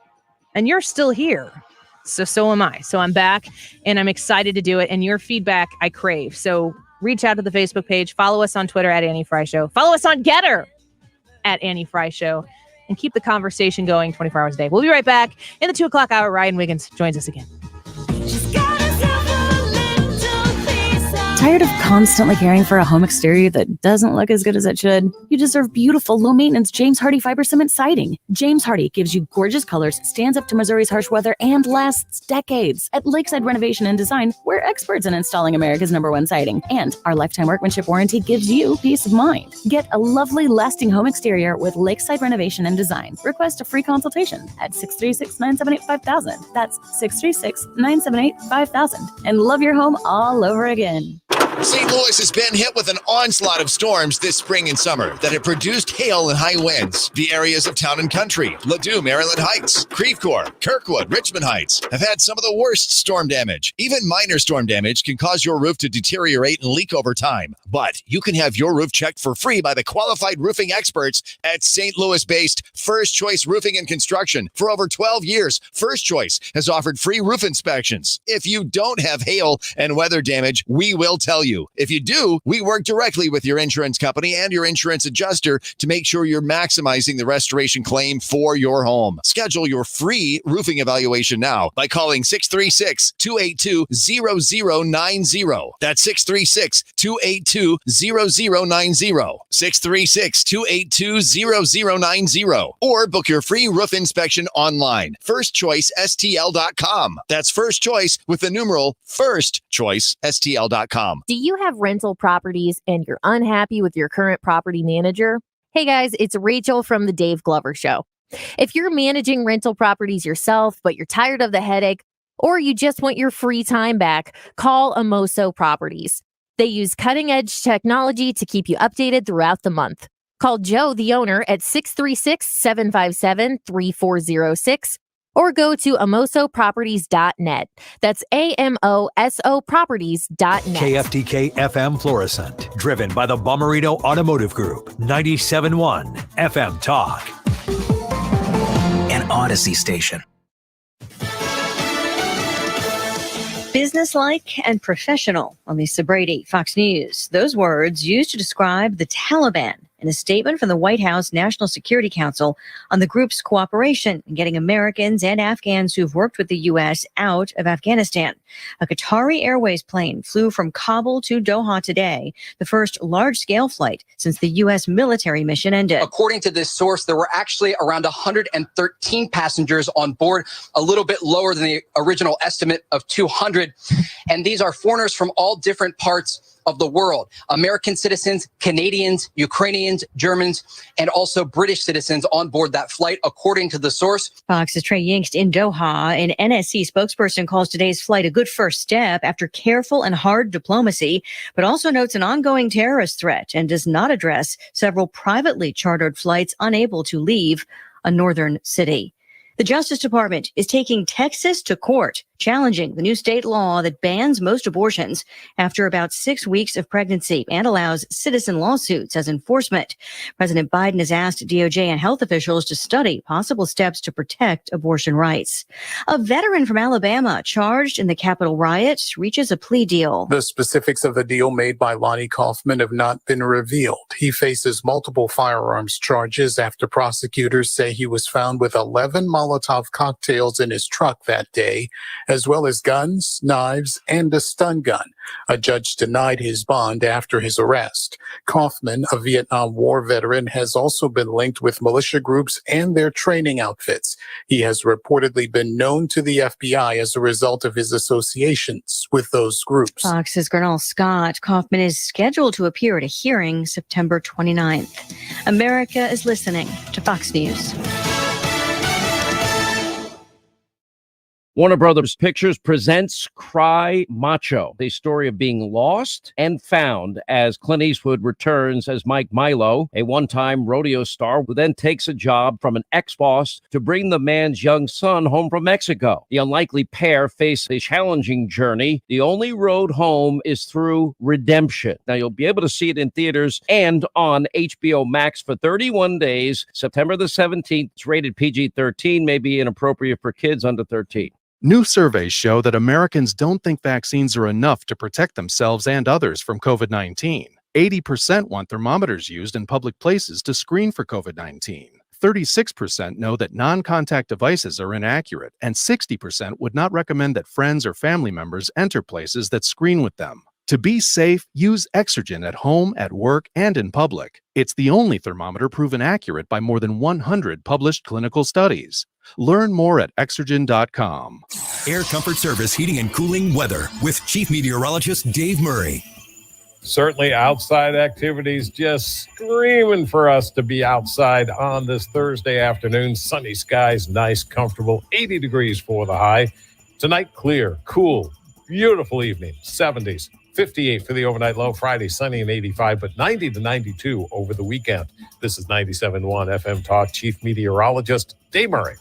and you're still here. So am I. So I'm back and I'm excited to do it. And your feedback I crave. So reach out to the Facebook page, follow us on Twitter @Annie Frey Show, follow us on GETTR @Annie Frey Show, and keep the conversation going 24 hours a day. We'll be right back in the 2 o'clock hour. Ryan Wiggins joins us again. Tired of constantly caring for a home exterior that doesn't look as good as it should? You deserve beautiful, low-maintenance James Hardie fiber cement siding. James Hardie gives you gorgeous colors, stands up to Missouri's harsh weather, and lasts decades. At Lakeside Renovation and Design, we're experts in installing America's #1 siding, and our lifetime workmanship warranty gives you peace of mind. Get a lovely, lasting home exterior with Lakeside Renovation and Design. Request a free consultation at 636-978-5000. That's 636-978-5000. And love your home all over again. St. Louis has been hit with an onslaught of storms this spring and summer that have produced hail and high winds. The areas of Town and Country, Ladue, Maryland Heights, Creve Coeur, Kirkwood, Richmond Heights have had some of the worst storm damage. Even minor storm damage can cause your roof to deteriorate and leak over time. But you can have your roof checked for free by the qualified roofing experts at St. Louis-based First Choice Roofing and Construction. For over 12 years, First Choice has offered free roof inspections. If you don't have hail and weather damage, we will tell you. If you do, we work directly with your insurance company and your insurance adjuster to make sure you're maximizing the restoration claim for your home. Schedule your free roofing evaluation now by calling 636-282-0090. That's 636-282-0090. 636-282-0090. Or book your free roof inspection online. FirstChoiceSTL.com. That's First Choice with the numeral FirstChoiceSTL.com. Do you have rental properties and you're unhappy with your current property manager? Hey guys, it's Rachel from The Dave Glover Show. If you're managing rental properties yourself, but you're tired of the headache, or you just want your free time back, call Amoso Properties. They use cutting-edge technology to keep you updated throughout the month. Call Joe, the owner, at 636-757-3406. Or go to amosoproperties.net. That's AMOSO properties.net. KFTK FM Florissant, driven by the Bomarito Automotive Group, 97.1 FM Talk. An Odyssey station. Businesslike and professional on Lisa Brady, Fox News. Those words used to describe the Taliban in a statement from the White House National Security Council on the group's cooperation in getting Americans and Afghans who've worked with the U.S. out of Afghanistan. A Qatari Airways plane flew from Kabul to Doha today, the first large-scale flight since the U.S. military mission ended. According to this source, there were actually around 113 passengers on board, a little bit lower than the original estimate of 200. And these are foreigners from all different parts of the world. American citizens, Canadians, Ukrainians, Germans, and also British citizens on board that flight, according to the source. Fox's Trey Yingst in Doha. An NSC spokesperson calls today's flight a good first step after careful and hard diplomacy, but also notes an ongoing terrorist threat and does not address several privately chartered flights unable to leave a northern city. The Justice Department is taking Texas to court, challenging the new state law that bans most abortions after about 6 weeks of pregnancy and allows citizen lawsuits as enforcement. President Biden has asked DOJ and health officials to study possible steps to protect abortion rights. A veteran from Alabama charged in the Capitol riots reaches a plea deal. The specifics of the deal made by Lonnie Kaufman have not been revealed. He faces multiple firearms charges after prosecutors say he was found with 11 Molotov cocktails in his truck that day, as well as guns, knives, and a stun gun. A judge denied his bond after his arrest. Kaufman, a Vietnam War veteran, has also been linked with militia groups and their training outfits. He has reportedly been known to the FBI as a result of his associations with those groups. Fox's Gernal Scott. Kaufman is scheduled to appear at a hearing September 29th. America is listening to Fox News. Warner Brothers Pictures presents Cry Macho, the story of being lost and found as Clint Eastwood returns as Mike Milo, a one-time rodeo star who then takes a job from an ex-boss to bring the man's young son home from Mexico. The unlikely pair face a challenging journey. The only road home is through redemption. Now, you'll be able to see it in theaters and on HBO Max for 31 days, September the 17th. It's rated PG-13, may be inappropriate for kids under 13. New surveys show that Americans don't think vaccines are enough to protect themselves and others from COVID-19. 80% want thermometers used in public places to screen for COVID-19. 36% know that non-contact devices are inaccurate, and 60% would not recommend that friends or family members enter places that screen with them. To be safe, use Exergen at home, at work, and in public. It's the only thermometer proven accurate by more than 100 published clinical studies. Learn more at Exergen.com. Air Comfort Service Heating and Cooling weather with Chief Meteorologist Dave Murray. Certainly outside activities just screaming for us to be outside on this Thursday afternoon. Sunny skies, nice, comfortable, 80 degrees for the high. Tonight, clear, cool, beautiful evening, 70s. 58 for the overnight low. Friday, sunny and 85, but 90 to 92 over the weekend. This is 97.1 FM Talk. Chief Meteorologist Dave Murray.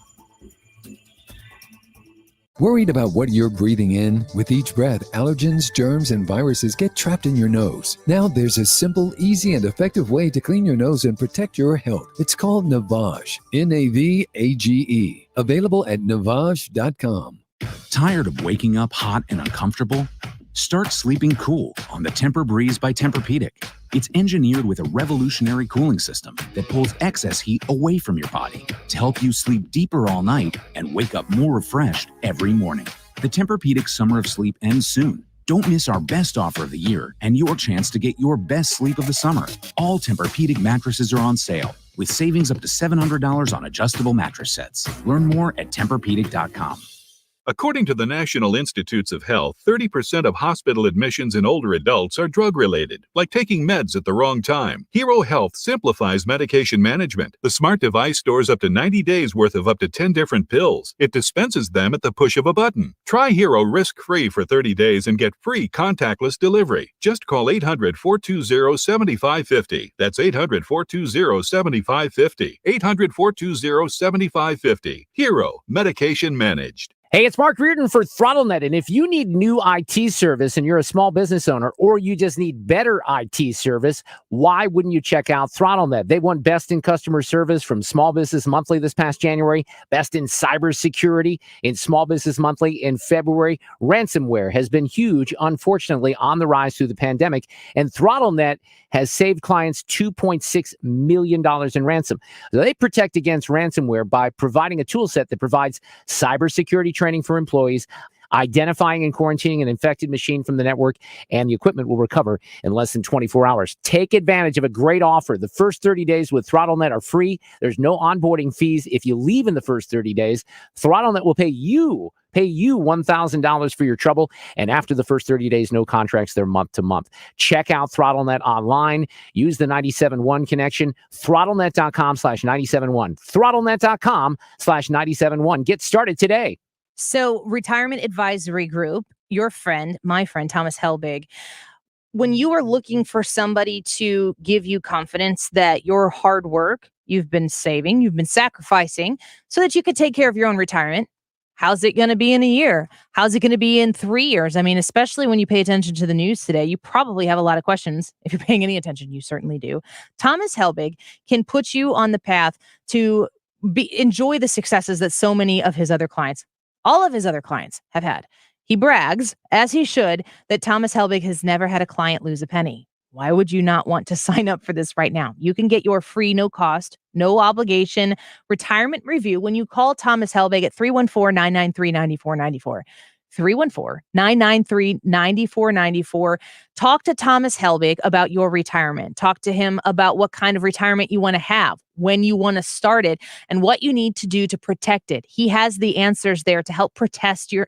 Worried about what you're breathing in? With each breath, allergens, germs, and viruses get trapped in your nose. Now there's a simple, easy, and effective way to clean your nose and protect your health. It's called Navage. Navage. Available at Navage.com. Tired of waking up hot and uncomfortable? Start sleeping cool on the Tempur-Breeze by Tempur-Pedic. It's engineered with a revolutionary cooling system that pulls excess heat away from your body to help you sleep deeper all night and wake up more refreshed every morning. The Tempur-Pedic Summer of Sleep ends soon. Don't miss our best offer of the year and your chance to get your best sleep of the summer. All Tempur-Pedic mattresses are on sale with savings up to $700 on adjustable mattress sets. Learn more at Tempur-Pedic.com. According to the National Institutes of Health, 30% of hospital admissions in older adults are drug-related, like taking meds at the wrong time. Hero Health simplifies medication management. The smart device stores up to 90 days worth of up to 10 different pills. It dispenses them at the push of a button. Try Hero risk-free for 30 days and get free contactless delivery. Just call 800-420-7550. That's 800-420-7550. 800-420-7550. Hero, medication managed. Hey, it's Mark Reardon for ThrottleNet, and if you need new IT service and you're a small business owner, or you just need better IT service, why wouldn't you check out ThrottleNet? They won Best in Customer Service from Small Business Monthly this past January, Best in Cybersecurity in Small Business Monthly in February. Ransomware has been huge, unfortunately, on the rise through the pandemic, and ThrottleNet has saved clients $2.6 million in ransom. So they protect against ransomware by providing a tool set that provides cybersecurity training for employees, identifying and quarantining an infected machine from the network, and the equipment will recover in less than 24 hours. Take advantage of a great offer. The first 30 days with ThrottleNet are free. There's no onboarding fees if you leave in the first 30 days. ThrottleNet will pay you $1,000 for your trouble. And after the first 30 days, no contracts, they're month to month. Check out ThrottleNet online. Use the 97.1 connection, throttlenet.com/971. Throttlenet.com/971. Get started today. So, Retirement Advisory Group, your friend, my friend, Thomas Helbig, when you are looking for somebody to give you confidence that your hard work, you've been saving, you've been sacrificing so that you could take care of your own retirement, how's it going to be in a year? How's it going to be in 3 years? I mean, especially when you pay attention to the news today, you probably have a lot of questions. If you're paying any attention, you certainly do. Thomas Helbig can put you on the path to enjoy the successes that so many of his other clients, all of his other clients, have had. He brags, as he should, that Thomas Helbig has never had a client lose a penny. Why would you not want to sign up for this right now? You can get your free, no cost, no obligation retirement review when you call Thomas Helbig at 314-993-9494. 314-993-9494. Talk to Thomas Helbig about your retirement. Talk to him about what kind of retirement you want to have, when you want to start it, and what you need to do to protect it. He has the answers there to help protect your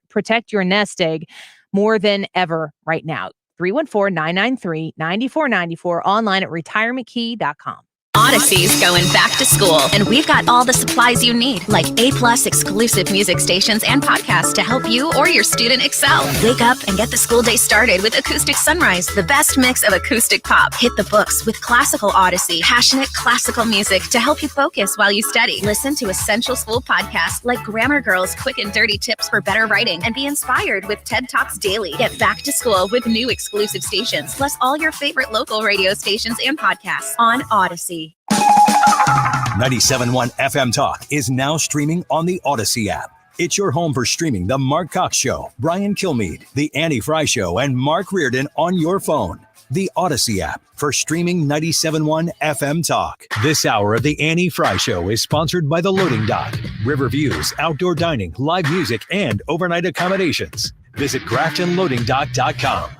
nest egg more than ever right now. 314-993-9494, online at retirementkey.com. Odyssey's going back to school, and we've got all the supplies you need, like A+ exclusive music stations and podcasts to help you or your student excel. Wake up and get the school day started with Acoustic Sunrise, the best mix of acoustic pop. Hit the books with Classical Odyssey, passionate classical music to help you focus while you study. Listen to essential school podcasts like Grammar Girls Quick and Dirty Tips for Better Writing, and be inspired with TED Talks Daily. Get back to school with new exclusive stations, plus all your favorite local radio stations and podcasts on Odyssey. 97.1 FM Talk is now streaming on the Odyssey app. It's your home for streaming The Mark Cox Show, Brian Kilmeade, The Annie Fry Show, and Mark Reardon on your phone. The Odyssey app for streaming 97.1 FM Talk. This hour of The Annie Fry Show is sponsored by The Loading Dock, River Views, outdoor dining, live music, and overnight accommodations. Visit GraftonLoadingDock.com.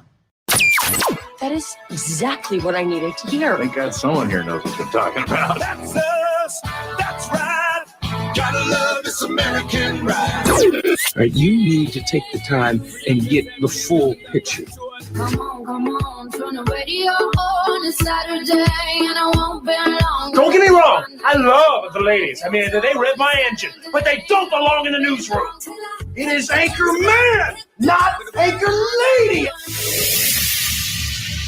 That is exactly what I needed to hear. Thank God someone here knows what they're talking about. That's us. That's right. Gotta love this American ride. Right, you need to take the time and get the full picture. Come on, turn the radio on. It's Saturday and I won't be long. Don't get me wrong. I love the ladies. I mean, they rev my engine, but they don't belong in the newsroom. It is Anchor Man, not Anchor Lady.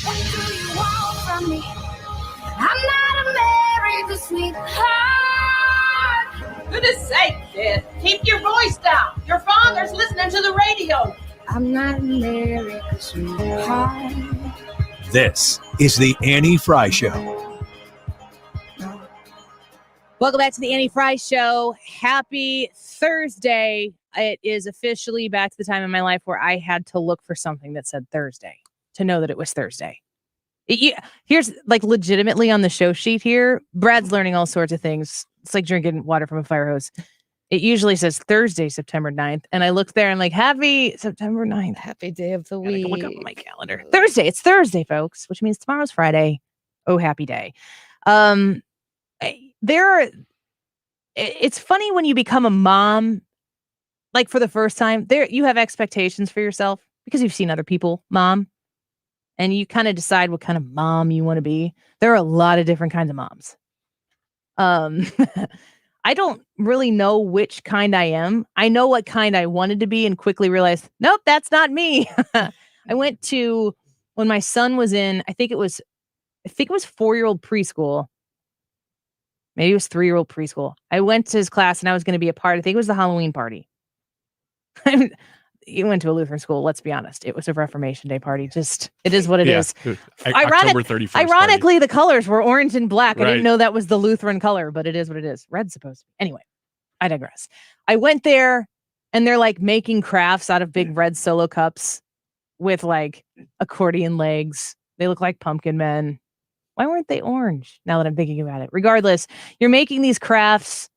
What do you want from me? I'm not America's sweetheart. Goodness sake, kid. Keep your voice down. Your father's listening to the radio. I'm not America's sweetheart. This is the Annie Frey Show. Welcome back to the Annie Frey Show. Happy Thursday. It is officially back to the time in my life where I had to look for something that said Thursday to know that it was Thursday. Here's like legitimately on the show sheet here. Brad's learning all sorts of things. It's like drinking water from a fire hose. It usually says Thursday, September 9th. And I look there and like, happy September 9th. Happy day of the week. Look up my calendar. Thursday. It's Thursday, folks, which means tomorrow's Friday. Oh, happy day. It's funny when you become a mom, like for the first time, you have expectations for yourself because you've seen other people mom. And you kind of decide what kind of mom you want to be. There are a lot of different kinds of moms. I don't really know which kind I am. I know what kind I wanted to be and quickly realized, nope, that's not me. I went to, when my son was in, I think it was 4-year-old preschool. Maybe it was 3-year-old preschool. I went to his class and I was going to be a part. I think it was the Halloween party. You went to a Lutheran school. Let's be honest. It was a Reformation Day party. Just, it is what it is. October 31st. Ironically, the colors were orange and black. Right. I didn't know that was the Lutheran color, but it is what it is. Red's supposed to be. Anyway, I digress. I went there and they're like making crafts out of big red Solo cups with like accordion legs. They look like pumpkin men. Why weren't they orange? Now that I'm thinking about it. Regardless, you're making these crafts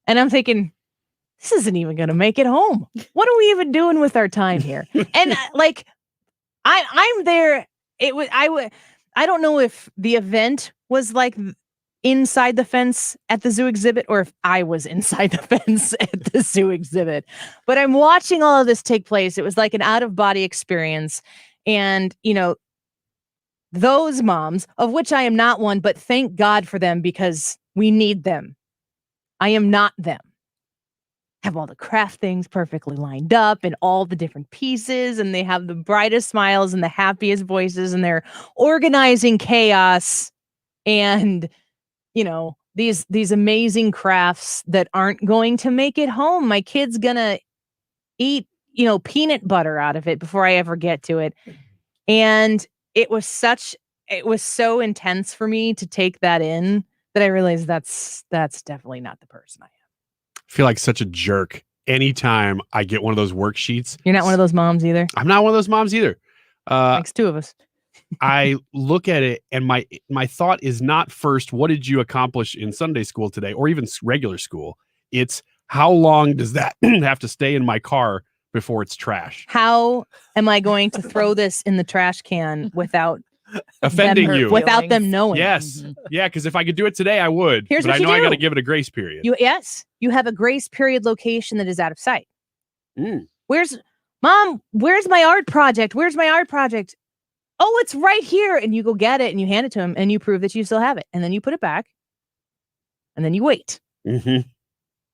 and I'm thinking, this isn't even going to make it home. What are we even doing with our time here? And like, I'm there. I don't know if the event was like inside the fence at the zoo exhibit or if I was inside the fence at the zoo exhibit, but I'm watching all of this take place. It was like an out of body experience. And, you know, those moms, of which I am not one, but thank God for them because we need them. I am not them. Have all the craft things perfectly lined up and all the different pieces, and they have the brightest smiles and the happiest voices, and they're organizing chaos and, you know, these amazing crafts that aren't going to make it home. My kid's gonna eat, you know, peanut butter out of it before I ever get to it. And it was so intense for me to take that in that I realized that's definitely not the person I am. I feel like such a jerk anytime I get one of those worksheets. You're not one of those moms either? I'm not one of those moms either. Thanks, two of us. I look at it and my thought is not first, what did you accomplish in Sunday school today or even regular school? It's how long does that have to stay in my car before it's trash? How am I going to throw this in the trash can without offending you? Without them knowing. Yes. Yeah, because if I could do it today, I would. Here's but what I know you I do. got to give it a grace period. You have a grace period location that is out of sight. Where's my art project? Where's my art project? Oh, it's right here. And you go get it and you hand it to him and you prove that you still have it. And then you put it back and then you wait. Mm-hmm.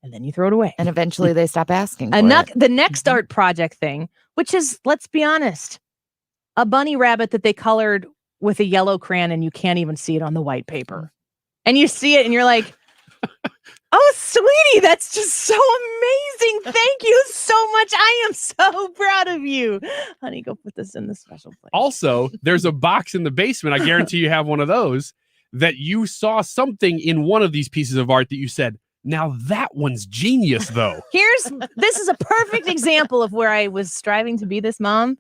And then you throw it away. And eventually they stop asking for And it. the next art project thing, which is, let's be honest, a bunny rabbit that they colored with a yellow crayon and you can't even see it on the white paper. And you see it and you're like, oh, sweetie, that's just so amazing. Thank you so much. I am so proud of you. Honey, go put this in the special place. Also, there's a box in the basement. I guarantee you have one of those that you saw something in one of these pieces of art that you said, now that one's genius, though. This is a perfect example of where I was striving to be this mom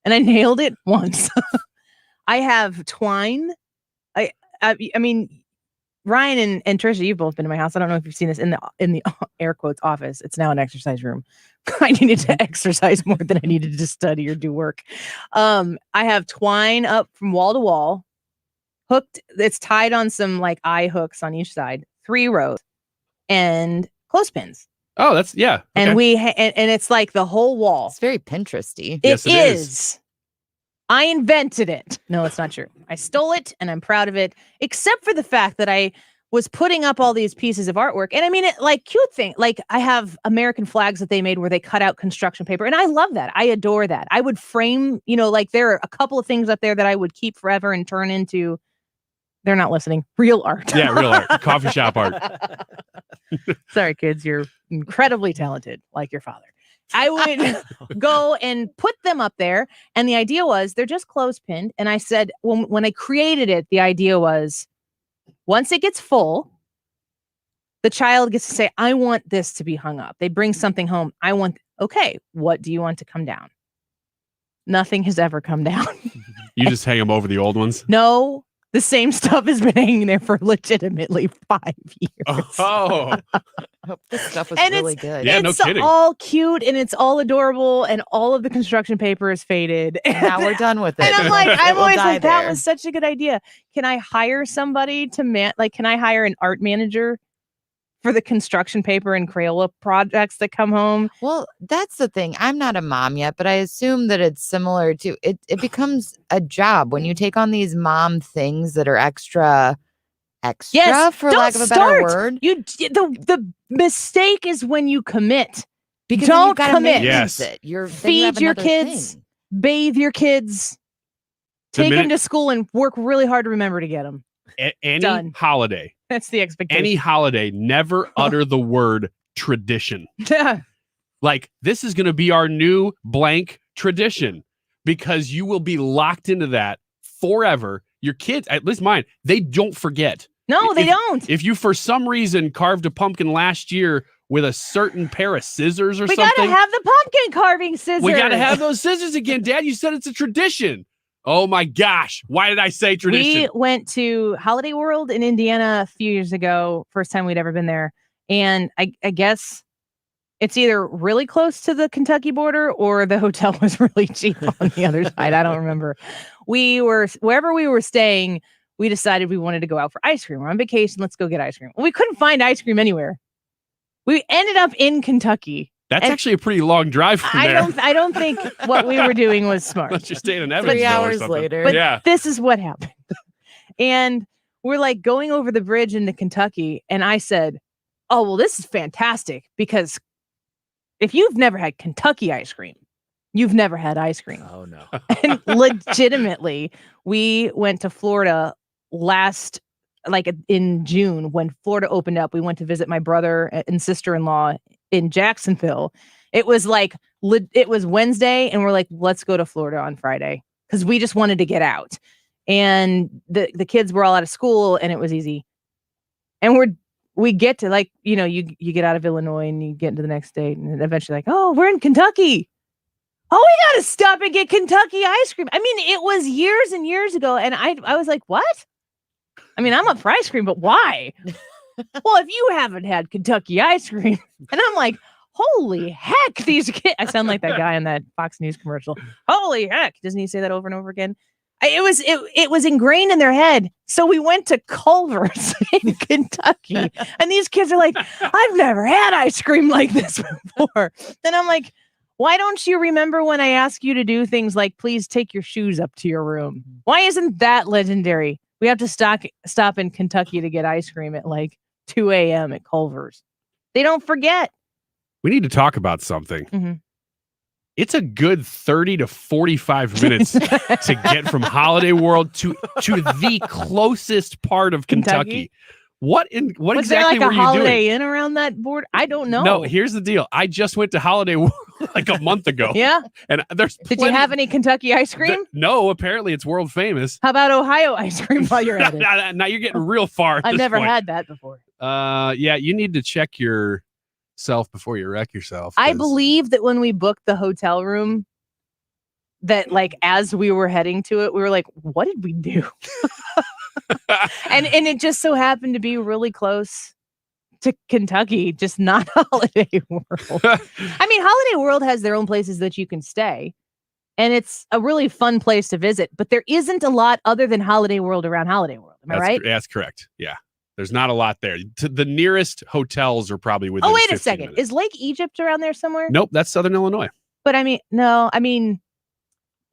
and I nailed it once. I have twine. I mean, Ryan and Trisha, you've both been to my house. I don't know if you've seen this in the air quotes office. It's now an exercise room. I needed to exercise more than I needed to study or do work. I have twine up from wall to wall, hooked. It's tied on some like eye hooks on each side, 3 rows, and clothespins. Oh, that's yeah. And okay. and it's like the whole wall. It's very Pinteresty. Yes, it is. I invented it. No, it's not true. I stole it and I'm proud of it, except for the fact that I was putting up all these pieces of artwork. And I mean, it like cute thing. Like I have American flags that they made where they cut out construction paper. And I love that. I adore that. I would frame, like there are a couple of things up there that I would keep forever and turn into, they're not listening, real art. Yeah, real art. Coffee shop art. Sorry, kids. You're incredibly talented, like your father. I would go and put them up there. And the idea was they're just clothespinned. And I said, when I created it, the idea was once it gets full, the child gets to say, I want this to be hung up. They bring something home. Okay, what do you want to come down? Nothing has ever come down. You just hang them over the old ones? No. The same stuff has been hanging there for legitimately 5 years. Oh. This stuff was And really good. Yeah, no it's kidding. all cute and it's all adorable and all of the construction paper is faded. Now we're done with it. And I'm like, I'm We'll always die like, that there. was such a good idea. Can I hire somebody to can I hire an art manager for the construction paper and Crayola projects that come home? Well, that's the thing. I'm not a mom yet, but I assume that it's similar to it. It becomes a job when you take on these mom things that are extra, for lack of a better word. The mistake is when you commit. Because then don't you've got to commit. maintenance Yes. it. Then you Feed have your another kids, thing. bathe your kids, The take them minute- to school, and work really hard to remember to get them. Any Done. holiday. That's the expectation. Any holiday, never utter the word tradition. Like, this is going to be our new blank tradition, because you will be locked into that forever. Your kids, at least mine, they don't forget. No, they don't. If you, for some reason, carved a pumpkin last year with a certain pair of scissors or We something, gotta have the pumpkin carving scissors. we got to have those scissors again. Dad, you said it's a tradition. Oh my gosh. Why did I say tradition? We went to Holiday World in Indiana a few years ago. First time we'd ever been there. And I guess it's either really close to the Kentucky border or the hotel was really cheap on the other side. I don't remember. Wherever we were staying, we decided we wanted to go out for ice cream. We're on vacation. Let's go get ice cream. We couldn't find ice cream anywhere. We ended up in Kentucky. That's actually a pretty long drive from there. I don't think what we were doing was smart. Unless you're staying in Evansville 3 hours or something. later. But yeah. this is what happened. And we're like going over the bridge into Kentucky. And I said, oh, well, this is fantastic, because if you've never had Kentucky ice cream, you've never had ice cream. Oh, no. And legitimately, we went to Florida in June when Florida opened up. We went to visit my brother and sister-in-law in Jacksonville. It was it was Wednesday, and we're like, let's go to Florida on Friday, because we just wanted to get out. And the kids were all out of school, and it was easy. And we get to you get out of Illinois and you get into the next state, and eventually oh, we're in Kentucky. Oh, we got to stop and get Kentucky ice cream. I mean, it was years and years ago. And I was like, what? I mean, I'm up for ice cream, but why? Well, if you haven't had Kentucky ice cream, and I'm like, holy heck, these kids. I sound like that guy in that Fox News commercial. Holy heck. Doesn't he say that over and over again? It was ingrained in their head. So we went to Culver's in Kentucky. And these kids are like, I've never had ice cream like this before. Then I'm like, why don't you remember when I ask you to do things like, please take your shoes up to your room? Why isn't that legendary? We have to stop in Kentucky to get ice cream at 2 a.m. at Culver's. They don't forget. We need to talk about something. Mm-hmm. It's a good 30 to 45 minutes to get from Holiday World to the closest part of Kentucky. What Was exactly there were a you Holiday doing? Inn around that border? I don't know. No, here's the deal. I just went to Holiday World a month ago. Yeah. And there's Did you have any Kentucky ice cream? No, apparently it's world famous. How about Ohio ice cream while you're at it? Now you're getting real far. I've never had that before. Yeah, you need to check yourself before you wreck yourself. I believe that when we booked the hotel room, that as we were heading to it, we were like, what did we do? And it just so happened to be really close to Kentucky, just not Holiday World. I mean, Holiday World has their own places that you can stay, and it's a really fun place to visit, but there isn't a lot other than Holiday World around Holiday World. Am I right? That's correct. Yeah. There's not a lot there. The nearest hotels are probably within. Oh, wait a 15 second. minutes. Is Lake Egypt around there somewhere? Nope, that's Southern Illinois. But I mean, no, I mean,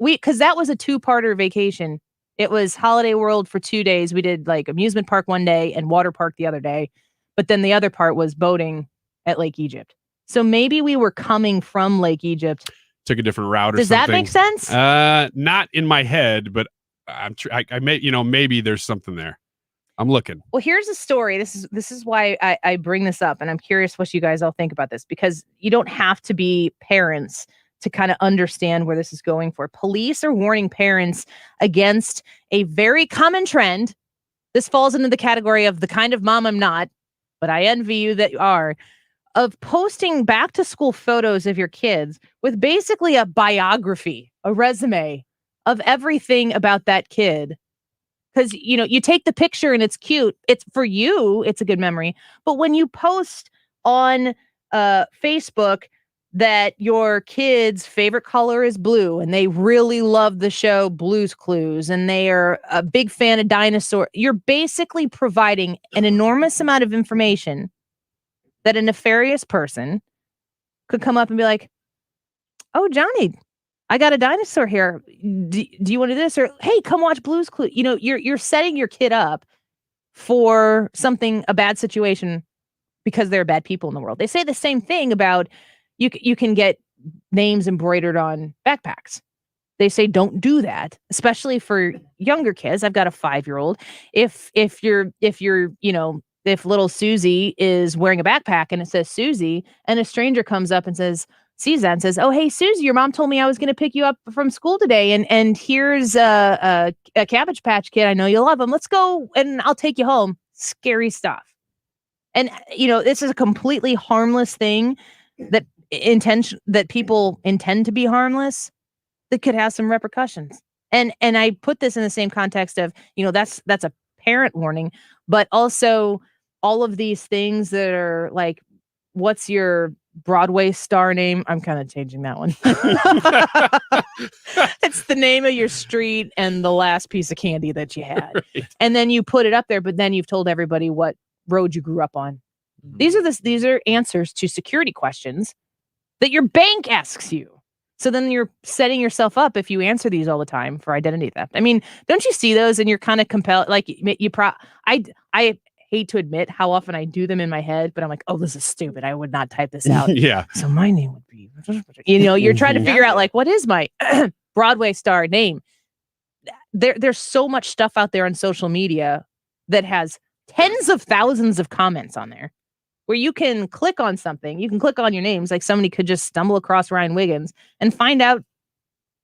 because that was a 2-parter vacation. It was Holiday World for 2 days. We did like amusement park one day and water park the other day. But then the other part was boating at Lake Egypt. So maybe we were coming from Lake Egypt. Took a different route or Does something. that make sense? Not in my head, but I may, maybe there's something there. I'm looking. Well, here's a story. This is why I bring this up, and I'm curious what you guys all think about this, because you don't have to be parents to kind of understand where this is going for. Police are warning parents against a very common trend. This falls into the category of the kind of mom I'm not, but I envy you that you are, of posting back to school photos of your kids with basically a biography, a resume of everything about that kid. Because, you take the picture and it's cute. It's for you. It's a good memory. But when you post on Facebook that your kid's favorite color is blue and they really love the show Blue's Clues and they are a big fan of dinosaurs, you're basically providing an enormous amount of information that a nefarious person could come up and be like, oh, Johnny, I got a dinosaur here. Do you want to do this? Or, hey, come watch Blue's Clues. You're setting your kid up for a bad situation because there are bad people in the world. They say the same thing about you can get names embroidered on backpacks. They say don't do that, especially for younger kids. I've got a 5-year-old. If little Susie is wearing a backpack and it says Susie, and a stranger comes up and sees that and says, oh, hey, Susie, your mom told me I was going to pick you up from school today. And here's a Cabbage Patch Kid. I know you love him. Let's go and I'll take you home. Scary stuff. And, this is a completely harmless thing that people intend to be harmless that could have some repercussions. And I put this in the same context of, that's a parent warning, but also all of these things that are like, what's your Broadway star name? I'm kind of changing that one. It's the name of your street and the last piece of candy that you had. Right. And then you put it up there, but then you've told everybody what road you grew up on. Mm-hmm. These are answers to security questions that your bank asks you. So then you're setting yourself up if you answer these all the time for identity theft. I mean, don't you see those and you're kind of compelled, like I hate to admit how often I do them in my head, but I'm like, oh, this is stupid. I would not type this out. Yeah. So my name would be, you're trying to figure out like, what is my Broadway star name? There's so much stuff out there on social media that has tens of thousands of comments on there where you can click on something. You can click on your names. Like somebody could just stumble across Ryan Wiggins and find out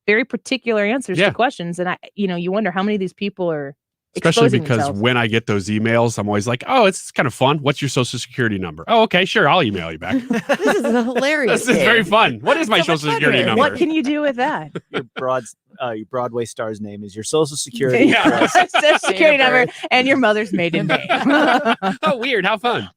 very particular answers to questions. And you wonder how many of these people are especially because themselves. When I get those emails, I'm always like, oh, it's kind of fun. What's your social security number? Oh, okay, sure. I'll email you back. This is hilarious. This is very fun. What is my social security number? What can you do with that? Your Broadway star's name is your social security social security number and your mother's maiden name. Oh, weird. How fun.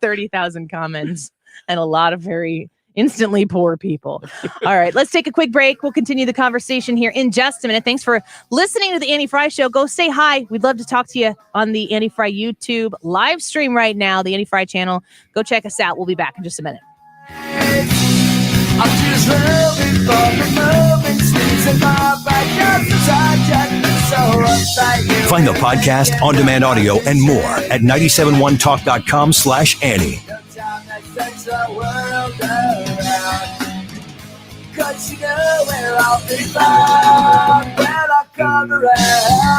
30,000 comments and a lot of very instantly poor people. All right, let's take a quick break. We'll continue the conversation here in just a minute. Thanks for listening to the Annie Frey Show. Go say hi. We'd love to talk to you on the Annie Frey YouTube live stream right now, the Annie Frey channel. Go check us out. We'll be back in just a minute. Find the podcast, on-demand audio, and more at 971talk.com/Annie.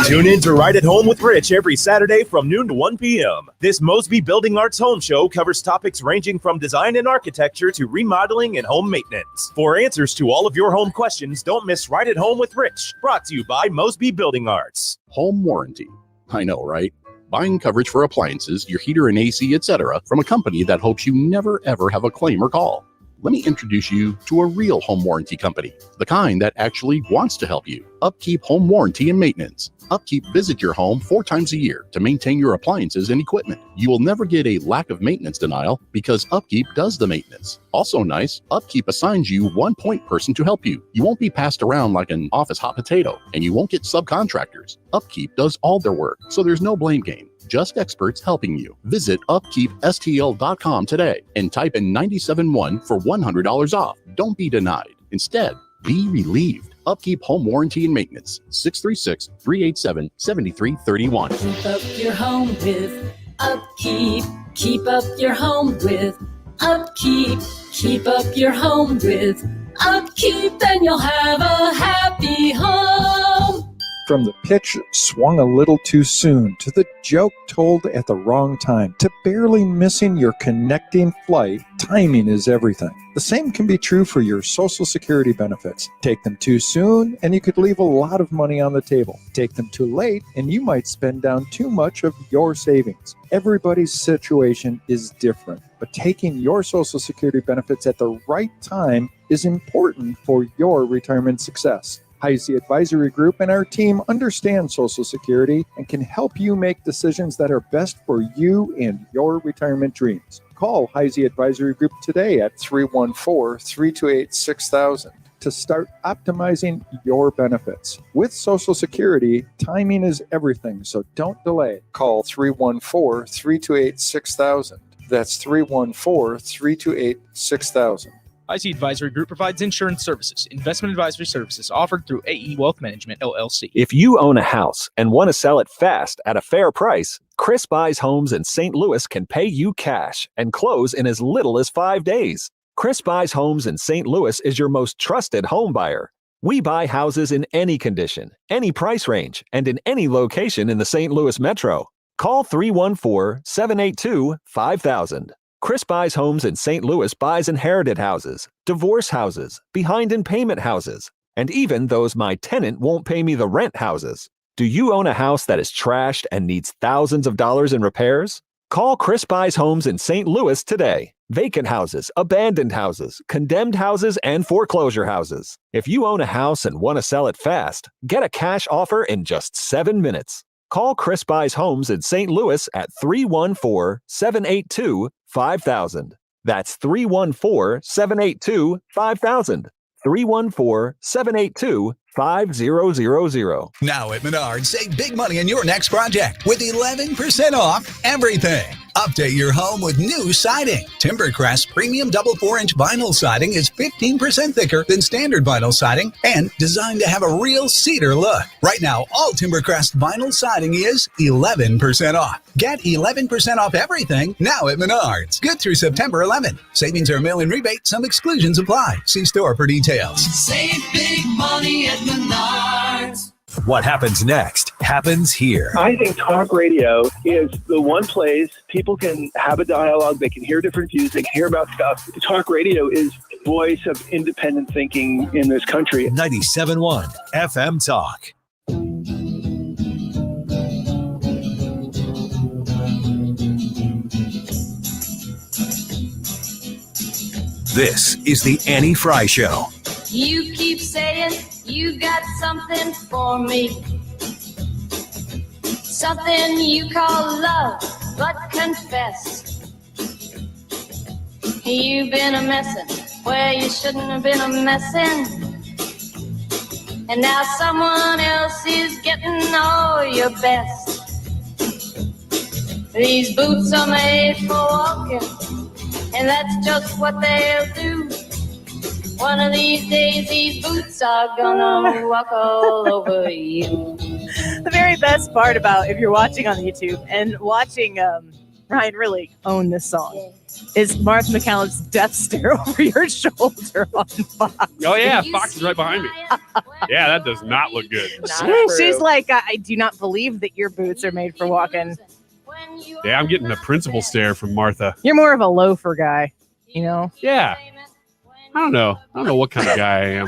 Tune in to Right at Home with Rich every Saturday from noon to 1 p.m. This Mosby Building Arts Home Show covers topics ranging from design and architecture to remodeling and home maintenance. For answers to all of your home questions, don't miss Right at Home with Rich, brought to you by Mosby Building Arts. Home warranty. I know, right? Buying coverage for appliances, your heater and AC, etc. from a company that hopes you never ever have a claim or call. Let me introduce you to a real home warranty company, the kind that actually wants to help you. Upkeep Home Warranty and Maintenance. Upkeep visit your home 4 times a year to maintain your appliances and equipment. You will never get a lack of maintenance denial because Upkeep does the maintenance. Also nice, Upkeep assigns you one point person to help you. You won't be passed around like an office hot potato, and you won't get subcontractors. Upkeep does all their work, so there's no blame game. Just experts helping you. Visit upkeepstl.com today and type in 971 for $100 off. Don't be denied. Instead, be relieved. Upkeep Home Warranty and Maintenance. 636-387-7331. Keep up your home with Upkeep. Keep up your home with Upkeep. Keep up your home with Upkeep, and you'll have a happy home. From the pitch swung a little too soon, to the joke told at the wrong time, to barely missing your connecting flight, timing is everything. The same can be true for your Social Security benefits. Take them too soon, and you could leave a lot of money on the table. Take them too late, and you might spend down too much of your savings. Everybody's situation is different, but taking your Social Security benefits at the right time is important for your retirement success. Heisey Advisory Group and our team understand Social Security and can help you make decisions that are best for you and your retirement dreams. Call Heisey Advisory Group today at 314-328-6000 to start optimizing your benefits. With Social Security, timing is everything, so don't delay. Call 314-328-6000. That's 314-328-6000. IC Advisory Group provides insurance services, investment advisory services offered through AE Wealth Management, LLC. If you own a house and want to sell it fast at a fair price, Chris Buys Homes in St. Louis can pay you cash and close in as little as 5 days. Chris Buys Homes in St. Louis is your most trusted home buyer. We buy houses in any condition, any price range, and in any location in the St. Louis metro. Call 314-782-5000. Chris Buys Homes in St. Louis buys inherited houses, divorce houses, behind in payment houses, and even those my tenant won't pay me the rent houses. Do you own a house that is trashed and needs thousands of dollars in repairs? Call Chris Buys Homes in St. Louis today. Vacant houses, abandoned houses, condemned houses, and foreclosure houses. If you own a house and want to sell it fast, get a cash offer in just 7 minutes. Call Chris Buys Homes in St. Louis at 314-782-5000. That's 314-782-5000. 314-782-5000. Now at Menards, save big money on your next project with 11% off everything. Update your home with new siding. Timbercrest Premium Double 4-inch Vinyl Siding is 15% thicker than standard vinyl siding and designed to have a real cedar look. Right now, all Timbercrest Vinyl Siding is 11% off. Get 11% off everything now at Menards. Good through September 11. Savings are mail-in rebate. Some exclusions apply. See store for details. Save big money at Menards. What happens next happens here. I think talk radio is the one place people can have a dialogue. They can hear different views. They can hear about stuff. Talk radio is the voice of independent thinking in this country. 97.1 FM Talk. This is the Annie Frey Show. You keep saying you got something for me, something you call love, but confess you've been a messin' where you shouldn't have been a messin', and now someone else is getting all your best. These boots are made for walking, and that's just what they'll do. One of these days, these boots are gonna walk all over you. The very best part about if you're watching on YouTube and watching Ryan really own this song is Martha McCallum's death stare over your shoulder on Fox. Oh, yeah. Fox is right behind me. Yeah, that does not look good. She's like, I do not believe that your boots are made for walking. Yeah, I'm getting a principal stare from Martha. You're more of a loafer guy, you know? Yeah. I don't know what kind of guy I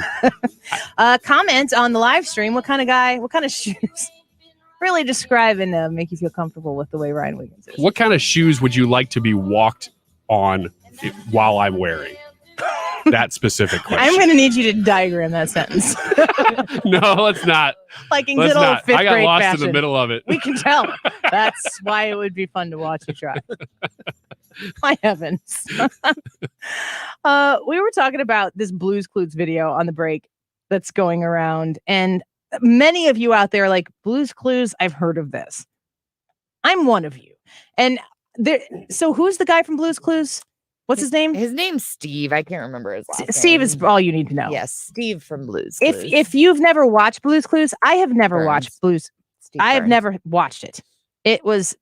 am. Comment on the live stream. What kind of guy, what kind of shoes really describe and make you feel comfortable with the way Ryan Wiggins is? What kind of shoes would you like to be walked on while I'm wearing? that specific question. I'm going to need you to diagram that sentence. No, let's not. Like in Let's good old not. fifth I got grade lost fashion. in the middle of it. We can tell. That's why it would be fun to watch you try. My heavens. We were talking about this Blue's Clues video on the break that's going around, and many of you out there are like, Blue's Clues, I've heard of this. I'm one of you. And so who's the guy from Blue's Clues? What's his name? His name's Steve. I can't remember his last name. Steve is all you need to know. Yes, Steve from Blue's Clues. If you've never watched Blue's Clues, I have never Burns. watched Blue's. Steve I have Burns. never watched it. It was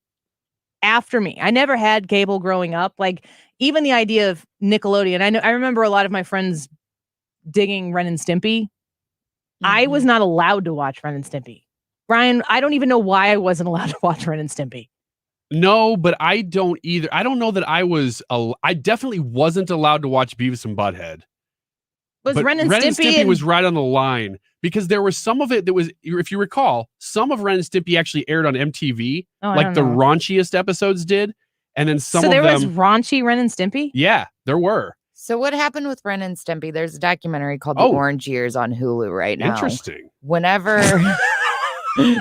after me. I never had cable growing up. Like even the idea of Nickelodeon. I remember a lot of my friends digging Ren and Stimpy. I was not allowed to watch Ren and Stimpy. Brian, I don't even know why I wasn't allowed to watch Ren and Stimpy. No, but I don't either. I don't know that I was. I definitely wasn't allowed to watch Beavis and Butthead. Was But Ren and Stimpy and- was right on the line because there was some of it that was, if you recall, some of Ren and Stimpy actually aired on MTV, Oh, I like don't the know. raunchiest episodes did, and then some so of there them. was raunchy Ren and Stimpy? Yeah, there were. So what happened with Ren and Stimpy? There's a documentary called The Orange Years on Hulu right now. Interesting. Whenever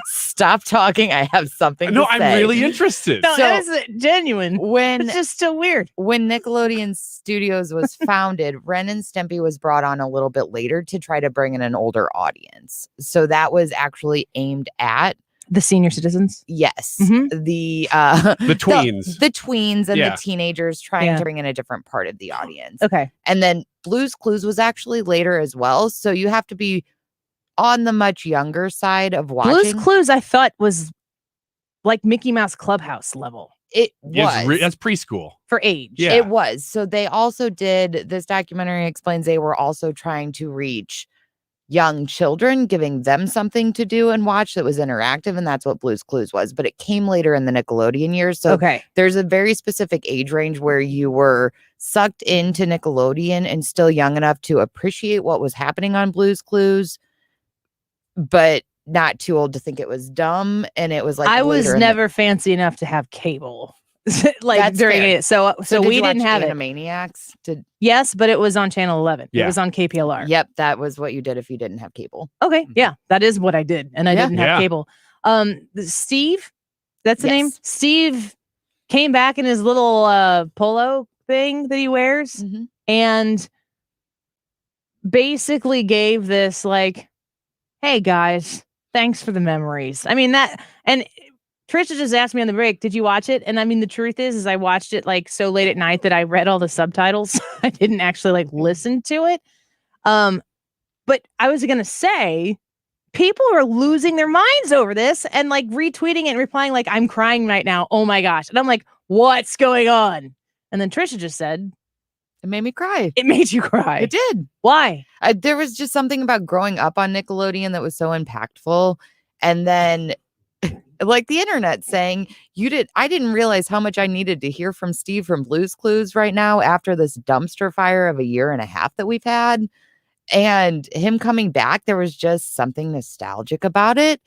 stop talking, I have something No, to I'm say. really interested. No, that is genuine. When it's just so weird. When Nickelodeon Studios was founded, Ren and Stimpy was brought on a little bit later to try to bring in an older audience. So that was actually aimed at the senior citizens. Yes. Mm-hmm. The tweens. The tweens and Yeah. the teenagers trying Yeah. to bring in a different part of the audience. Okay. And then Blue's Clues was actually later as well. So you have to be on the much younger side of watching. Blue's Clues, I thought, was like Mickey Mouse Clubhouse level. It It's was. that's preschool. For age. Yeah. It was. So they also did, this documentary explains they were also trying to reach young children, giving them something to do and watch that was interactive. And that's what Blue's Clues was. But it came later in the Nickelodeon years. So Okay. there's a very specific age range where you were sucked into Nickelodeon and still young enough to appreciate what was happening on Blue's Clues, but not too old to think it was dumb. And it was like I was later in the- never fancy enough to have cable. Like That's during fair. it. So did we you didn't watch have it. Animaniacs? Yes, but it was on Channel 11. Yeah. It was on KPLR. Yep, that was what you did if you didn't have cable. Okay. Yeah, that is what I did. And I Yeah. didn't have Yeah. cable. Steve, that's the name. Yes. Steve came back in his little polo thing that he wears Mhm. and basically gave this like, hey guys, thanks for the memories. I mean that, and Trisha just asked me on the break, did you watch it? And I mean, the truth is I watched it like so late at night that I read all the subtitles. I didn't actually like listen to it. But I was going to say, people are losing their minds over this and like retweeting it and replying like, I'm crying right now. Oh my gosh. And I'm like, what's going on? And then Trisha just said, It made me cry. it made you cry. It did. Why? There was just something about growing up on Nickelodeon that was so impactful. And then like the internet saying I didn't realize how much I needed to hear from Steve from Blue's Clues right now after this dumpster fire of a year and a half that we've had. And him coming back, there was just something nostalgic about it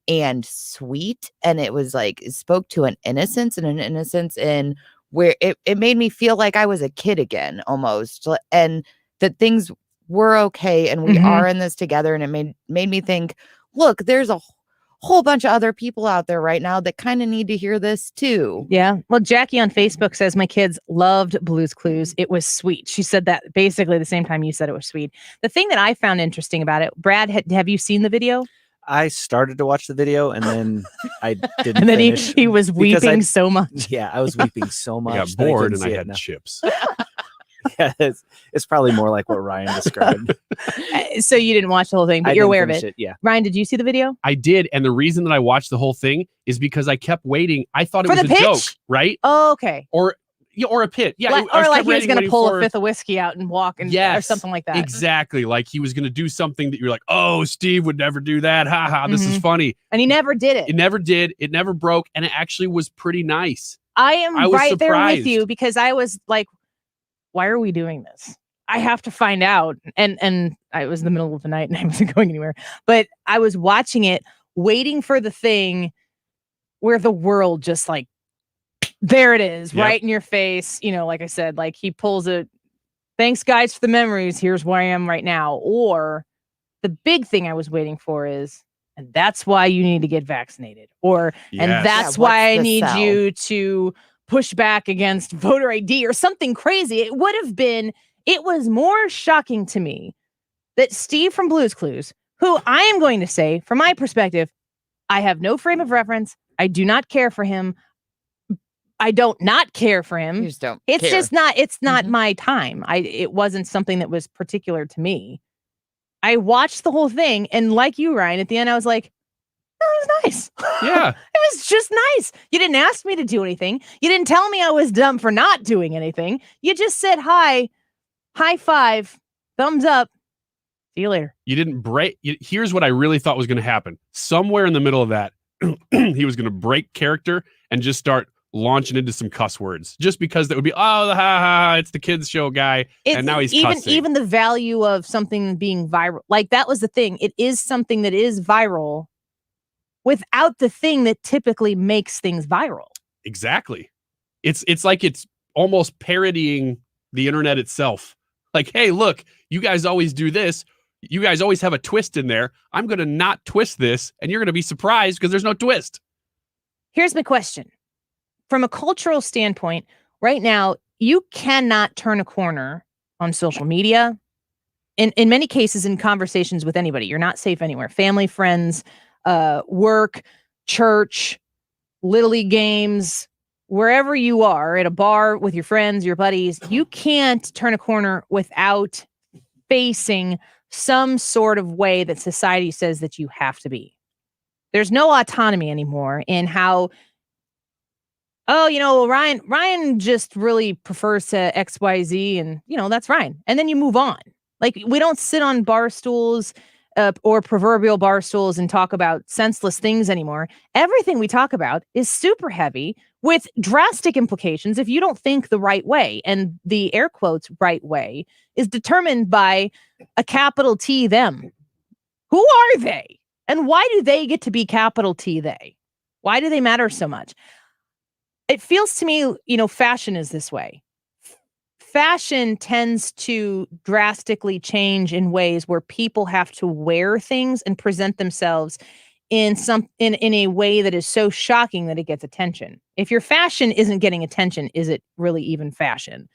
and sweet. And it was like, it spoke to an innocence in where it made me feel like I was a kid again almost. And that things were okay and we Mhm. are in this together. And it made me think, look, there's a whole bunch of other people out there right now that kind of need to hear this too. Yeah. Well, Jackie on Facebook says my kids loved Blue's Clues. It was sweet. She said that basically the same time you said it was sweet. The thing that I found interesting about it, Brad, have you seen the video? I started to watch the video and then I didn't. And then finish he was because weeping so much. Yeah, I was weeping so I much. got that bored couldn't and see I it had now. chips. Yeah, it's probably more like what Ryan described. So you didn't watch the whole thing, but I you're didn't aware of finish it. Yeah. Ryan, did you see the video? I did, and the reason that I watched the whole thing is because I kept waiting. I thought it For was the a pitch? joke, right? Oh, okay. Or a pit. Yeah, I or was like kept he was waiting, going to waiting pull for- a fifth of whiskey out and walk and or Yes, something like that. Exactly. Like he was going to do something that you're like, oh, Steve would never do that. Ha ha. This is Mhm. funny. And he never did it. It never did. It never broke, and it actually was pretty nice. I am I was right there with surprised. you because I was like, why are we doing this? I have to find out. And I was in the middle of the night and I wasn't going anywhere. But I was watching it, waiting for the thing where the world just like, there it is, Yep. right in your face. You know, like I said, like he pulls a thanks guys for the memories. Here's where I am right now. Or the big thing I was waiting for is, and that's why you need to get vaccinated. Or, and that's why I need you to push back against voter ID or something crazy. It was more shocking to me that Steve from Blue's Clues, who I am going to say, from my perspective, I have no frame of reference. I do not care for him. I don't not care for him. You just don't it's care. just not, it's not my time. It wasn't something that was particular to me. I watched the whole thing, and like you, Ryan, at the end, I was like, oh, it was nice. Yeah. It was just nice. You didn't ask me to do anything. You didn't tell me I was dumb for not doing anything. You just said hi, high five, thumbs up. See you later. You didn't break. Here's what I really thought was going to happen. Somewhere in the middle of that, he was going to break character and just start launching into some cuss words, just because that would be, it's the kids show guy, and now he's cussing. Even the value of something being viral, like that was the thing. It is something that is viral without the thing that typically makes things viral. Exactly. It's like it's almost parodying the internet itself. Like, hey, look, you guys always do this. You guys always have a twist in there. I'm going to not twist this, and you're going to be surprised because there's no twist. Here's my question. From a cultural standpoint, right now, you cannot turn a corner on social media. In many cases, in conversations with anybody, you're not safe anywhere. Family, friends, work, church, Little League games, wherever you are, at a bar with your friends, your buddies, you can't turn a corner without facing some sort of way that society says that you have to be. There's no autonomy anymore in how, Ryan just really prefers to XYZ, and, that's Ryan. And then you move on. Like, we don't sit on bar stools or proverbial bar stools and talk about senseless things anymore. Everything we talk about is super heavy with drastic implications if you don't think the right way. And the air quotes right way is determined by a capital T them. Who are they? And why do they get to be capital T they? Why do they matter so much? It feels to me, fashion is this way. Fashion tends to drastically change in ways where people have to wear things and present themselves in a way that is so shocking that it gets attention. If your fashion isn't getting attention, is it really even fashion?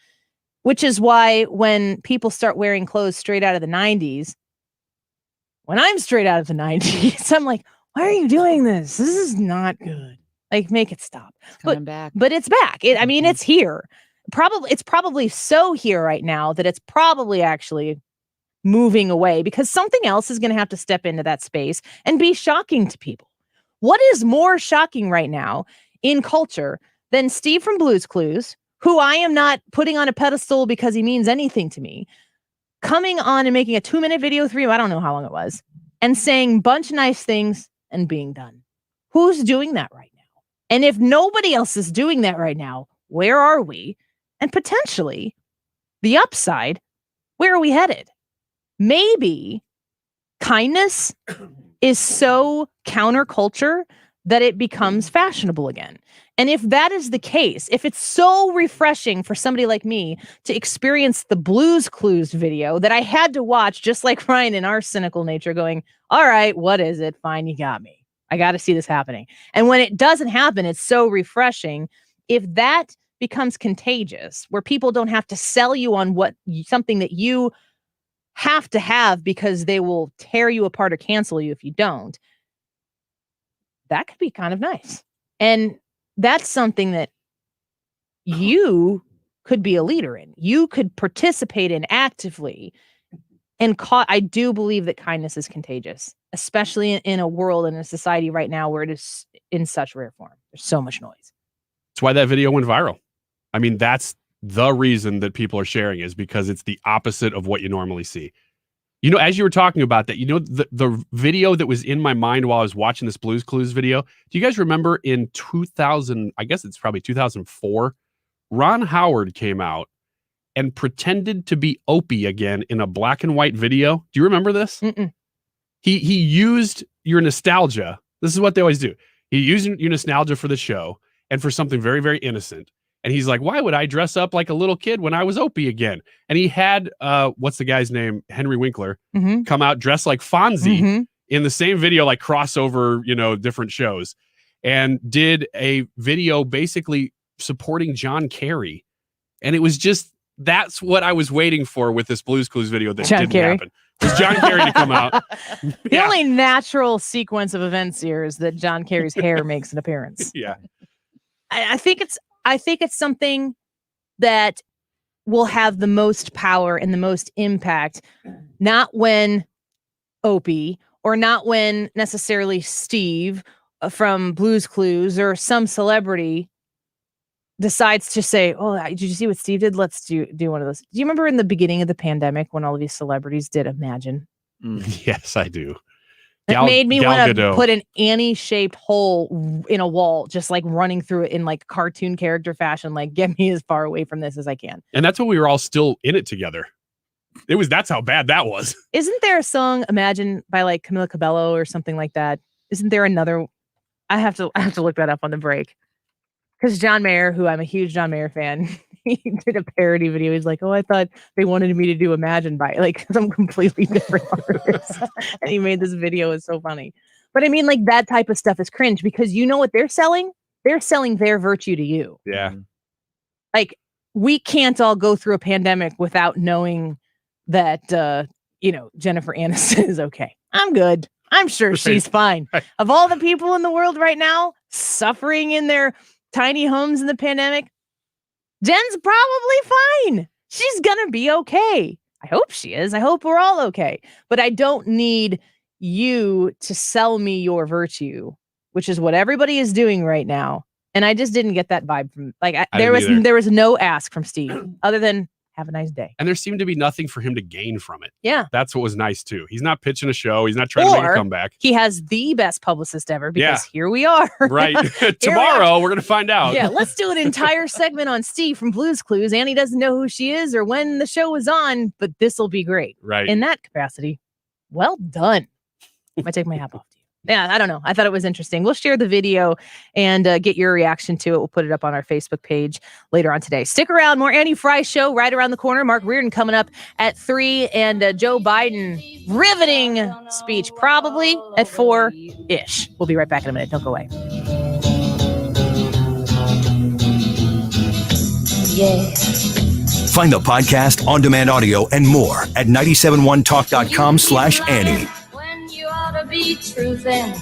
Which is why when people start wearing clothes straight out of the 90s, when I'm straight out of the 90s, I'm like, why are you doing this? This is not good. Like, make it stop. Coming back. But it's back. It's here. It's probably so here right now that it's probably actually moving away, because something else is going to have to step into that space and be shocking to people. What is more shocking right now in culture than Steve from Blue's Clues, who I am not putting on a pedestal because he means anything to me, coming on and making a 2-minute video, I don't know how long it was, and saying a bunch of nice things and being done? Who's doing that right now? And if nobody else is doing that right now, where are we? And potentially, the upside, where are we headed? Maybe kindness is so counterculture that it becomes fashionable again. And if that is the case, if it's so refreshing for somebody like me to experience the Blue's Clues video that I had to watch, just like Ryan in our cynical nature, going, all right, what is it? Fine, you got me. I got to see this happening. And when it doesn't happen, it's so refreshing. If that becomes contagious, where people don't have to sell you on something that you have to have because they will tear you apart or cancel you if you don't, that could be kind of nice. And that's something that you could be a leader in. You could participate in actively. And I do believe that kindness is contagious, especially in a world and a society right now where it is in such rare form. There's so much noise. That's why that video went viral. I mean, that's the reason that people are sharing, is because it's the opposite of what you normally see. As you were talking about that, the video that was in my mind while I was watching this Blue's Clues video, do you guys remember in 2000, I guess it's probably 2004, Ron Howard came out and pretended to be Opie again in a black and white video? Do you remember this? Mm-mm. He used your nostalgia. This is what they always do. He used your nostalgia for the show and for something very, very innocent. And he's like, why would I dress up like a little kid when I was Opie again? And he had, what's the guy's name? Henry Winkler come out dressed like Fonzie in the same video, like crossover, different shows, and did a video basically supporting John Kerry. And it was just, that's what I was waiting for with this Blue's Clues video that didn't happen. It was John Kerry to come out. The only natural sequence of events here is that John Kerry's hair makes an appearance. Yeah. I think it's something that will have the most power and the most impact, not when Opie or not when necessarily Steve from Blue's Clues or some celebrity decides to say, oh, did you see what Steve did? Let's do one of those. Do you remember in the beginning of the pandemic when all of these celebrities did Imagine? Yes, I do. It made me want to put an Annie-shaped hole in a wall, just like running through it in like cartoon character fashion, like get me as far away from this as I can. And that's when we were all still in it together. That's how bad that was. Isn't there a song Imagine by like Camila Cabello or something like that? Isn't there another? I have to look that up on the break. Because John Mayer, who I'm a huge John Mayer fan, he did a parody video. He's like, oh, I thought they wanted me to do Imagine by like some completely different artist. And he made this video. It's so funny. But I mean, like that type of stuff is cringe because you know what they're selling? They're selling their virtue to you. Yeah. Like we can't all go through a pandemic without knowing that, Jennifer Aniston is okay. I'm good. I'm sure she's fine. Of all the people in the world right now suffering in their tiny homes in the pandemic, Jen's probably fine. She's gonna be okay. I hope she is. I hope we're all okay. But I don't need you to sell me your virtue, which is what everybody is doing right now. And I just didn't get that vibe from there was no ask from Steve other than have a nice day. And there seemed to be nothing for him to gain from it. Yeah. That's what was nice too. He's not pitching a show. He's not trying to make a comeback. He has the best publicist ever because here we are. Right. Tomorrow we're going to find out. Yeah. Let's do an entire segment on Steve from Blue's Clues. Annie doesn't know who she is or when the show was on, but this will be great. Right. In that capacity. Well done. I take my hat off. Yeah, I don't know. I thought it was interesting. We'll share the video and get your reaction to it. We'll put it up on our Facebook page later on today. Stick around. More Annie Frey show right around the corner. Mark Reardon coming up at 3 and Joe Biden riveting speech probably at 4-ish. We'll be right back in a minute. Don't go away. Yeah. Find the podcast, on-demand audio, and more at 971talk.com/Annie. You ought to be truthing,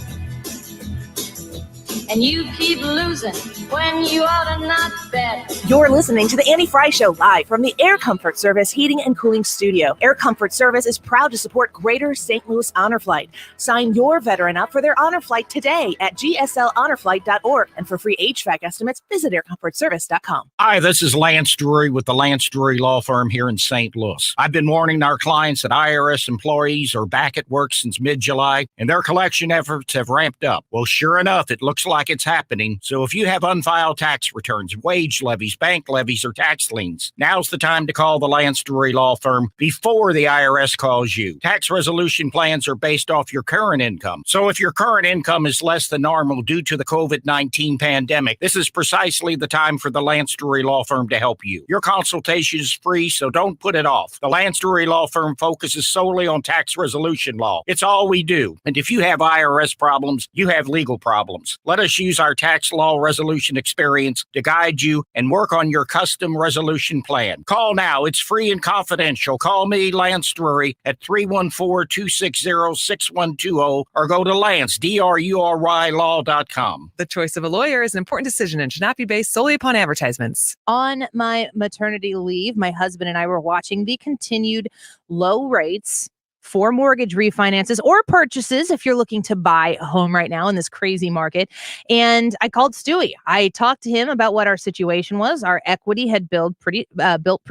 and you keep losing when you ought to not bet. You're listening to the Annie Frey Show live from the Air Comfort Service Heating and Cooling Studio. Air Comfort Service is proud to support Greater St. Louis Honor Flight. Sign your veteran up for their honor flight today at gsLhonorflight.org. And for free HVAC estimates, visit aircomfortservice.com. Hi, this is Lance Drury with the Lance Drury Law Firm here in St. Louis. I've been warning our clients that IRS employees are back at work since mid-July, and their collection efforts have ramped up. Well, sure enough, it looks like it's happening. So if you have unfiled tax returns, wage levies, bank levies, or tax liens, now's the time to call the Lance Drury Law Firm before the IRS calls you. Tax resolution plans are based off your current income. So if your current income is less than normal due to the COVID-19 pandemic, this is precisely the time for the Lance Drury Law Firm to help you. Your consultation is free, so don't put it off. The Lance Drury Law Firm focuses solely on tax resolution law. It's all we do. And if you have IRS problems, you have legal problems. Let us use our tax law resolution experience to guide you and work on your custom resolution plan. Call now. It's free and confidential. Call me, Lance Drury, at 314-260-6120 or go to Lance, DRURY law.com. The choice of a lawyer is an important decision and should not be based solely upon advertisements. On my maternity leave, my husband and I were watching the continued low rates for mortgage refinances or purchases if you're looking to buy a home right now in this crazy market. And I called Stewie. I talked to him about what our situation was. Our equity had built pretty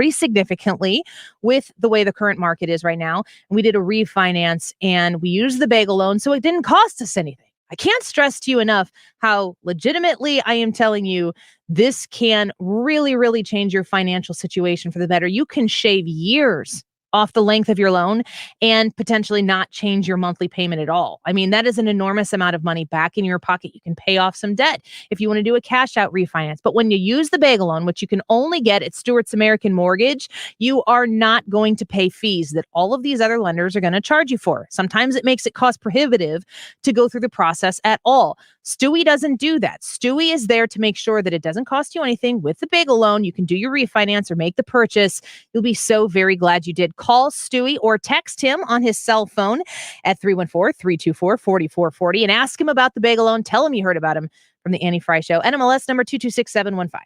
significantly with the way the current market is right now. And we did a refinance and we used the bagel loan, so it didn't cost us anything. I can't stress to you enough how legitimately I am telling you this can really, really change your financial situation for the better. You can shave years off the length of your loan and potentially not change your monthly payment at all. I mean, that is an enormous amount of money back in your pocket. You can pay off some debt if you want to do a cash out refinance. But when you use the bagel loan, which you can only get at Stewart's American Mortgage, you are not going to pay fees that all of these other lenders are going to charge you for. Sometimes it makes it cost prohibitive to go through the process at all. Stewie doesn't do that. Stewie is there to make sure that it doesn't cost you anything. With the bagel loan, you can do your refinance or make the purchase. You'll be so very glad you did. Call Stewie or text him on his cell phone at 314-324-4440 and ask him about the bagel loan. Tell him you heard about him from the Annie Frey Show. NMLS number 226715.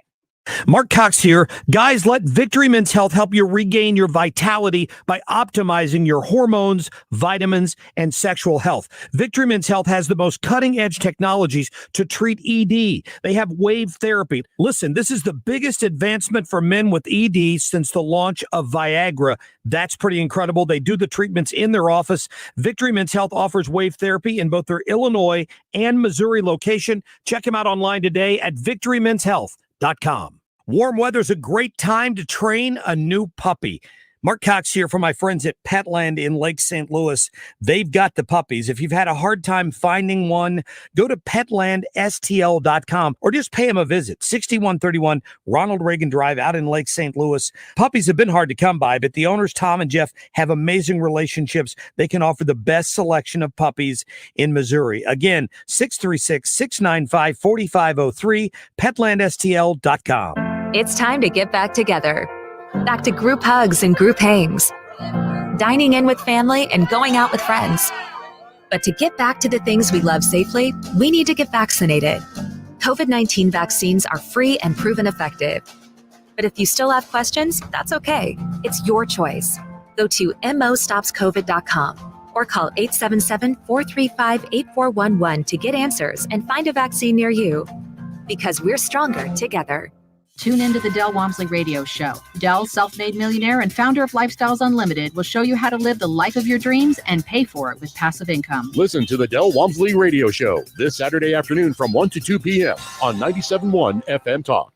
Mark Cox here. Guys, let Victory Men's Health help you regain your vitality by optimizing your hormones, vitamins, and sexual health. Victory Men's Health has the most cutting-edge technologies to treat ED. They have wave therapy. Listen, this is the biggest advancement for men with ED since the launch of Viagra. That's pretty incredible. They do the treatments in their office. Victory Men's Health offers wave therapy in both their Illinois and Missouri location. Check them out online today at victorymenshealth.com. Warm weather's a great time to train a new puppy. Mark Cox here from my friends at Petland in Lake St. Louis. They've got the puppies. If you've had a hard time finding one, go to petlandstl.com or just pay them a visit. 6131 Ronald Reagan Drive out in Lake St. Louis. Puppies have been hard to come by, but the owners, Tom and Jeff, have amazing relationships. They can offer the best selection of puppies in Missouri. Again, 636-695-4503, petlandstl.com. It's time to get back together. Back to group hugs and group hangs. Dining in with family and going out with friends. But to get back to the things we love safely, we need to get vaccinated. COVID-19 vaccines are free and proven effective. But if you still have questions, that's okay. It's your choice. Go to mostopscovid.com or call 877-435-8411 to get answers and find a vaccine near you. Because we're stronger together. Tune into the Del Walmsley Radio Show. Del, self-made millionaire and founder of Lifestyles Unlimited, will show you how to live the life of your dreams and pay for it with passive income. Listen to the Del Walmsley Radio Show this Saturday afternoon from 1 to 2 p.m. on 97.1 FM Talk.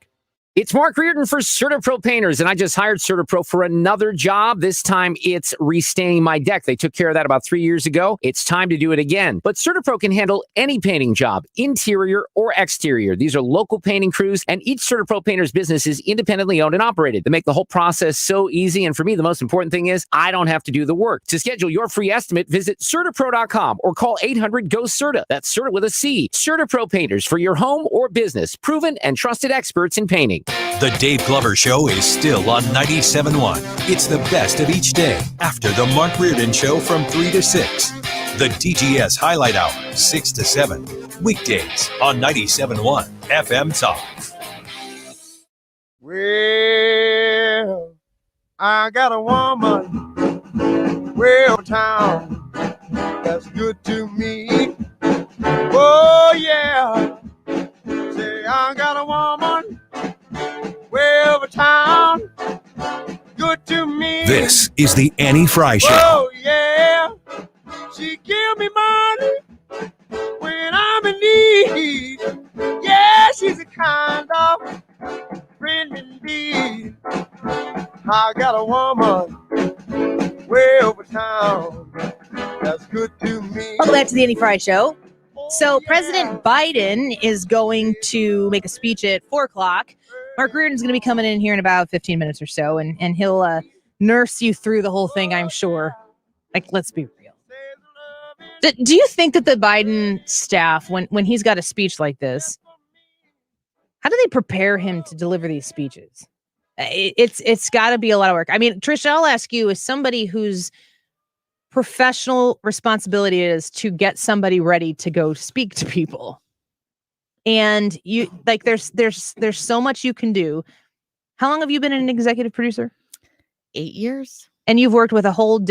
It's Mark Reardon for CertaPro Painters, and I just hired CertaPro for another job. This time, it's restaining my deck. They took care of that about 3 years ago. It's time to do it again. But CertaPro can handle any painting job, interior or exterior. These are local painting crews, and each CertaPro Painters business is independently owned and operated. They make the whole process so easy, and for me, the most important thing is I don't have to do the work. To schedule your free estimate, visit CertaPro.com or call 800-GO-CERTA. That's CERTA with a C. CertaPro Painters for your home or business. Proven and trusted experts in painting. The Dave Glover Show is still on 97.1. It's the best of each day after the Mark Reardon Show from 3 to 6. The DGS Highlight Hour, 6 to 7. Weekdays on 97.1 FM Talk. Well, I got a woman way over town that's good to me. Oh, yeah. Say, I got a woman way over town, good to me. This is the Annie Frey Show. Oh, yeah. She give me money when I'm in need. Yeah, she's a kind of friend indeed. I got a woman way over town that's good to me. Welcome back to the Annie Frey Show. So President Biden is going to make a speech at 4 o'clock. Mark Reardon's going to be coming in here in about 15 minutes or so, and he'll nurse you through the whole thing, I'm sure. Like, let's be real. Do you think that the Biden staff, when he's got a speech like this, how do they prepare him to deliver these speeches? It's got to be a lot of work. I mean, Trisha, I'll ask you, as somebody whose professional responsibility is to get somebody ready to go speak to people, and you like there's so much you can do. How long have you been an executive producer? 8 years. And you've worked with a whole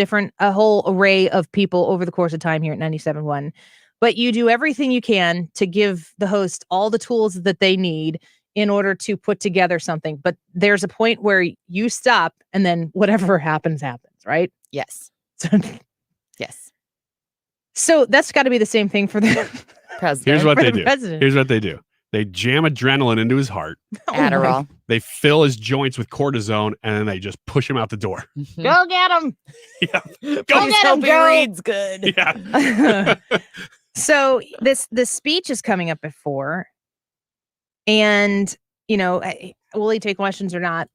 array of people over the course of time here at 97.1. But you do everything you can to give the host all the tools that they need in order to put together something. But there's a point where you stop and then whatever happens, right? Yes. Yes. So that's got to be the same thing for the president. Here's what they do. President. Here's what they do. They jam adrenaline into his heart. Adderall. They fill his joints with cortisone, and then they just push him out the door. Go get him. Yeah. Go get him. He reads good. Yeah. So this speech is coming up at 4, and will he take questions or not?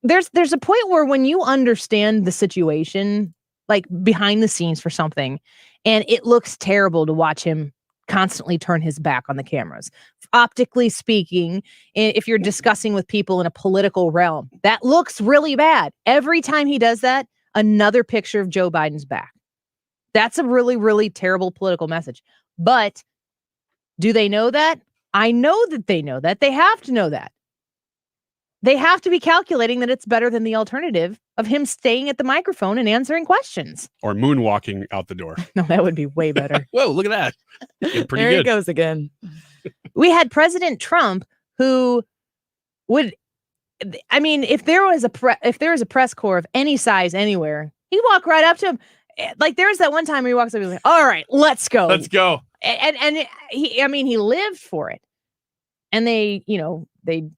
There's a point where when you understand the situation, like behind the scenes for something, and it looks terrible to watch him constantly turn his back on the cameras. Optically speaking, if you're discussing with people in a political realm, that looks really bad. Every time he does that, another picture of Joe Biden's back. That's a really, really terrible political message. But do they know that? I know that they know that. They have to know that. They have to be calculating that it's better than the alternative of him staying at the microphone and answering questions. Or moonwalking out the door. No, that would be way better. Whoa, look at that. Pretty There good. he goes again. We had President Trump who would, if there was a press corps of any size anywhere, he'd walk right up to him. Like there's that one time where he walks up and he's like, all right, let's go. Let's go. And he lived for it. And they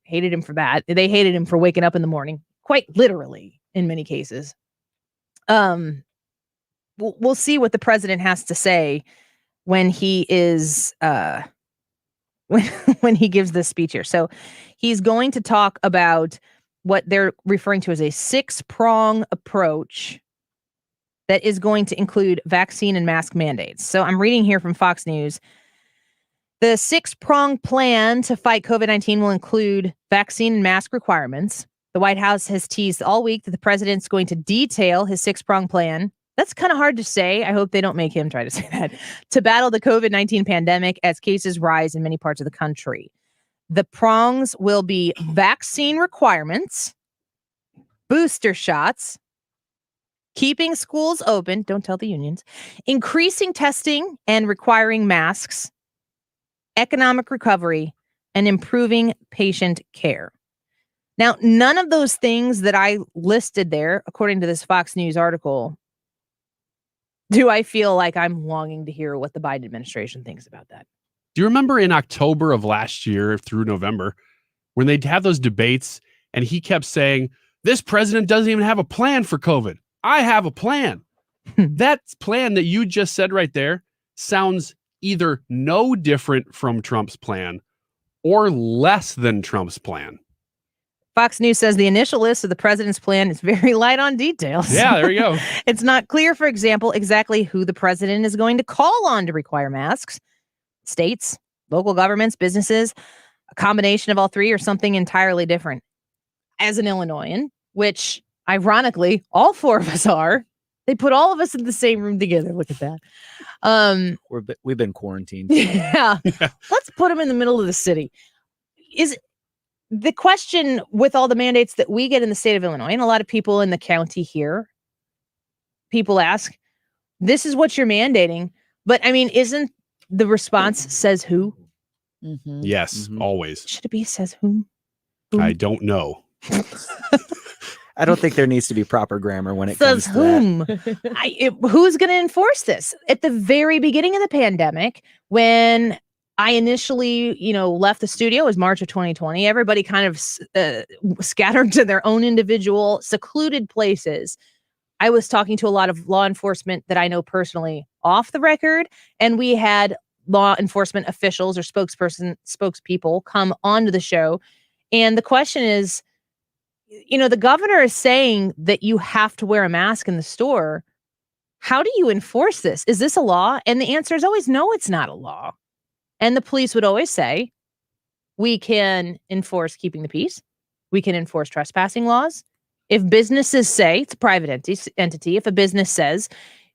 hated him for that. They hated him for waking up in the morning, quite literally in many cases. We'll see what the president has to say when he is when he gives this speech here. So he's going to talk about what they're referring to as a 6-prong approach that is going to include vaccine and mask mandates. So I'm reading here from Fox News. The 6-prong plan to fight COVID-19 will include vaccine and mask requirements. The White House has teased all week that the president's going to detail his 6-prong plan. That's kind of hard to say. I hope they don't make him try to say that. To battle the COVID-19 pandemic as cases rise in many parts of the country. The prongs will be vaccine requirements, booster shots, keeping schools open, don't tell the unions, increasing testing and requiring masks, economic recovery, and improving patient care. Now, none of those things that I listed there, according to this Fox News article, do I feel like I'm longing to hear what the Biden administration thinks about that. Do you remember in October of last year through November when they'd have those debates and he kept saying, this president doesn't even have a plan for COVID. I have a plan. That plan that you just said right there sounds either no different from Trump's plan or less than Trump's plan. Fox News says the initial list of the president's plan is very light on details. Yeah, there you go. It's not clear, for example, exactly who the president is going to call on to require masks. States, local governments, businesses, a combination of all three, or something entirely different. As an Illinoisan, which ironically all 4 of us are, they put all of us in the same room together. Look at that. We've been quarantined. Yeah. Let's put them in the middle of the city. Is the question with all the mandates that we get in the state of Illinois, and a lot of people in the county here, people ask, this is what you're mandating. But I mean, isn't the response says who? Mm-hmm. Yes, always. Should it be says whom? I don't know. I don't think there needs to be proper grammar when it Says comes to whom? that. Who's going to enforce this? At the very beginning of the pandemic, when I initially, left the studio, it was March of 2020. Everybody kind of scattered to their own individual secluded places. I was talking to a lot of law enforcement that I know personally off the record, and we had law enforcement officials or spokespeople come onto the show. And the question is, the governor is saying that you have to wear a mask in the store. How do you enforce this? Is this a law? And the answer is always no, it's not a law. And the police would always say, we can enforce keeping the peace. We can enforce trespassing laws. If businesses say, it's a private entity, if a business says,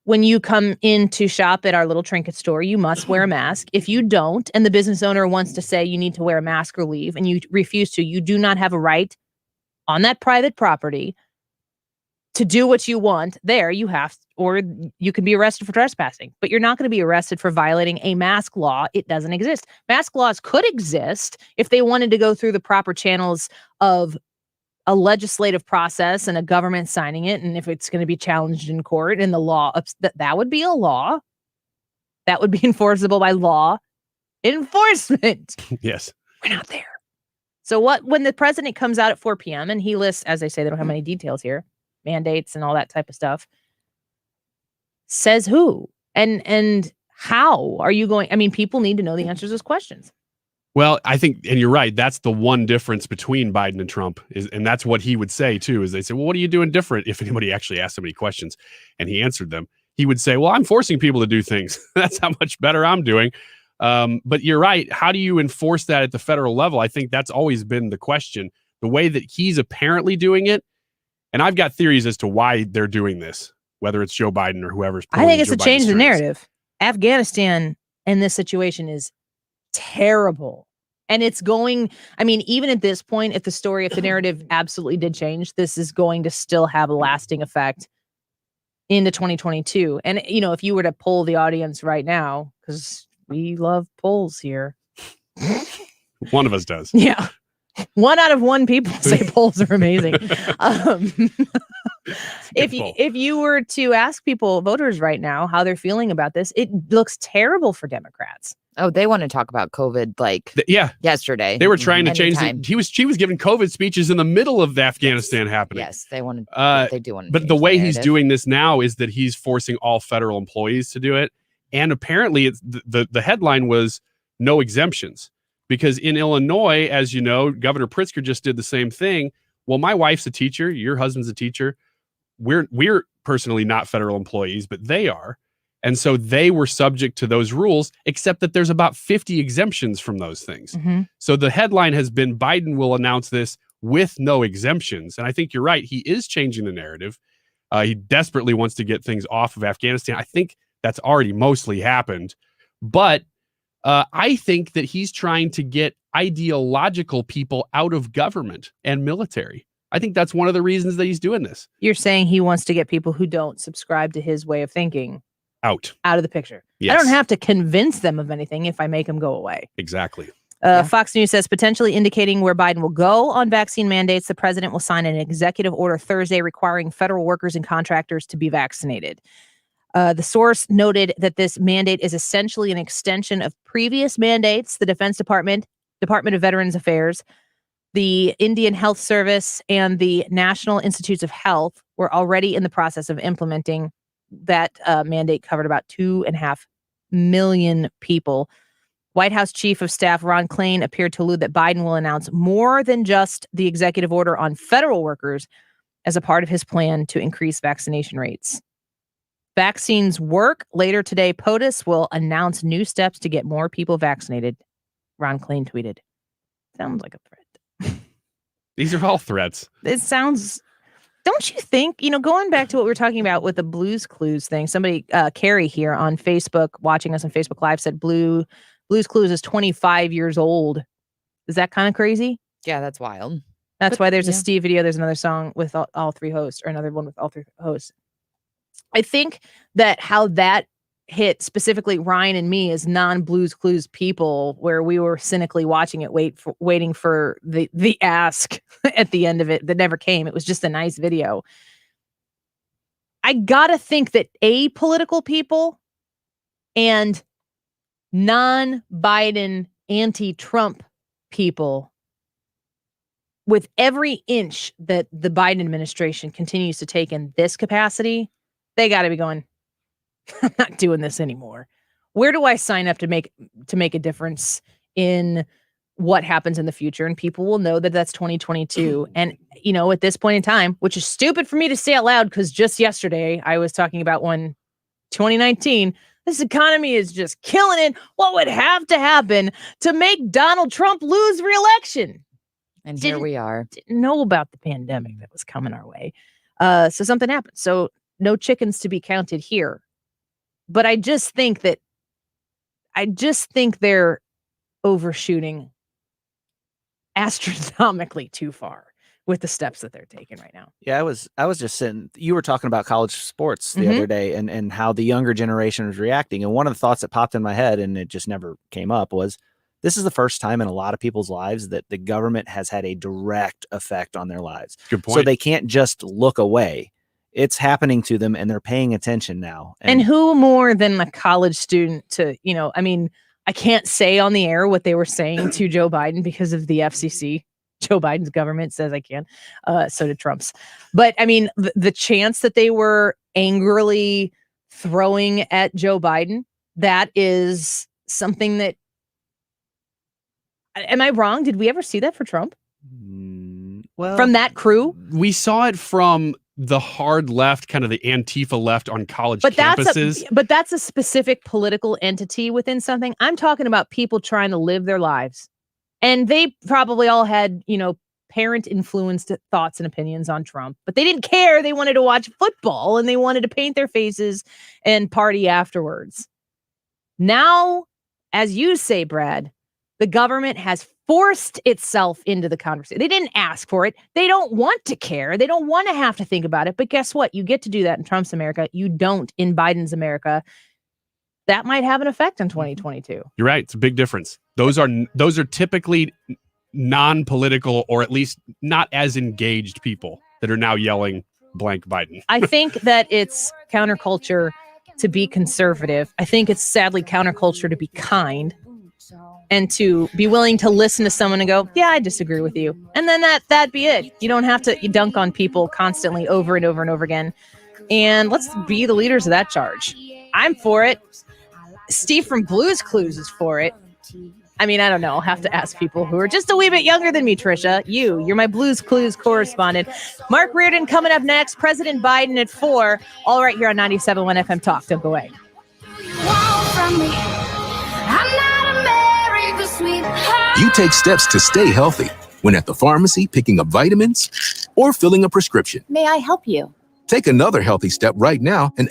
when you come in to shop at our little trinket store, you must wear a mask. If you don't, and the business owner wants to say you need to wear a mask or leave, and you refuse to, you do not have a right on that private property to do what you want there. You have, or you can be arrested for trespassing, but you're not going to be arrested for violating a mask law. It doesn't exist. Mask laws could exist if they wanted to go through the proper channels of a legislative process and a government signing it. And if it's going to be challenged in court and the law, that would be a law that would be enforceable by law. Enforcement. Yes. We're not there. So when the president comes out at 4 p.m. and he lists, as I say, they don't have many details here, mandates and all that type of stuff, says who and how are you going? I mean, people need to know the answers to those questions. Well, I think, and you're right, that's the one difference between Biden and Trump, and that's what he would say too, is they say, well, what are you doing different? If anybody actually asked him any questions and he answered them, he would say, well, I'm forcing people to do things. That's how much better I'm doing. But you're right. How do you enforce that at the federal level? I think that's always been the question. The way that he's apparently doing it, and I've got theories as to why they're doing this, whether it's Joe Biden or whoever's. I think it's to change the narrative. Afghanistan in this situation is terrible. And it's going, I mean, even at this point, if the narrative absolutely did change, this is going to still have a lasting effect into 2022. And, if you were to poll the audience right now, because we love polls here. One of us does. Yeah. 1 out of 1 people say polls are amazing. If you were to ask voters right now, how they're feeling about this, it looks terrible for Democrats. Oh, they want to talk about COVID yesterday. They were trying to change she was giving COVID speeches in the middle of Afghanistan happening. Yes, they wanted they do want to. But the way he's doing this now is that he's forcing all federal employees to do it. And apparently it's the headline was no exemptions. Because in Illinois, as you know, Governor Pritzker just did the same thing. Well, my wife's a teacher, your husband's a teacher. We're personally not federal employees, but they are. And so they were subject to those rules, except that there's about 50 exemptions from those things. Mm-hmm. So the headline has been Biden will announce this with no exemptions. And I think you're right. He is changing the narrative. He desperately wants to get things off of Afghanistan. I think that's already mostly happened. But I think that he's trying to get ideological people out of government and military. I think that's one of the reasons that he's doing this. You're saying he wants to get people who don't subscribe to his way of thinking out of the picture. Yes. I don't have to convince them of anything if I make them go away. Exactly. Fox News says potentially indicating where Biden will go on vaccine mandates, the president will sign an executive order Thursday requiring federal workers and contractors to be vaccinated. The source noted that this mandate is essentially an extension of previous mandates. The Defense Department, Department of Veterans Affairs, the Indian Health Service, and the National Institutes of Health were already in the process of implementing that mandate. Covered about 2.5 million people. White House Chief of Staff Ron Klain appeared to allude that Biden will announce more than just the executive order on federal workers as a part of his plan to increase vaccination rates. Vaccines work. Later today, POTUS will announce new steps to get more people vaccinated. Ron Klain tweeted. Sounds like a threat. These are all threats. It sounds... Don't you think, going back to what we were talking about with the Blues Clues thing, somebody, Carrie here on Facebook, watching us on Facebook Live, said Blues Clues is 25 years old. Is that kind of crazy? Yeah, that's wild. That's why there's a Steve video. There's another song with all 3 hosts, or another one with all 3 hosts. I think that how that hit specifically Ryan and me as non-Blues Clues people, where we were cynically watching it, waiting for the ask at the end of it that never came. It was just a nice video. I gotta think that apolitical people and non-Biden, anti-Trump people, with every inch that the Biden administration continues to take in this capacity, they got to be going, I'm not doing this anymore. Where do I sign up to make a difference in what happens in the future? And people will know that that's 2022. And, at this point in time, which is stupid for me to say out loud, because just yesterday I was talking about 2019, this economy is just killing it. What would have to happen to make Donald Trump lose re-election? And here we are. Didn't know about the pandemic that was coming our way. So something happened. So no chickens to be counted here. But I just think they're overshooting astronomically too far with the steps that they're taking right now. Yeah, I was just sitting. You were talking about college sports the other day and how the younger generation was reacting. And one of the thoughts that popped in my head, and it just never came up, was this is the first time in a lot of people's lives that the government has had a direct effect on their lives. Good point. So they can't just look away. It's happening to them and they're paying attention now. And who more than a college student to, I I can't say on the air what they were saying to Joe Biden because of the FCC. Joe Biden's government says I can. So did Trump's. But I mean, the chance that they were angrily throwing at Joe Biden, that is something that, am I wrong? Did we ever see that for Trump? Well, from that crew? We saw it from the hard left, kind of the Antifa left on college campuses. But that's a specific political entity within something. I'm talking about people trying to live their lives. And they probably all had, parent influenced thoughts and opinions on Trump, but they didn't care. They wanted to watch football and they wanted to paint their faces and party afterwards. Now, as you say, Brad, the government has forced itself into the conversation. They didn't ask for it. They don't want to care. They don't want to have to think about it. But guess what? You get to do that in Trump's America. You don't in Biden's America. That might have an effect in 2022. You're right. It's a big difference. Those are typically non-political, or at least not as engaged people that are now yelling blank Biden. I think that it's counterculture to be conservative. I think it's sadly counterculture to be kind and to be willing to listen to someone and go, yeah, I disagree with you. And then that'd be it. You don't have to dunk on people constantly over and over and over again. And let's be the leaders of that charge. I'm for it. Steve from Blues Clues is for it. I mean, I don't know. I'll have to ask people who are just a wee bit younger than me, Trisha. You're my Blues Clues correspondent. Mark Reardon coming up next. President Biden at 4. All right here on 97.1 FM Talk. Don't go away. You take steps to stay healthy when at the pharmacy picking up vitamins or filling a prescription. May I help you? Take another healthy step right now and